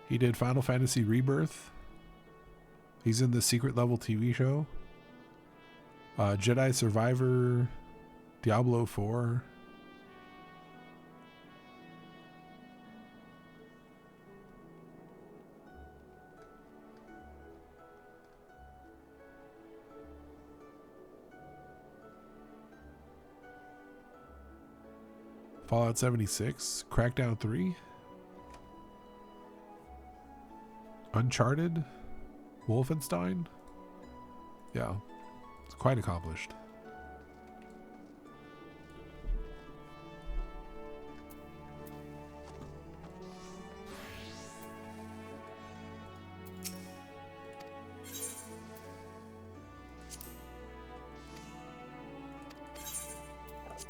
He did Final Fantasy Rebirth. He's in the Secret Level TV show. Jedi Survivor, Diablo 4. Fallout 76, Crackdown 3, Uncharted, Wolfenstein. Yeah, it's quite accomplished.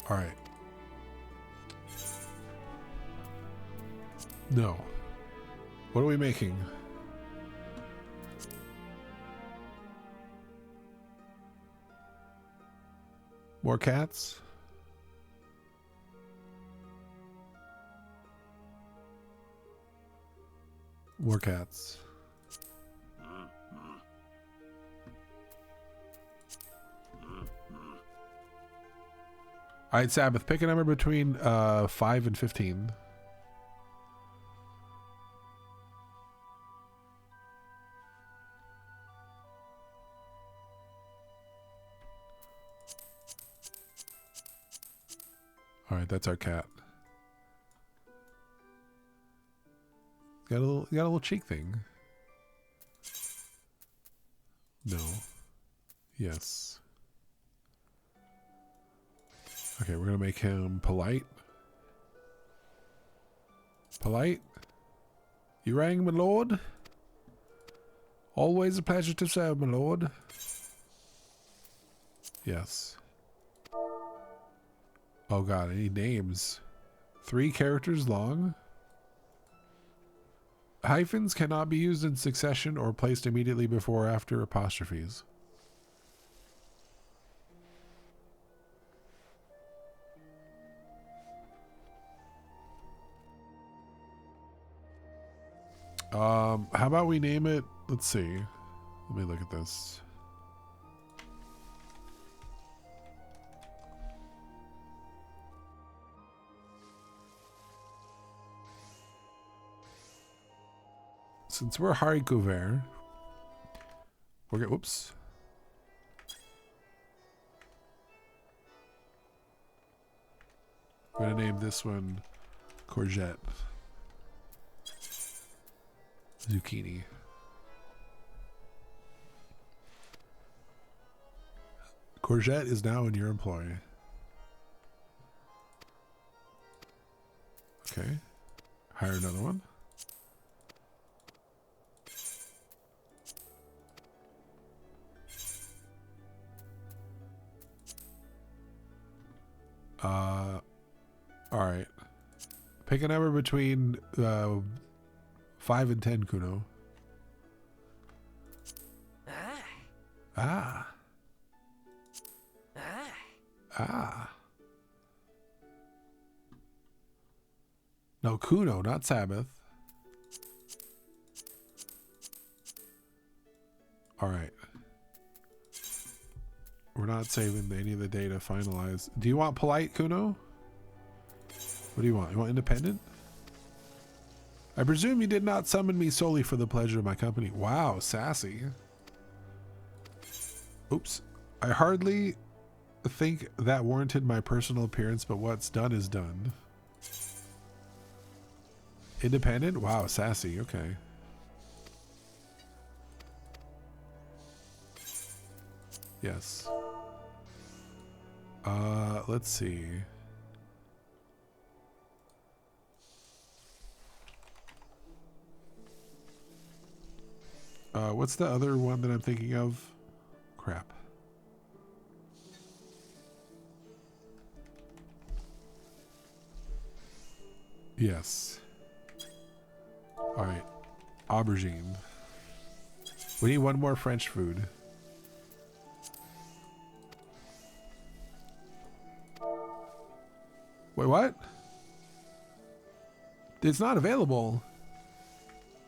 All right. No. What are we making? More cats? More cats. All right, Sabbath, pick a number between 5 and 15. All right, that's our cat. Got a little cheek thing. No. Yes. Okay, we're gonna make him polite. Polite? You rang, my lord? Always a pleasure to serve, my lord. Yes. Oh god, I need names. 3 characters long. Hyphens cannot be used in succession or placed immediately before or after apostrophes. How about we name it? Let's see. Let me look at this. Since we're Haricot Verts, we're gonna, whoops. We're gonna name this one Courgette. Zucchini. Courgette is now in your employ. Okay. Hire another one. All right. Pick a number between 5 and 10, Kuno. Ah. No, Kuno, not Sabbath. All right. We're not saving any of the data finalized. Do you want polite, Kuno? What do you want? You want independent? I presume you did not summon me solely for the pleasure of my company. Wow, sassy. Oops. I hardly think that warranted my personal appearance, but what's done is done. Independent? Wow, sassy. Okay. Yes. Let's see. What's the other one that I'm thinking of? Crap. Yes. All right. Aubergine. We need one more French food. Wait, what? It's not available.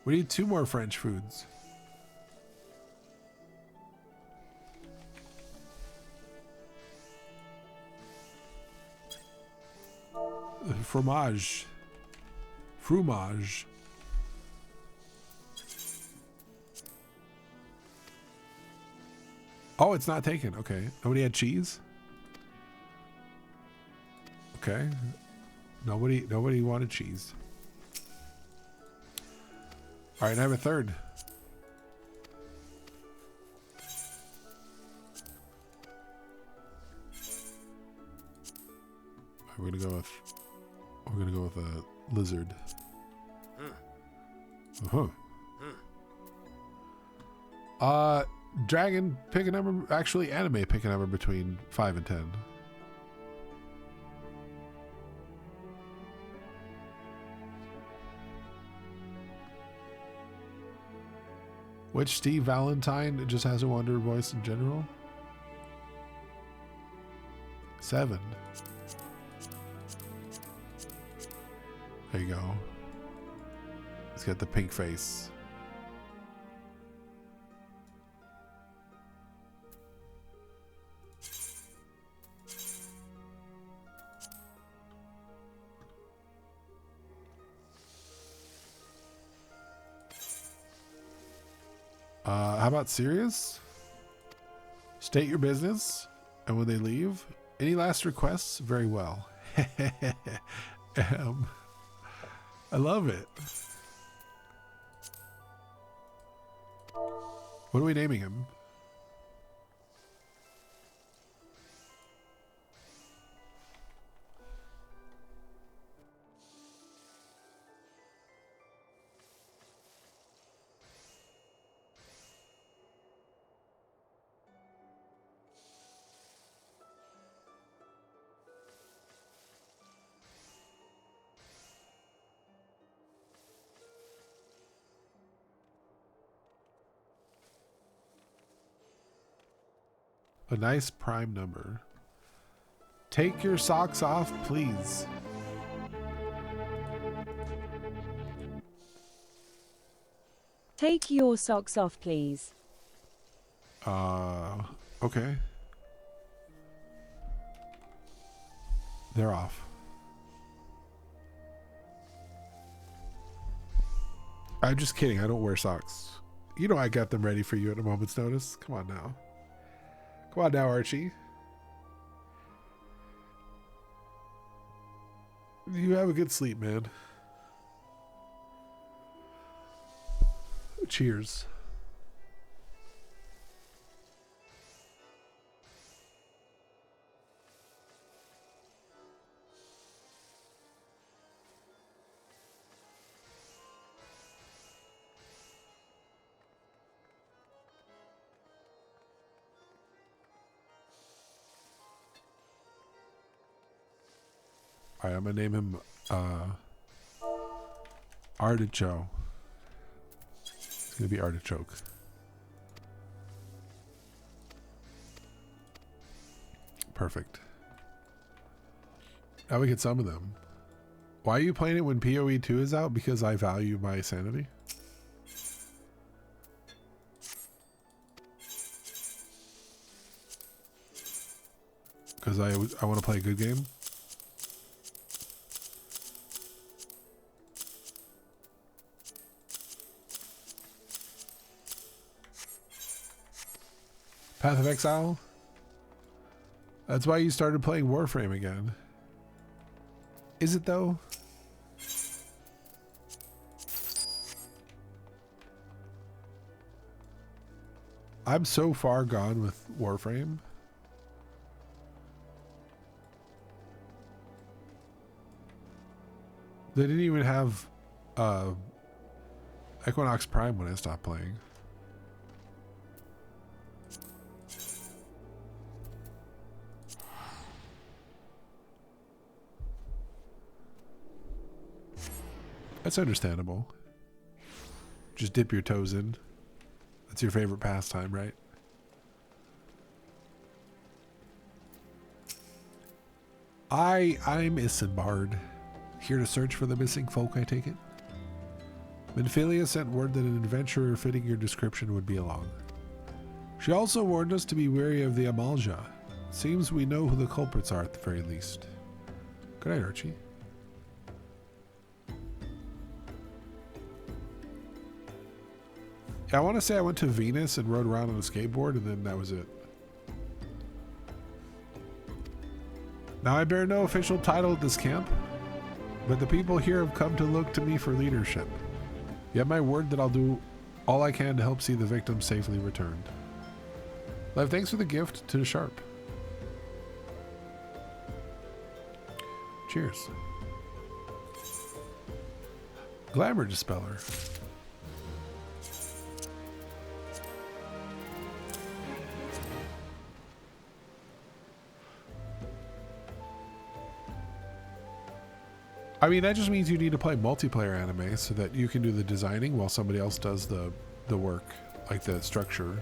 We need 2 more French foods. Fromage. Fromage. Oh, it's not taken. Okay. Nobody had cheese? Okay. Nobody wanted cheese. All right, I have a third. We're gonna go with a lizard. Dragon, pick a number. Actually, anime, pick a number between 5 and 10. Which Steve Valentine just has a wonder voice in general? 7. There you go. He's got the pink face. How about Sirius? State your business, and when they leave, any last requests? Very well. I love it. What are we naming him? A nice prime number. Take your socks off, please. Take your socks off, please. Okay. They're off. I'm just kidding. I don't wear socks. You know I got them ready for you at a moment's notice. Come on now. Come on now, Archie. You have a good sleep, man. Cheers. Alright, I'm gonna name him Artichoke. It's gonna be Artichoke. Perfect. Now we get some of them. Why are you playing it when PoE 2 is out? Because I value my sanity. Because I want to play a good game. Path of Exile? That's why you started playing Warframe again. Is it though? I'm so far gone with Warframe. They didn't even have Equinox Prime when I stopped playing. That's understandable. Just dip your toes in. That's your favorite pastime, right? I'm Isambard. Here to search for the missing folk, I take it? Minfilia sent word that an adventurer fitting your description would be along. She also warned us to be wary of the Amalja. Seems we know who the culprits are at the very least. Good night, Archie. I want to say I went to Venus and rode around on a skateboard, and then that was it. Now I bear no official title at this camp, but the people here have come to look to me for leadership. You have my word that I'll do all I can to help see the victim safely returned. Lev, thanks for the gift to Sharp. Cheers. Glamour Dispeller. I mean, that just means you need to play multiplayer anime so that you can do the designing while somebody else does the work, like the structure.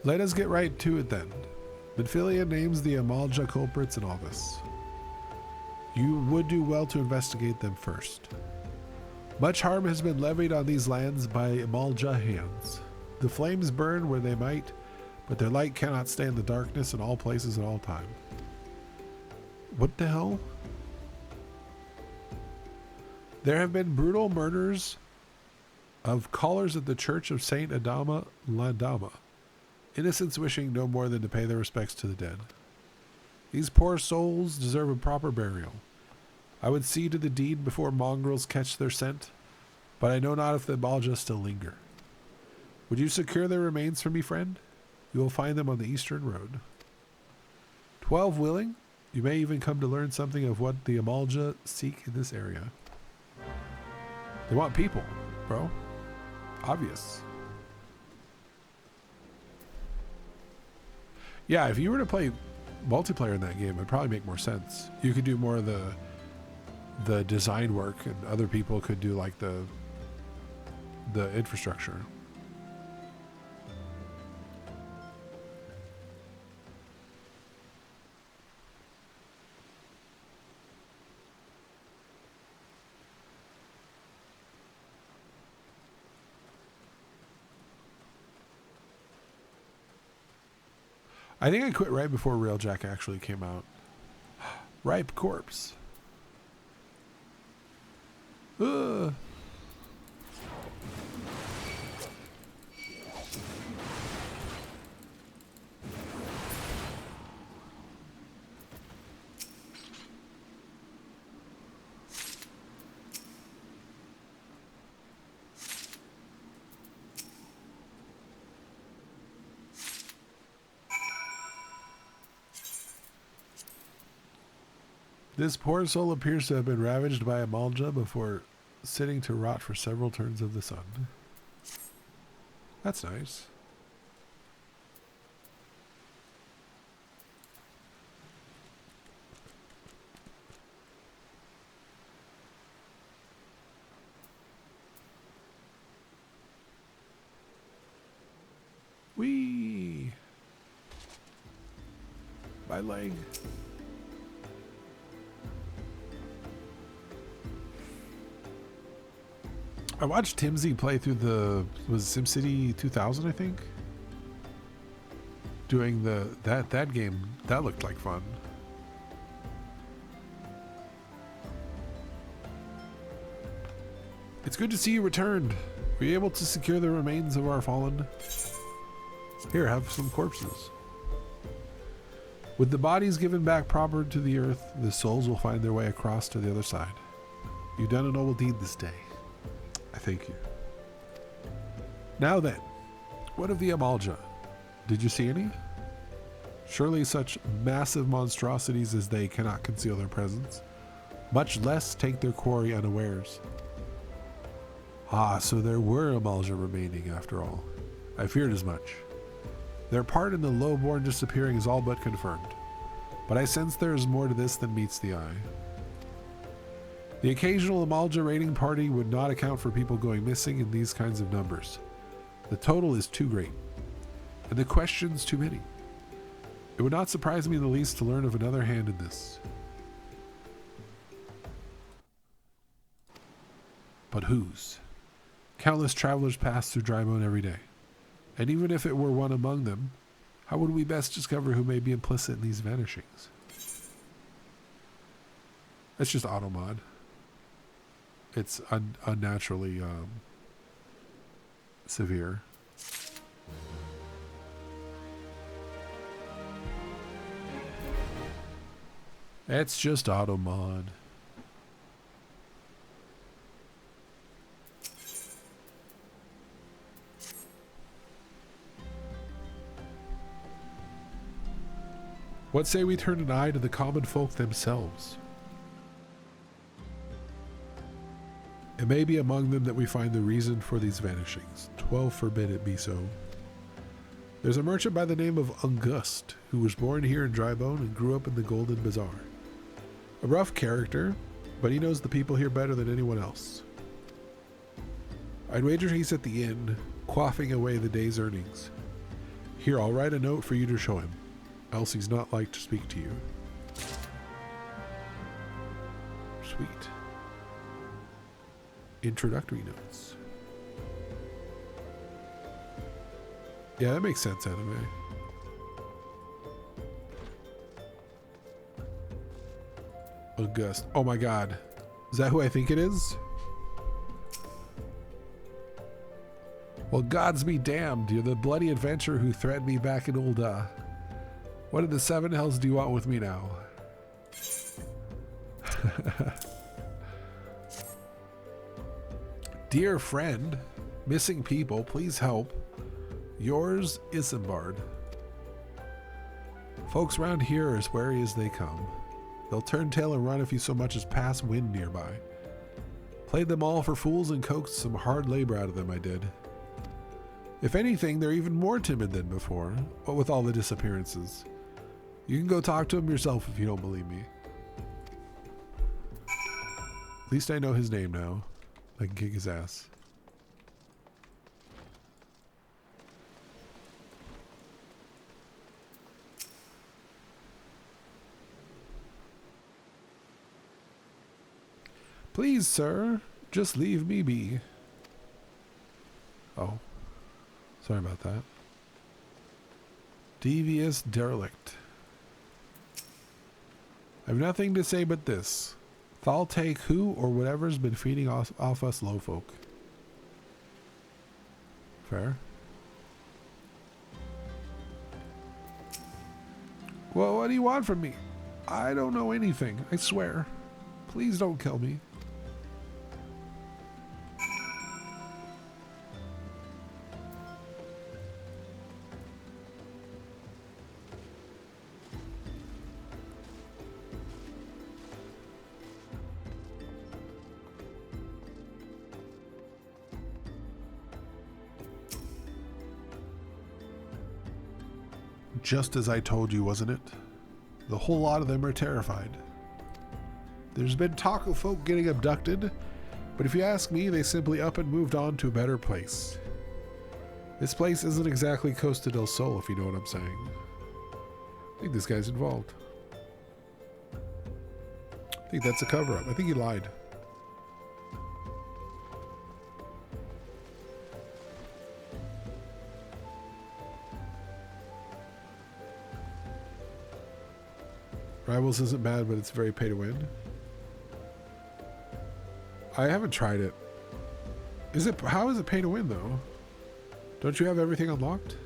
Let us get right to it then. Minfilia names the Amalja culprits in all this. You would do well to investigate them first. Much harm has been levied on these lands by Amalja hands. The flames burn where they might, but their light cannot stand the darkness in all places at all time. What the hell? There have been brutal murders of callers at the Church of Saint Adama Ladama, innocents wishing no more than to pay their respects to the dead. These poor souls deserve a proper burial. I would see to the deed before mongrels catch their scent, but I know not if the Amalja still linger. Would you secure their remains for me, friend? You will find them on the eastern road. 12 willing? You may even come to learn something of what the Amalja seek in this area. They want people, bro. Obvious. Yeah, if you were to play multiplayer in that game, it'd probably make more sense. You could do more of the design work, and other people could do like the infrastructure. I think I quit right before Railjack actually came out. Ripe corpse. Ugh. This poor soul appears to have been ravaged by a Malja before sitting to rot for several turns of the sun. That's nice. Whee! My leg. I watched Timsy play through was SimCity 2000, I think. Doing that game, that looked like fun. It's good to see you returned. Were you able to secure the remains of our fallen? Here, have some corpses. With the bodies given back proper to the earth, the souls will find their way across to the other side. You've done a noble deed this day. I thank you. Now then, what of the Amalja? Did you see any? Surely such massive monstrosities as they cannot conceal their presence, much less take their quarry unawares. Ah, so there were Amalja remaining after all. I feared as much. Their part in the lowborn disappearing is all but confirmed, but I sense there is more to this than meets the eye. The occasional Amalja raiding party would not account for people going missing in these kinds of numbers. The total is too great, and the questions too many. It would not surprise me in the least to learn of another hand in this. But whose? Countless travelers pass through Drybone every day, and even if it were one among them, how would we best discover who may be implicit in these vanishings? That's just automod. It's unnaturally severe. It's just automod. What say we turn an eye to the common folk themselves? It may be among them that we find the reason for these vanishings. 12 forbid it be so. There's a merchant by the name of August, who was born here in Drybone and grew up in the Golden Bazaar. A rough character, but he knows the people here better than anyone else. I'd wager he's at the inn, quaffing away the day's earnings. Here, I'll write a note for you to show him, else he's not like to speak to you. Sweet. Introductory notes. Yeah, that makes sense, anime. August. Oh my god. Is that who I think it is? Well, gods be damned. You're the bloody adventurer who threatened me back in Ul'dah. What in the seven hells do you want with me now? Dear friend, missing people, please help. Yours, Isambard. Folks around here are as wary as they come. They'll turn tail and run if you so much as pass wind nearby. Played them all for fools and coaxed some hard labor out of them, I did. If anything, they're even more timid than before, what with all the disappearances. You can go talk to him yourself if you don't believe me. At least I know his name now. I can kick his ass. Please, sir, just leave me be. Oh, sorry about that. Devious derelict. I have nothing to say but this. Thal take who or whatever's been feeding off us low folk. Fair. Well, what do you want from me? I don't know anything, I swear. Please don't kill me. Just as I told you, wasn't it? The whole lot of them are terrified. There's been talk of folk getting abducted, but if you ask me, they simply up and moved on to a better place. This place isn't exactly Costa del Sol, if you know what I'm saying. I think this guy's involved. I think that's a cover-up. I think he lied. Rivals isn't bad, but it's very pay to win. I haven't tried it. Is it? How is it pay to win though? Don't you have everything unlocked?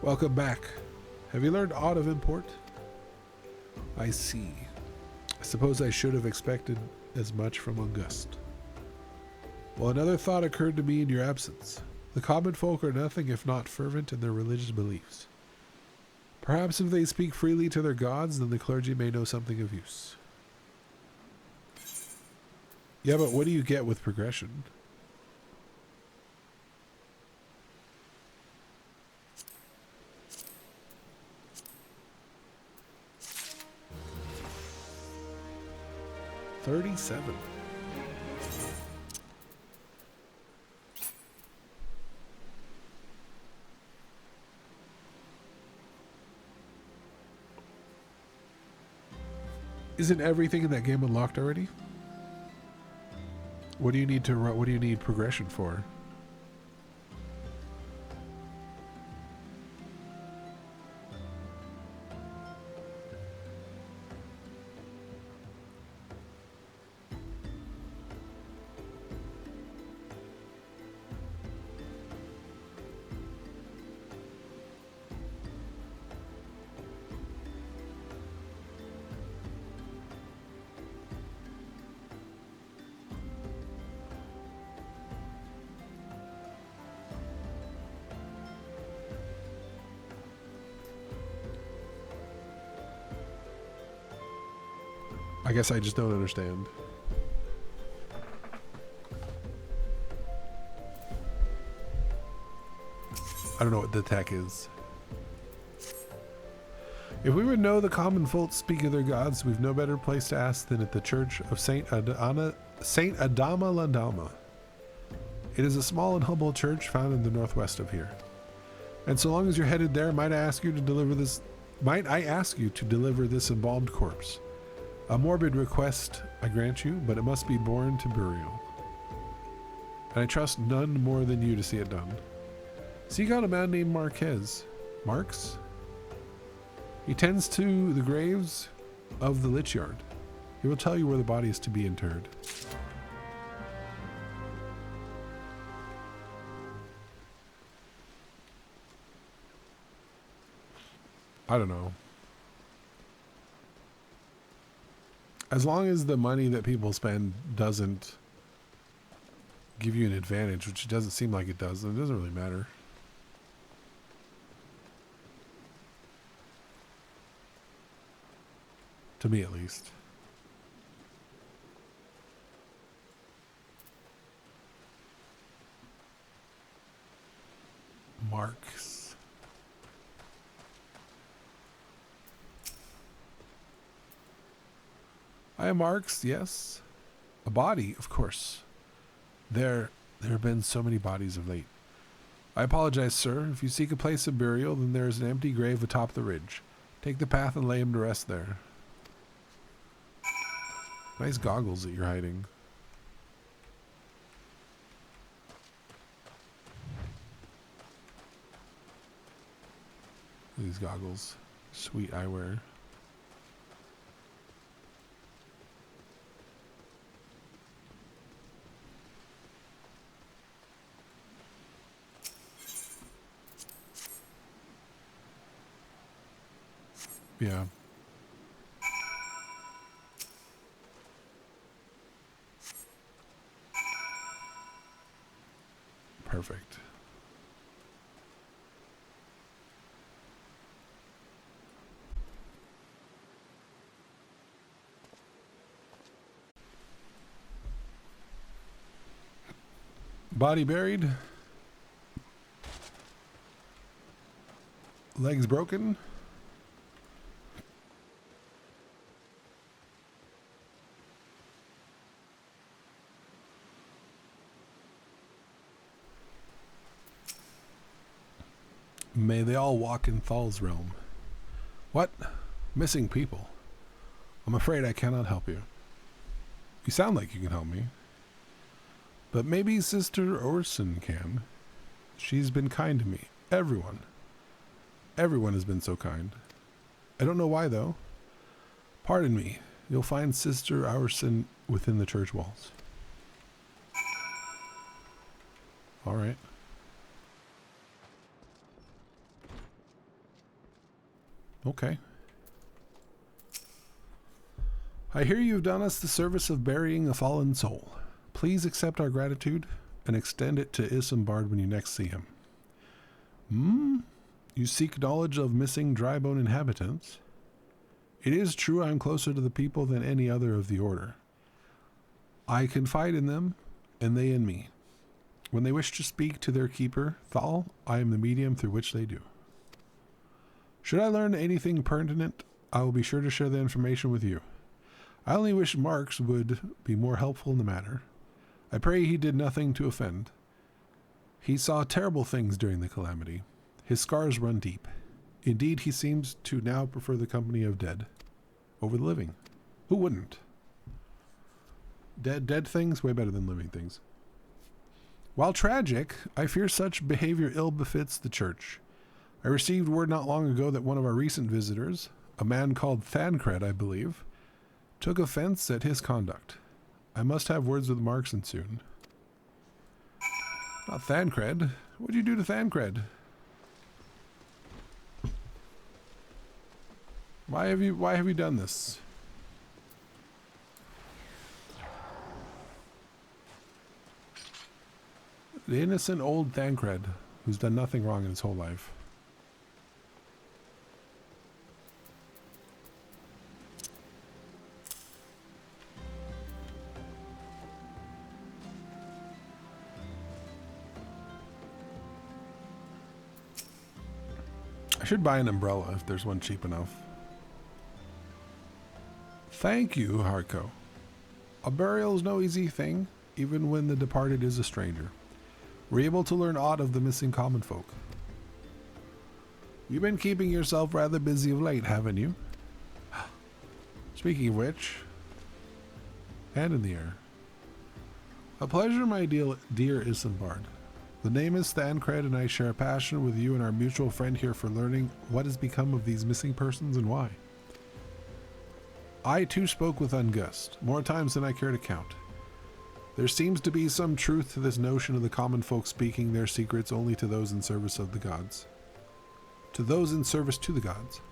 Welcome back. Have you learned aught of import? I see. I suppose I should have expected as much from August. Well, another thought occurred to me in your absence. The common folk are nothing if not fervent in their religious beliefs. Perhaps if they speak freely to their gods, then the clergy may know something of use. Yeah, but what do you get with progression? $37. Isn't everything in that game unlocked already? What do you need to what do you need progression for? I guess I just don't understand. I don't know what the tech is. If we would know the common folk speak of their gods, we've no better place to ask than at the church of Saint Adama Landama. It is a small and humble church found in the northwest of here. And so long as you're headed there, might I ask you to deliver this embalmed corpse? A morbid request, I grant you, but it must be borne to burial. And I trust none more than you to see it done. Seek out a man named Marquez. Marks? He tends to the graves of the Lich Yard. He will tell you where the body is to be interred. I don't know. As long as the money that people spend doesn't give you an advantage, which it doesn't seem like it does, then it doesn't really matter. To me, at least. Marks. I am Marks, yes. A body, of course. There have been so many bodies of late. I apologize, sir. If you seek a place of burial, then there is an empty grave atop the ridge. Take the path and lay him to rest there. Nice goggles that you're hiding. These goggles. Sweet eyewear. Yeah. Perfect. Body buried. Legs broken. May they all walk in Thal's realm. What? Missing people. I'm afraid I cannot help you. You sound like you can help me. But maybe Sister Orson can. She's been kind to me. Everyone. Everyone has been so kind. I don't know why, though. Pardon me. You'll find Sister Orson within the church walls. All right. Okay. I hear you've done us the service of burying a fallen soul. Please accept our gratitude and extend it to Isambard when you next see him. You seek knowledge of missing drybone inhabitants? It is true I am closer to the people than any other of the order. I confide in them, and they in me. When they wish to speak to their keeper, Thal, I am the medium through which they do. Should I learn anything pertinent, I will be sure to share the information with you. I only wish Marks would be more helpful in the matter. I pray he did nothing to offend. He saw terrible things during the calamity. His scars run deep. Indeed, he seems to now prefer the company of dead over the living. Who wouldn't? Dead things, way better than living things. While tragic, I fear such behavior ill befits the church. I received word not long ago that one of our recent visitors, a man called Thancred, I believe, took offense at his conduct. I must have words with Markson soon. Not Thancred. What'd you do to Thancred? Why have you done this? The innocent old Thancred, who's done nothing wrong in his whole life. I should buy an umbrella if there's one cheap enough. Thank you, Haricot. A burial is no easy thing, even when the departed is a stranger. We're able to learn aught of the missing common folk. You've been keeping yourself rather busy of late, haven't you? Speaking of which, hand in the air. A pleasure, my dear Isambard. The name is Thancred, and I share a passion with you and our mutual friend here for learning what has become of these missing persons and why. I too spoke with Ungust, more times than I care to count. There seems to be some truth to this notion of the common folk speaking their secrets only to those in service of the gods. To those in service to the gods.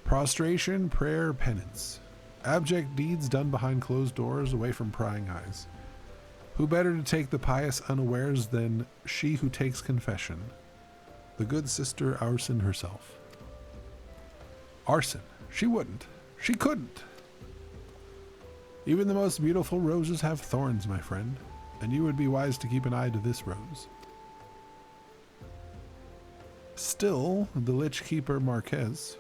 Prostration, prayer, penance. Abject deeds done behind closed doors, away from prying eyes. Who better to take the pious unawares than she who takes confession? The good sister Arson herself. Arson. She wouldn't. She couldn't. Even the most beautiful roses have thorns, my friend, and you would be wise to keep an eye to this rose. Still, the Lich Keeper Marquez.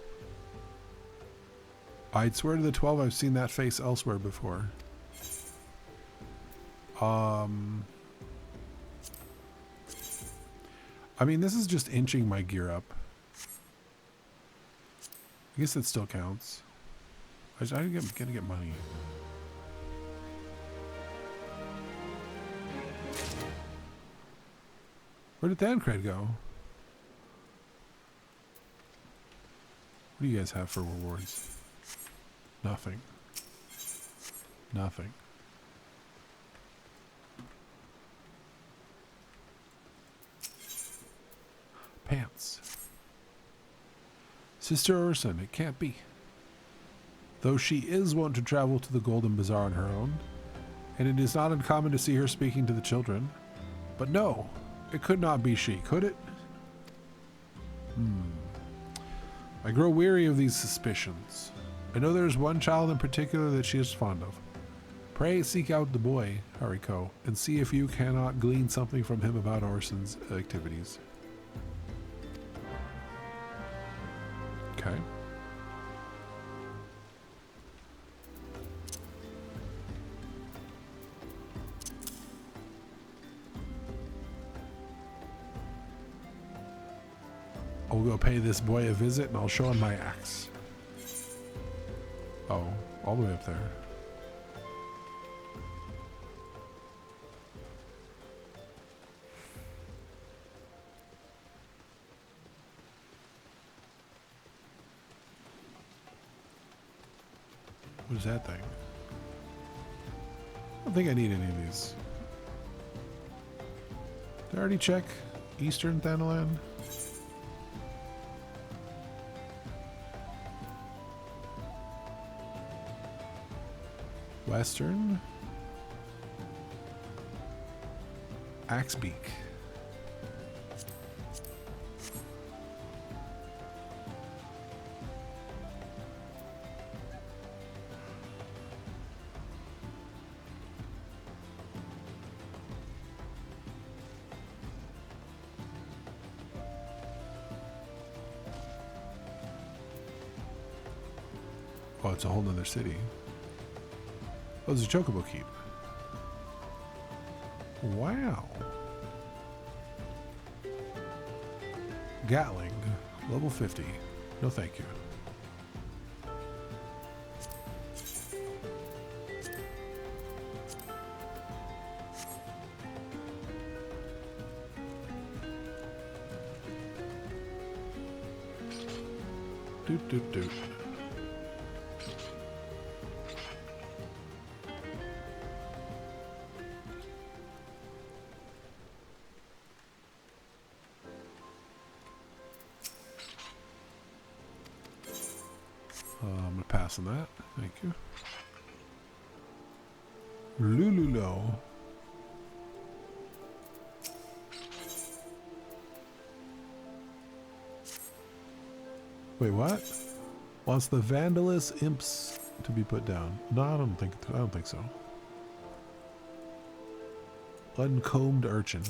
I'd swear to the 12 I've seen that face elsewhere before. I mean, this is just inching my gear up. I guess that still counts. I gotta get money. Where did Thancred go? What do you guys have for rewards? Nothing. Nothing. Pants. Sister Urson, it can't be. Though she is wont to travel to the Golden Bazaar on her own, and it is not uncommon to see her speaking to the children. But no, it could not be she, could it? I grow weary of these suspicions. I know there is one child in particular that she is fond of. Pray seek out the boy, Haricot, and see if you cannot glean something from him about Orson's activities. Okay. I'll go pay this boy a visit and I'll show him my axe. Oh, all the way up there. What is that thing? I don't think I need any of these. Did I already check Eastern Thanalan? Western. Axebeak. Oh, it's a whole nother city. Oh, there's a chocobo keep. Wow. Gatling, level 50. No thank you. Doot doot doot. I'm gonna pass on that. Thank you. Lululo. Wait, what? Wants the Vandalous imps to be put down. No, I don't think so. Uncombed urchin.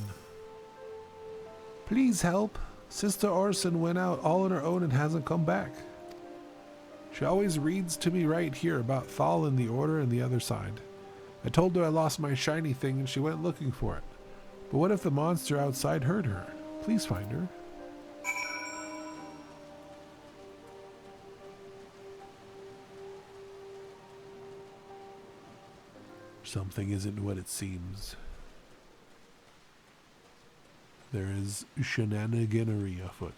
Please help. Sister Orson went out all on her own and hasn't come back. She always reads to me right here about Thal and the Order and the other side. I told her I lost my shiny thing and she went looking for it. But what if the monster outside heard her? Please find her. Something isn't what it seems. There is shenaniganery afoot.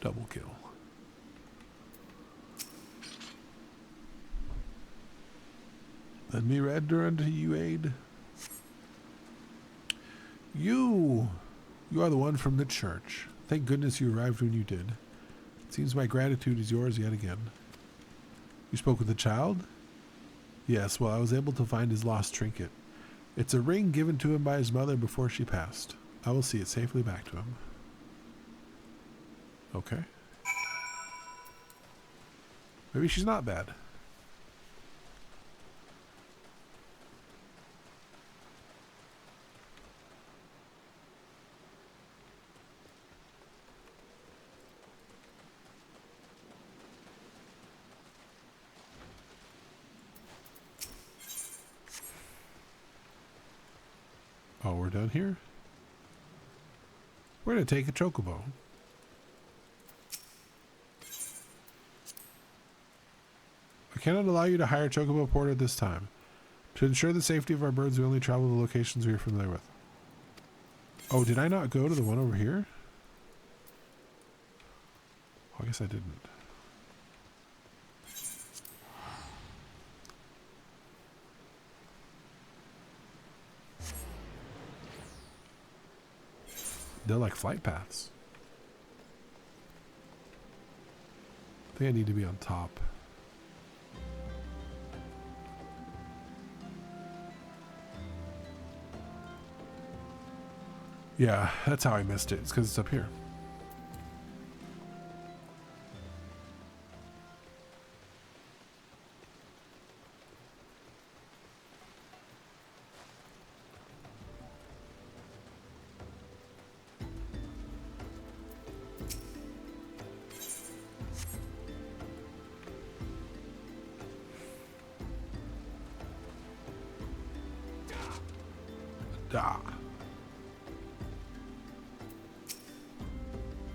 Double kill. Let me render unto you aid. You are the one from the church. Thank goodness you arrived when you did. It seems my gratitude is yours yet again. You spoke with the child? Yes, well, I was able to find his lost trinket. It's a ring given to him by his mother before she passed. I will see it safely back to him. Okay. Maybe she's not bad. down here. We're going to take a chocobo. I cannot allow you to hire chocobo porter at this time. To ensure the safety of our birds, we only travel to locations we are familiar with. Oh, did I not go to the one over here? Oh, I guess I didn't. They're like flight paths. I think I need to be on top. Yeah, that's how I missed it. It's because it's up here.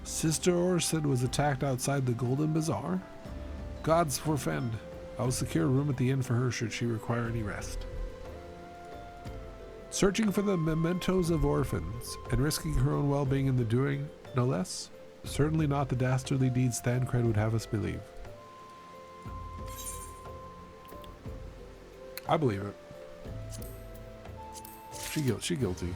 Sister Orson was attacked outside the Golden Bazaar. Gods forfend. I will secure a room at the inn for her should she require any rest. Searching for the mementos of orphans and risking her own well-being in the doing, no less? Certainly not the dastardly deeds Thancred would have us believe. I believe it. She guilty.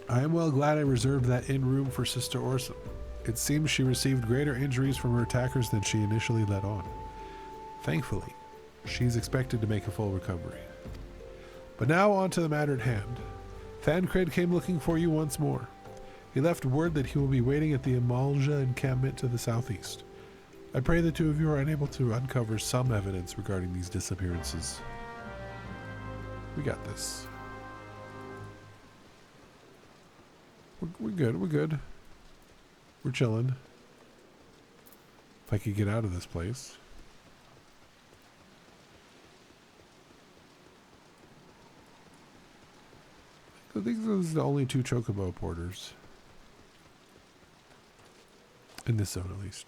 I am well glad I reserved that inn room for Sister Orson. It seems she received greater injuries from her attackers than she initially let on. Thankfully, she's expected to make a full recovery. But now on to the matter at hand. Thancred came looking for you once more. He left word that he will be waiting at the Amalja encampment to the southeast. I pray the two of you are unable to uncover some evidence regarding these disappearances. We got this. We're good, we're good. We're chilling. If I could get out of this place. I think those are the only two chocobo porters. In this zone, at least.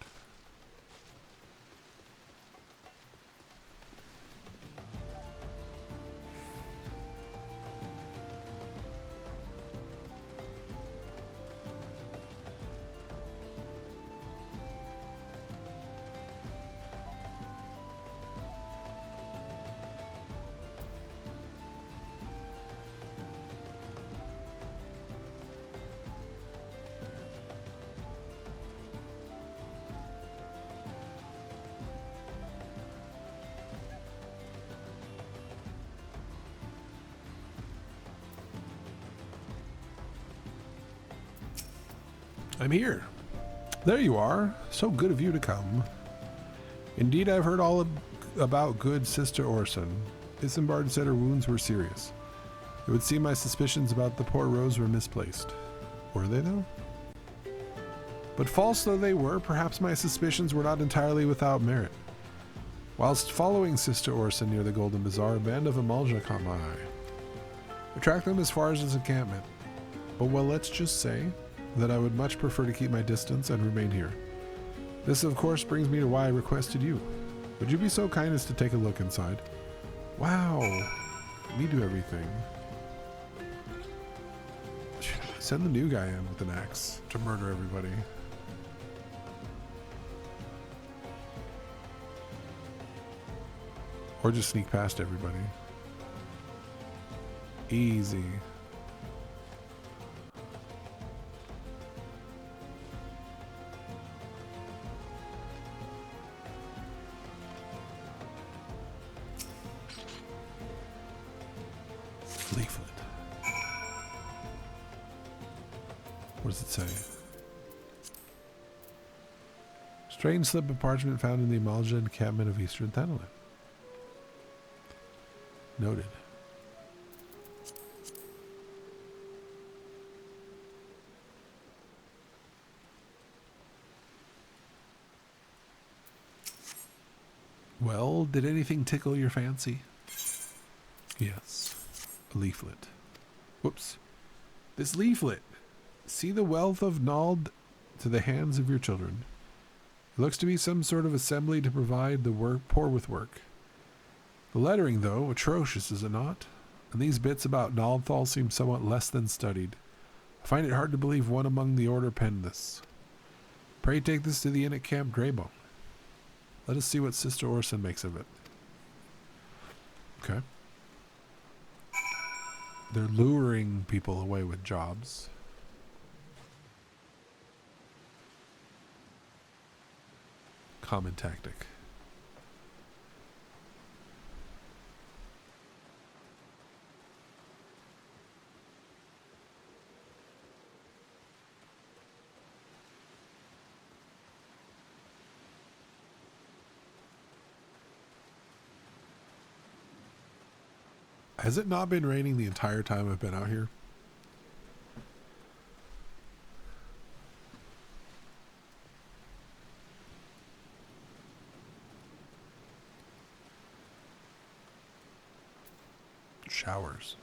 I'm here. There you are. So good of you to come. Indeed, I've heard all about good Sister Orson. Isambard said her wounds were serious. It would seem my suspicions about the poor Rose were misplaced. Were they, though? But false though they were, perhaps my suspicions were not entirely without merit. Whilst following Sister Orson near the Golden Bazaar, a band of Amalja caught my eye. I tracked them as far as his encampment. But well, let's just say that I would much prefer to keep my distance and remain here. This, of course, brings me to why I requested you. Would you be so kind as to take a look inside? Wow. Me do everything. Send the new guy in with an axe to murder everybody. Or just sneak past everybody. Easy. Leaflet. What does it say? Strange slip of parchment found in the Amalja encampment of Eastern Thanalan. Noted. Well, did anything tickle your fancy? Yes, a leaflet. Whoops. This leaflet. See the wealth of Nald to the hands of your children. It looks to be some sort of assembly to provide the poor with work. The lettering, though, atrocious, is it not? And these bits about Naldthal seem somewhat less than studied. I find it hard to believe one among the order penned this. Pray take this to the inn at Camp Greybone. Let us see what Sister Orson makes of it. Okay. They're luring people away with jobs. Common tactic. Has it not been raining the entire time I've been out here? Showers.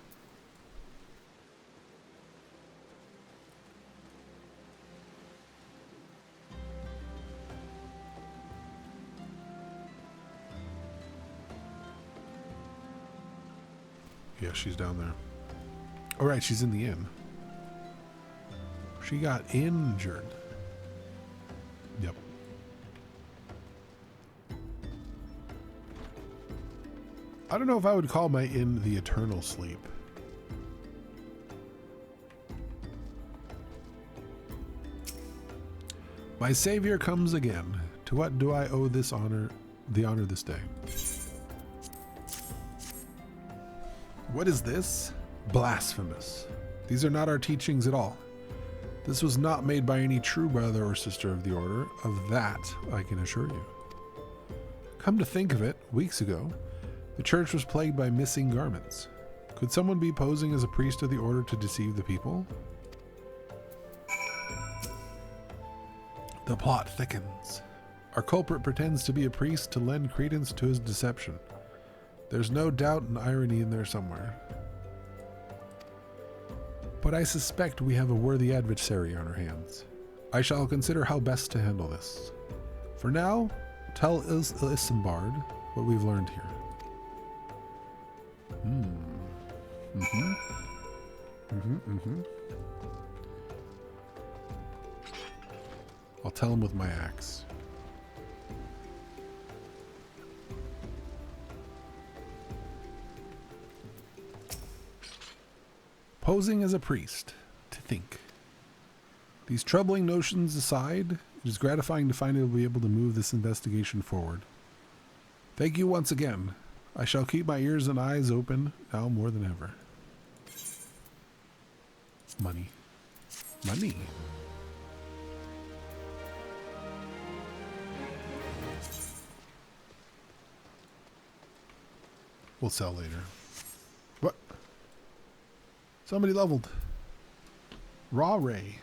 Yeah, she's down there. All right, she's in the inn. She got injured. Yep. I don't know if I would call my inn the Eternal Sleep. My savior comes again. To what do I owe this honor, the honor this day? What is this? Blasphemous. These are not our teachings at all. This was not made by any true brother or sister of the order. Of that, I can assure you. Come to think of it, weeks ago, the church was plagued by missing garments. Could someone be posing as a priest of the order to deceive the people? The plot thickens. Our culprit pretends to be a priest to lend credence to his deception. There's no doubt and irony in there somewhere. But I suspect we have a worthy adversary on our hands. I shall consider how best to handle this. For now, tell Isambard what we've learned here. I'll tell him with my axe. Posing as a priest. To think. These troubling notions aside, it is gratifying to find I'll be able to move this investigation forward. Thank you once again. I shall keep my ears and eyes open now more than ever. Money. Money. We'll sell later. What? Somebody leveled. Raw Ray.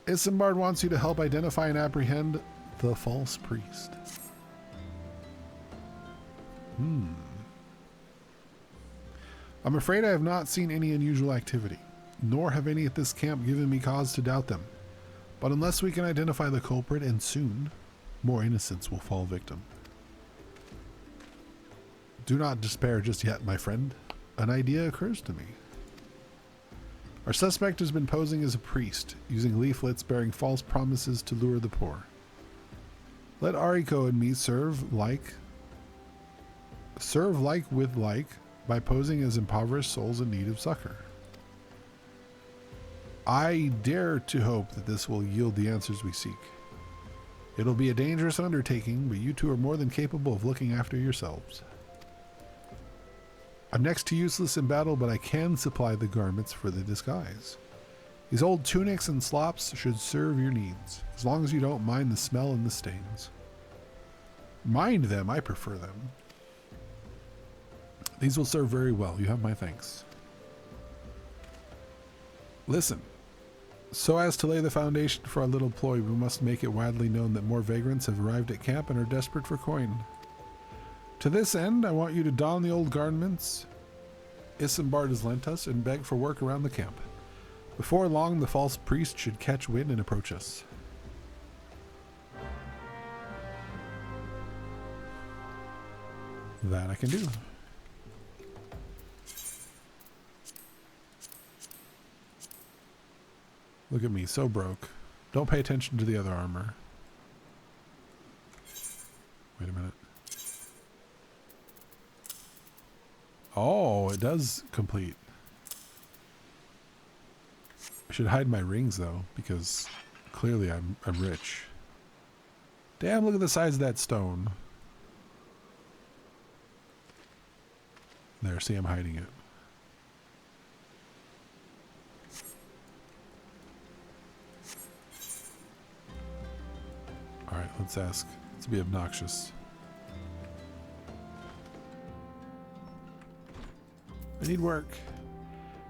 Isambard wants you to help identify and apprehend the false priest. I'm afraid I have not seen any unusual activity, nor have any at this camp given me cause to doubt them. But unless we can identify the culprit, and soon, more innocents will fall victim. Do not despair just yet, my friend. An idea occurs to me. Our suspect has been posing as a priest, using leaflets bearing false promises to lure the poor. Let Haricot and me serve like with like by posing as impoverished souls in need of succor. I dare to hope that this will yield the answers we seek. It'll be a dangerous undertaking, but you two are more than capable of looking after yourselves. I'm next to useless in battle, but I can supply the garments for the disguise. These old tunics and slops should serve your needs, as long as you don't mind the smell and the stains. Mind them, I prefer them. These will serve very well. You have my thanks. Listen, So as to lay the foundation for our little ploy, we must make it widely known that more vagrants have arrived at camp and are desperate for coin. To this end, I want you to don the old garments Isambard has lent us and beg for work around the camp. Before long, the false priest should catch wind and approach us. That I can do. Look at me, so broke. Don't pay attention to the other armor. Wait a minute. Oh, it does complete. I should hide my rings though, because clearly I'm rich. Damn, look at the size of that stone. There, see, I'm hiding it. Alright, let's ask. Let's be obnoxious. I need work.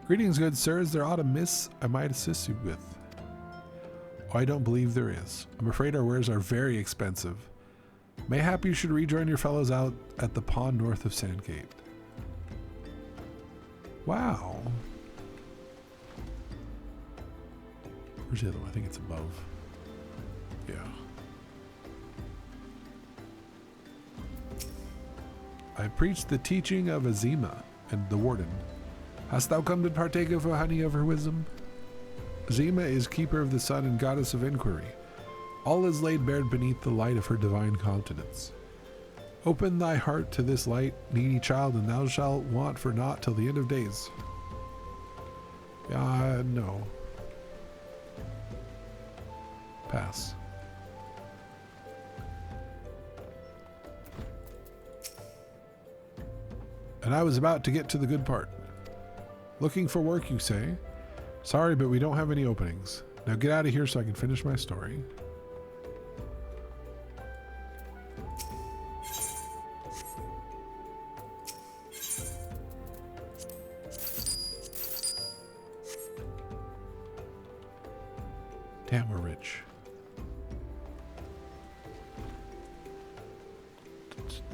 Greetings, good sir. Is there aught amiss I might assist you with? Oh, I don't believe there is. I'm afraid our wares are very expensive. Mayhap you should rejoin your fellows out at the pond north of Sandgate. Wow. Where's the other one? I think it's above. Yeah. I preached the teaching of Azima and the warden. Hast thou come to partake of a honey of her wisdom? Azima is keeper of the sun and goddess of inquiry. All is laid bare beneath the light of her divine countenance. Open thy heart to this light, needy child, and thou shalt want for naught till the end of days. No. Pass. And I was about to get to the good part. Looking for work, you say? Sorry, but we don't have any openings. Now get out of here so I can finish my story. Damn, we're rich.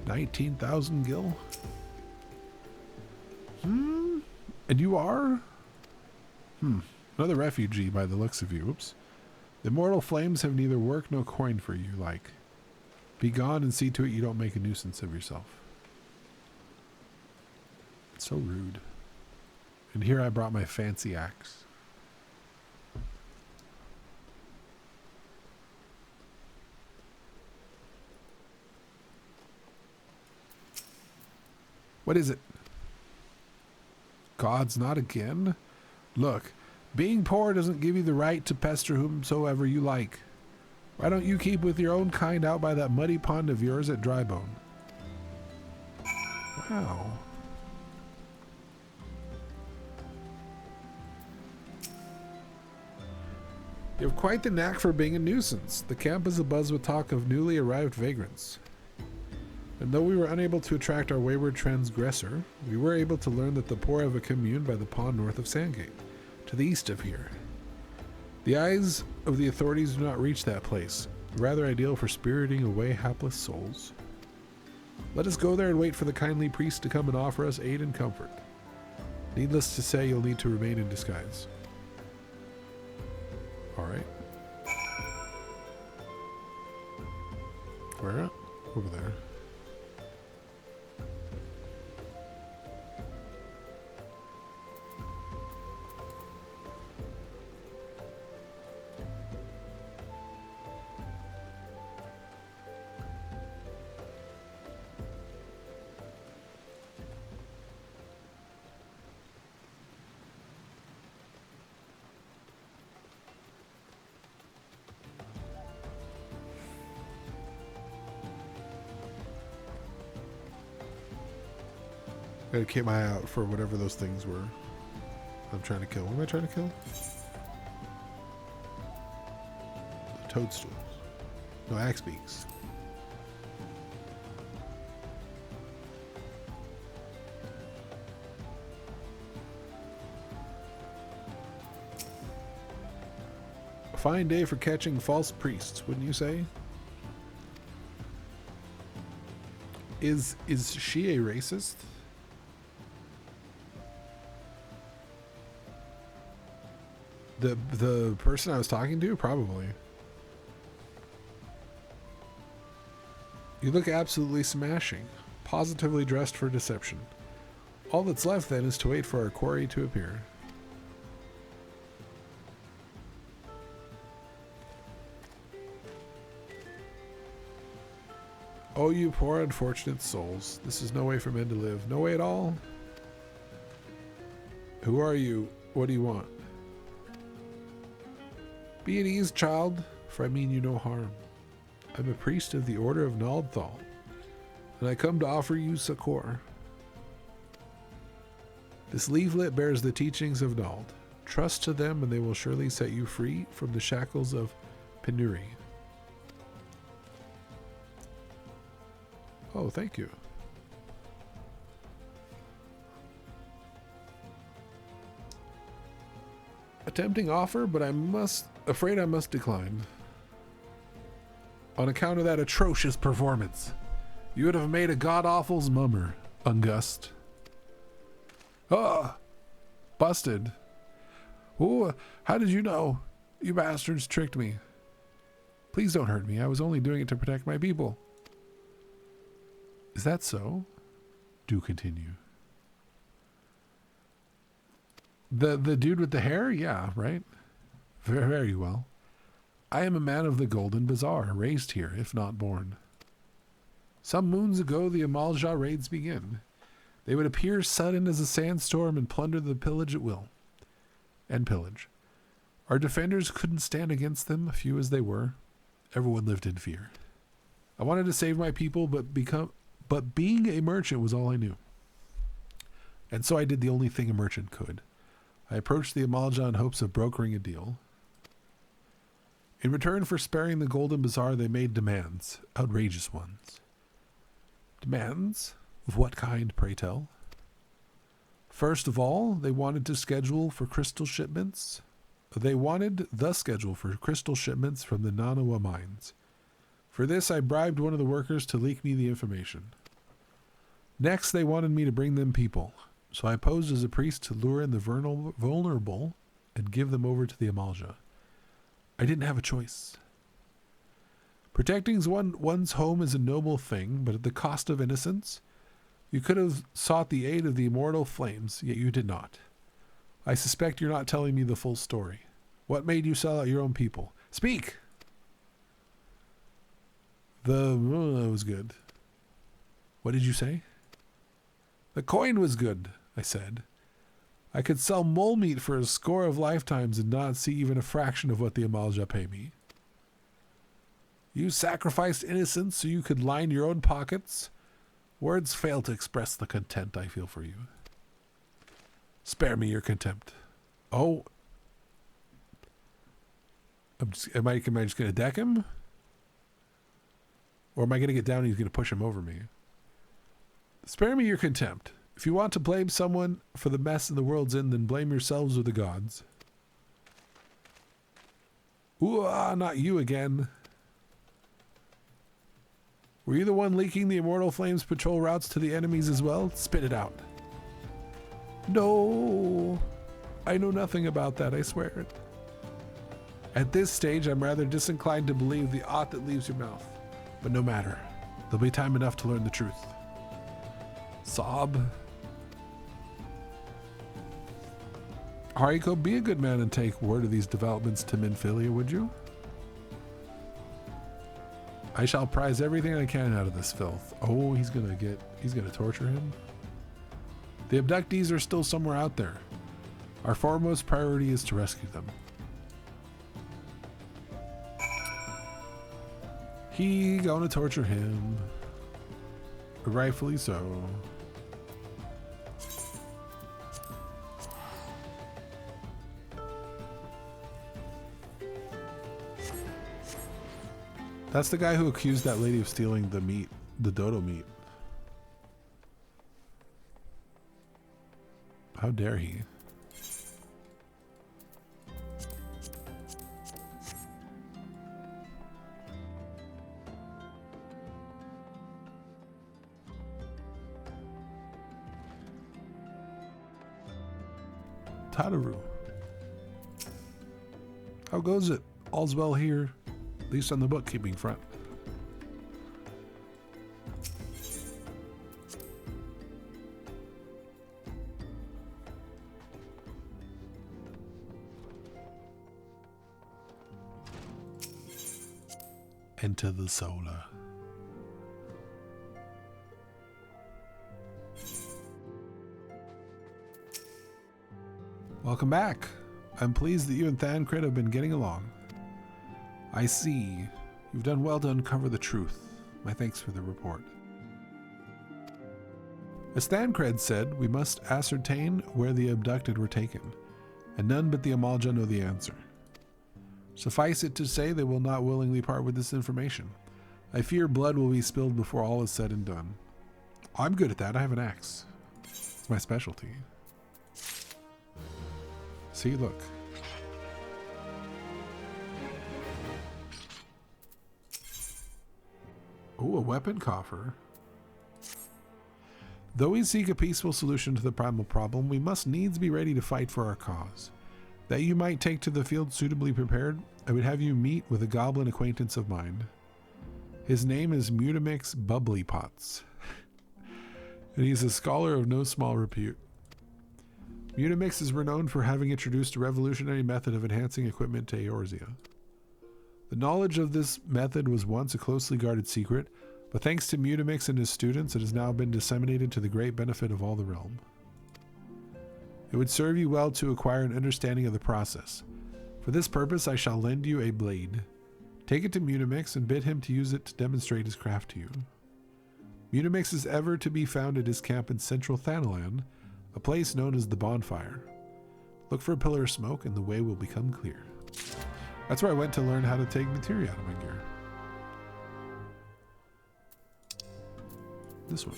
19,000 gil? And you are? Another refugee by the looks of you. Oops. The mortal flames have neither work nor coin for you, like. Be gone and see to it you don't make a nuisance of yourself. It's so rude. And here I brought my fancy axe. What is it? Gods not again? Look, being poor doesn't give you the right to pester whomsoever you like. Why don't you keep with your own kind out by that muddy pond of yours at Drybone? Wow. You have quite the knack for being a nuisance. The camp is abuzz with talk of newly arrived vagrants. And though we were unable to attract our wayward transgressor, we were able to learn that the poor have a commune by the pond north of Sandgate, to the east of here. The eyes of the authorities do not reach that place, rather ideal for spiriting away hapless souls. Let us go there and wait for the kindly priest to come and offer us aid and comfort. Needless to say, you'll need to remain in disguise. Alright. Where at? Over there. Gotta keep my eye out for whatever those things were I'm trying to kill. What am I trying to kill? The toadstools. No, axe beaks. fine day for catching false priests, wouldn't you say? Is she a racist? The person I was talking to? Probably. You look absolutely smashing. Positively dressed for deception. All that's left then is to wait for our quarry to appear. Oh, you poor unfortunate souls. This is no way for men to live. No way at all? Who are you? What do you want? Be at ease, child, for I mean you no harm. I'm a priest of the Order of Naldthal, and I come to offer you succor. This leaflet bears the teachings of Nald. Trust to them and they will surely set you free from the shackles of penury. Oh, thank you. A tempting offer, but afraid I must decline. On account of that atrocious performance. You would have made a god-awful's mummer, Ungust. Oh, busted. Oh, how did you know? You bastards tricked me. Please don't hurt me. I was only doing it to protect my people. Is that so? Do continue. The dude with the hair? Yeah, right? Very, very well. I am a man of the Golden Bazaar, raised here, if not born. Some moons ago, the Amalja raids begin. They would appear sudden as a sandstorm and plunder the pillage at will. And pillage. Our defenders couldn't stand against them, few as they were. Everyone lived in fear. I wanted to save my people, but being a merchant was all I knew. And so I did the only thing a merchant could. I approached the Amalja in hopes of brokering a deal. In return for sparing the Golden Bazaar, they made demands, outrageous ones. Demands? Of what kind, pray tell? First of all, they wanted the schedule for crystal shipments from the Nanawa mines. For this, I bribed one of the workers to leak me the information. Next, they wanted me to bring them people, so I posed as a priest to lure in the vulnerable and give them over to the Amalja. I didn't have a choice. Protecting one's home is a noble thing, but at the cost of innocence. You could have sought the aid of the immortal flames, yet you did not. I suspect you're not telling me the full story. What made you sell out your own people? Speak! Was good. What did you say? The coin was good, I said. I could sell mole meat for a score of lifetimes and not see even a fraction of what the Amalja pay me. You sacrificed innocence so you could line your own pockets? Words fail to express the contempt I feel for you. Spare me your contempt. Oh. Am I just going to deck him? Or am I going to get down and he's going to push him over me? Spare me your contempt. If you want to blame someone for the mess the world's in, then blame yourselves or the gods. Ooh, not you again. Were you the one leaking the Immortal Flames patrol routes to the enemies as well? Spit it out. No. I know nothing about that, I swear it. At this stage, I'm rather disinclined to believe the aught that leaves your mouth. But no matter. There'll be time enough to learn the truth. Sob. Haricot, be a good man and take word of these developments to Minfilia, would you? I shall prize everything I can out of this filth. Oh, he's gonna torture him. The abductees are still somewhere out there. Our foremost priority is to rescue them. He gonna torture him. Rightfully so. That's the guy who accused that lady of stealing the meat, the dodo meat. How dare he? Tataru. How goes it? All's well here, at least on the bookkeeping front. Enter the solar. Welcome back. I'm pleased that you and Thancred have been getting along. I see. You've done well to uncover the truth. My thanks for the report. As Thancred said, we must ascertain where the abducted were taken, and none but the Amalja know the answer. Suffice it to say, they will not willingly part with this information. I fear blood will be spilled before all is said and done. I'm good at that. I have an axe. It's my specialty. See, look. Ooh, a weapon coffer. Though we seek a peaceful solution to the primal problem, we must needs be ready to fight for our cause. That you might take to the field suitably prepared, I would have you meet with a goblin acquaintance of mine. His name is Mutamix Bubblypots, and he's a scholar of no small repute. Mutamix is renowned for having introduced a revolutionary method of enhancing equipment to Eorzea. The knowledge of this method was once a closely guarded secret, but thanks to Mutamix and his students, it has now been disseminated to the great benefit of all the realm. It would serve you well to acquire an understanding of the process. For this purpose, I shall lend you a blade. Take it to Mutamix and bid him to use it to demonstrate his craft to you. Mutamix is ever to be found at his camp in central Thanalan, a place known as the Bonfire. Look for a pillar of smoke and the way will become clear. That's where I went to learn how to take materia out of my gear. This one.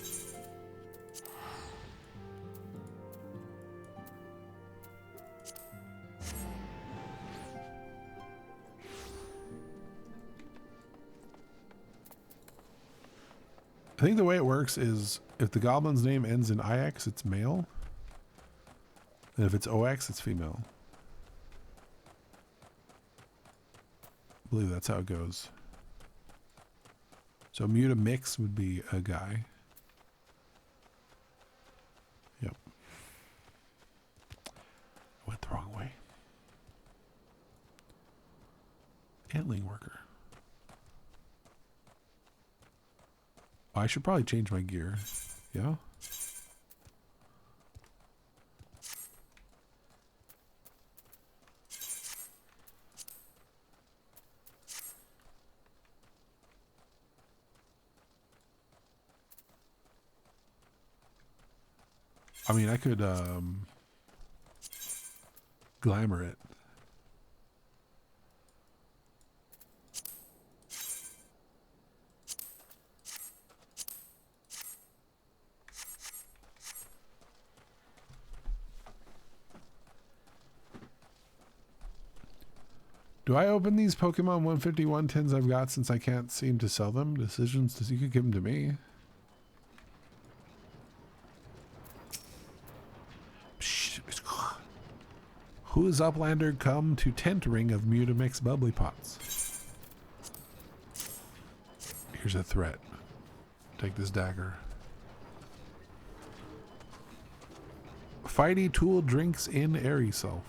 I think the way it works is if the goblin's name ends in IX, it's male. And if it's OX, it's female. I believe that's how it goes. So Mutamix would be a guy. Yep. I went the wrong way. Antling worker. I should probably change my gear. Yeah? I mean, I could glamour it. Do I open these Pokemon 151 tins I've got since I can't seem to sell them? Decisions, you could give them to me. Who is Uplander come to tent ring of Mutamix Bubblypots? Here's a threat. Take this dagger. Fighty Tool drinks in Airy Self.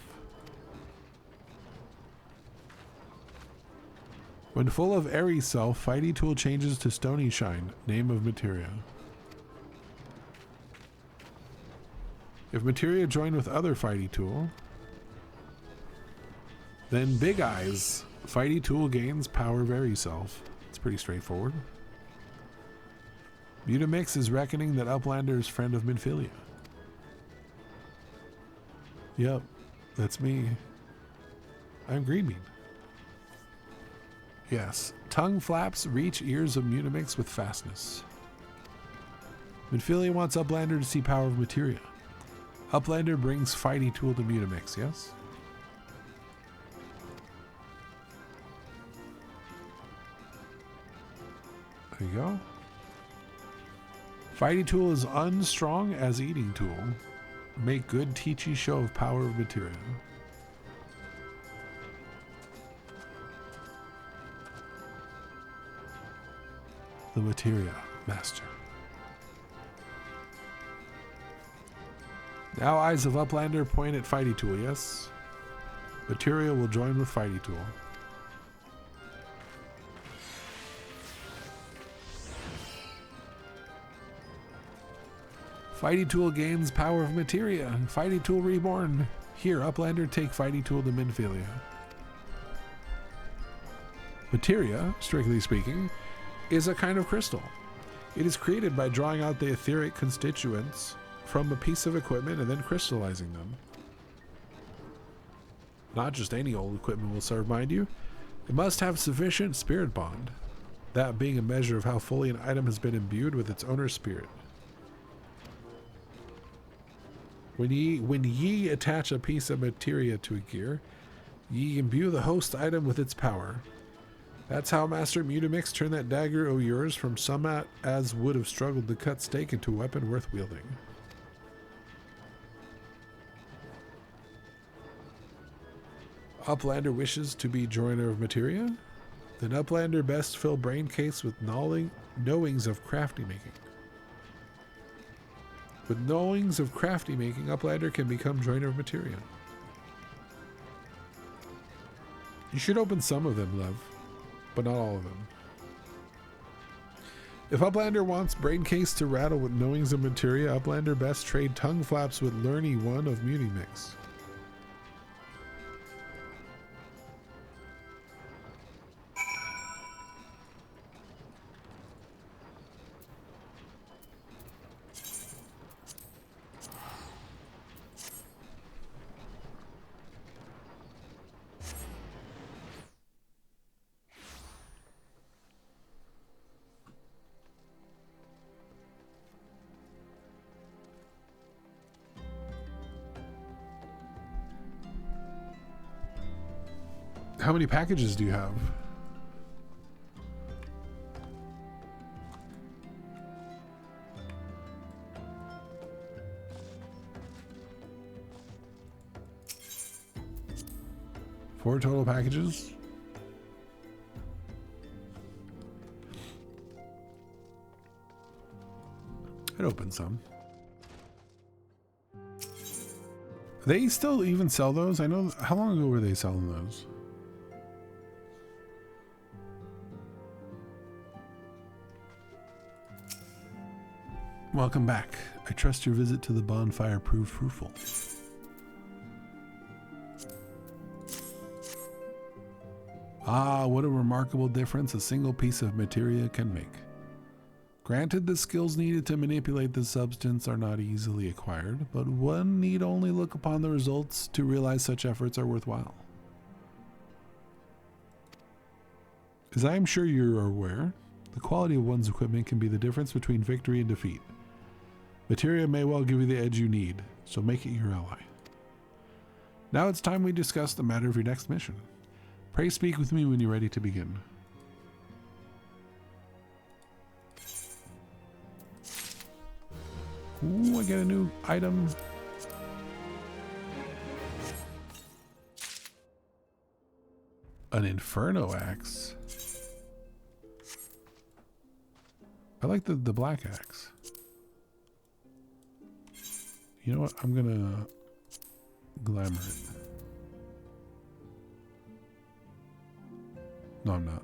When full of Airy Self, Fighty Tool changes to Stony Shine, name of materia. If materia join with other Fighty Tool, then Big Eyes, Fighty Tool gains power of Airy Self. It's pretty straightforward. Mutamix is reckoning that Uplander is friend of Minfilia. Yep, that's me. I'm Greenbean. Yes, tongue flaps reach ears of Mutamix with fastness. Minfilia wants Uplander to see power of materia. Uplander brings Fighty Tool to Mutamix, yes? There you go. Fighty Tool is unstrong as Eating Tool. Make good teachy show of power of materia. The materia master. Now eyes of Uplander point at Fighty Tool, yes? Materia will join with Fighty Tool. Fighty Tool gains power of materia. Fighty Tool reborn. Here, Uplander, take Fighty Tool to Minfilia. Materia, strictly speaking, is a kind of crystal. It is created by drawing out the etheric constituents from a piece of equipment and then crystallizing them. Not just any old equipment will serve, mind you. It must have sufficient spirit bond, that being a measure of how fully an item has been imbued with its owner's spirit. When ye attach a piece of materia to a gear, ye imbue the host item with its power. That's how Master Mutamix turned that dagger o' yours from some as would have struggled to cut steak into a weapon worth wielding. Uplander wishes to be joiner of materia? Then Uplander best fill brain case with knowings of crafty making. With knowings of crafty making, Uplander can become joiner of materia. You should open some of them, love, but not all of them. If Uplander wants brain case to rattle with knowings of materia, Uplander best trade tongue flaps with Learny one of Mutamix. How many packages do you have? Four total packages? I'd open some. They still even sell those? I know. How long ago were they selling those? Welcome back. I trust your visit to the bonfire proved fruitful. Ah, what a remarkable difference a single piece of materia can make. Granted, the skills needed to manipulate the substance are not easily acquired, but one need only look upon the results to realize such efforts are worthwhile. As I am sure you are aware, the quality of one's equipment can be the difference between victory and defeat. Materia may well give you the edge you need, so make it your ally. Now it's time we discuss the matter of your next mission. Pray speak with me when you're ready to begin. Ooh, I get a new item. An Inferno axe. I like the black axe. You know what? I'm gonna glamour it. No, I'm not.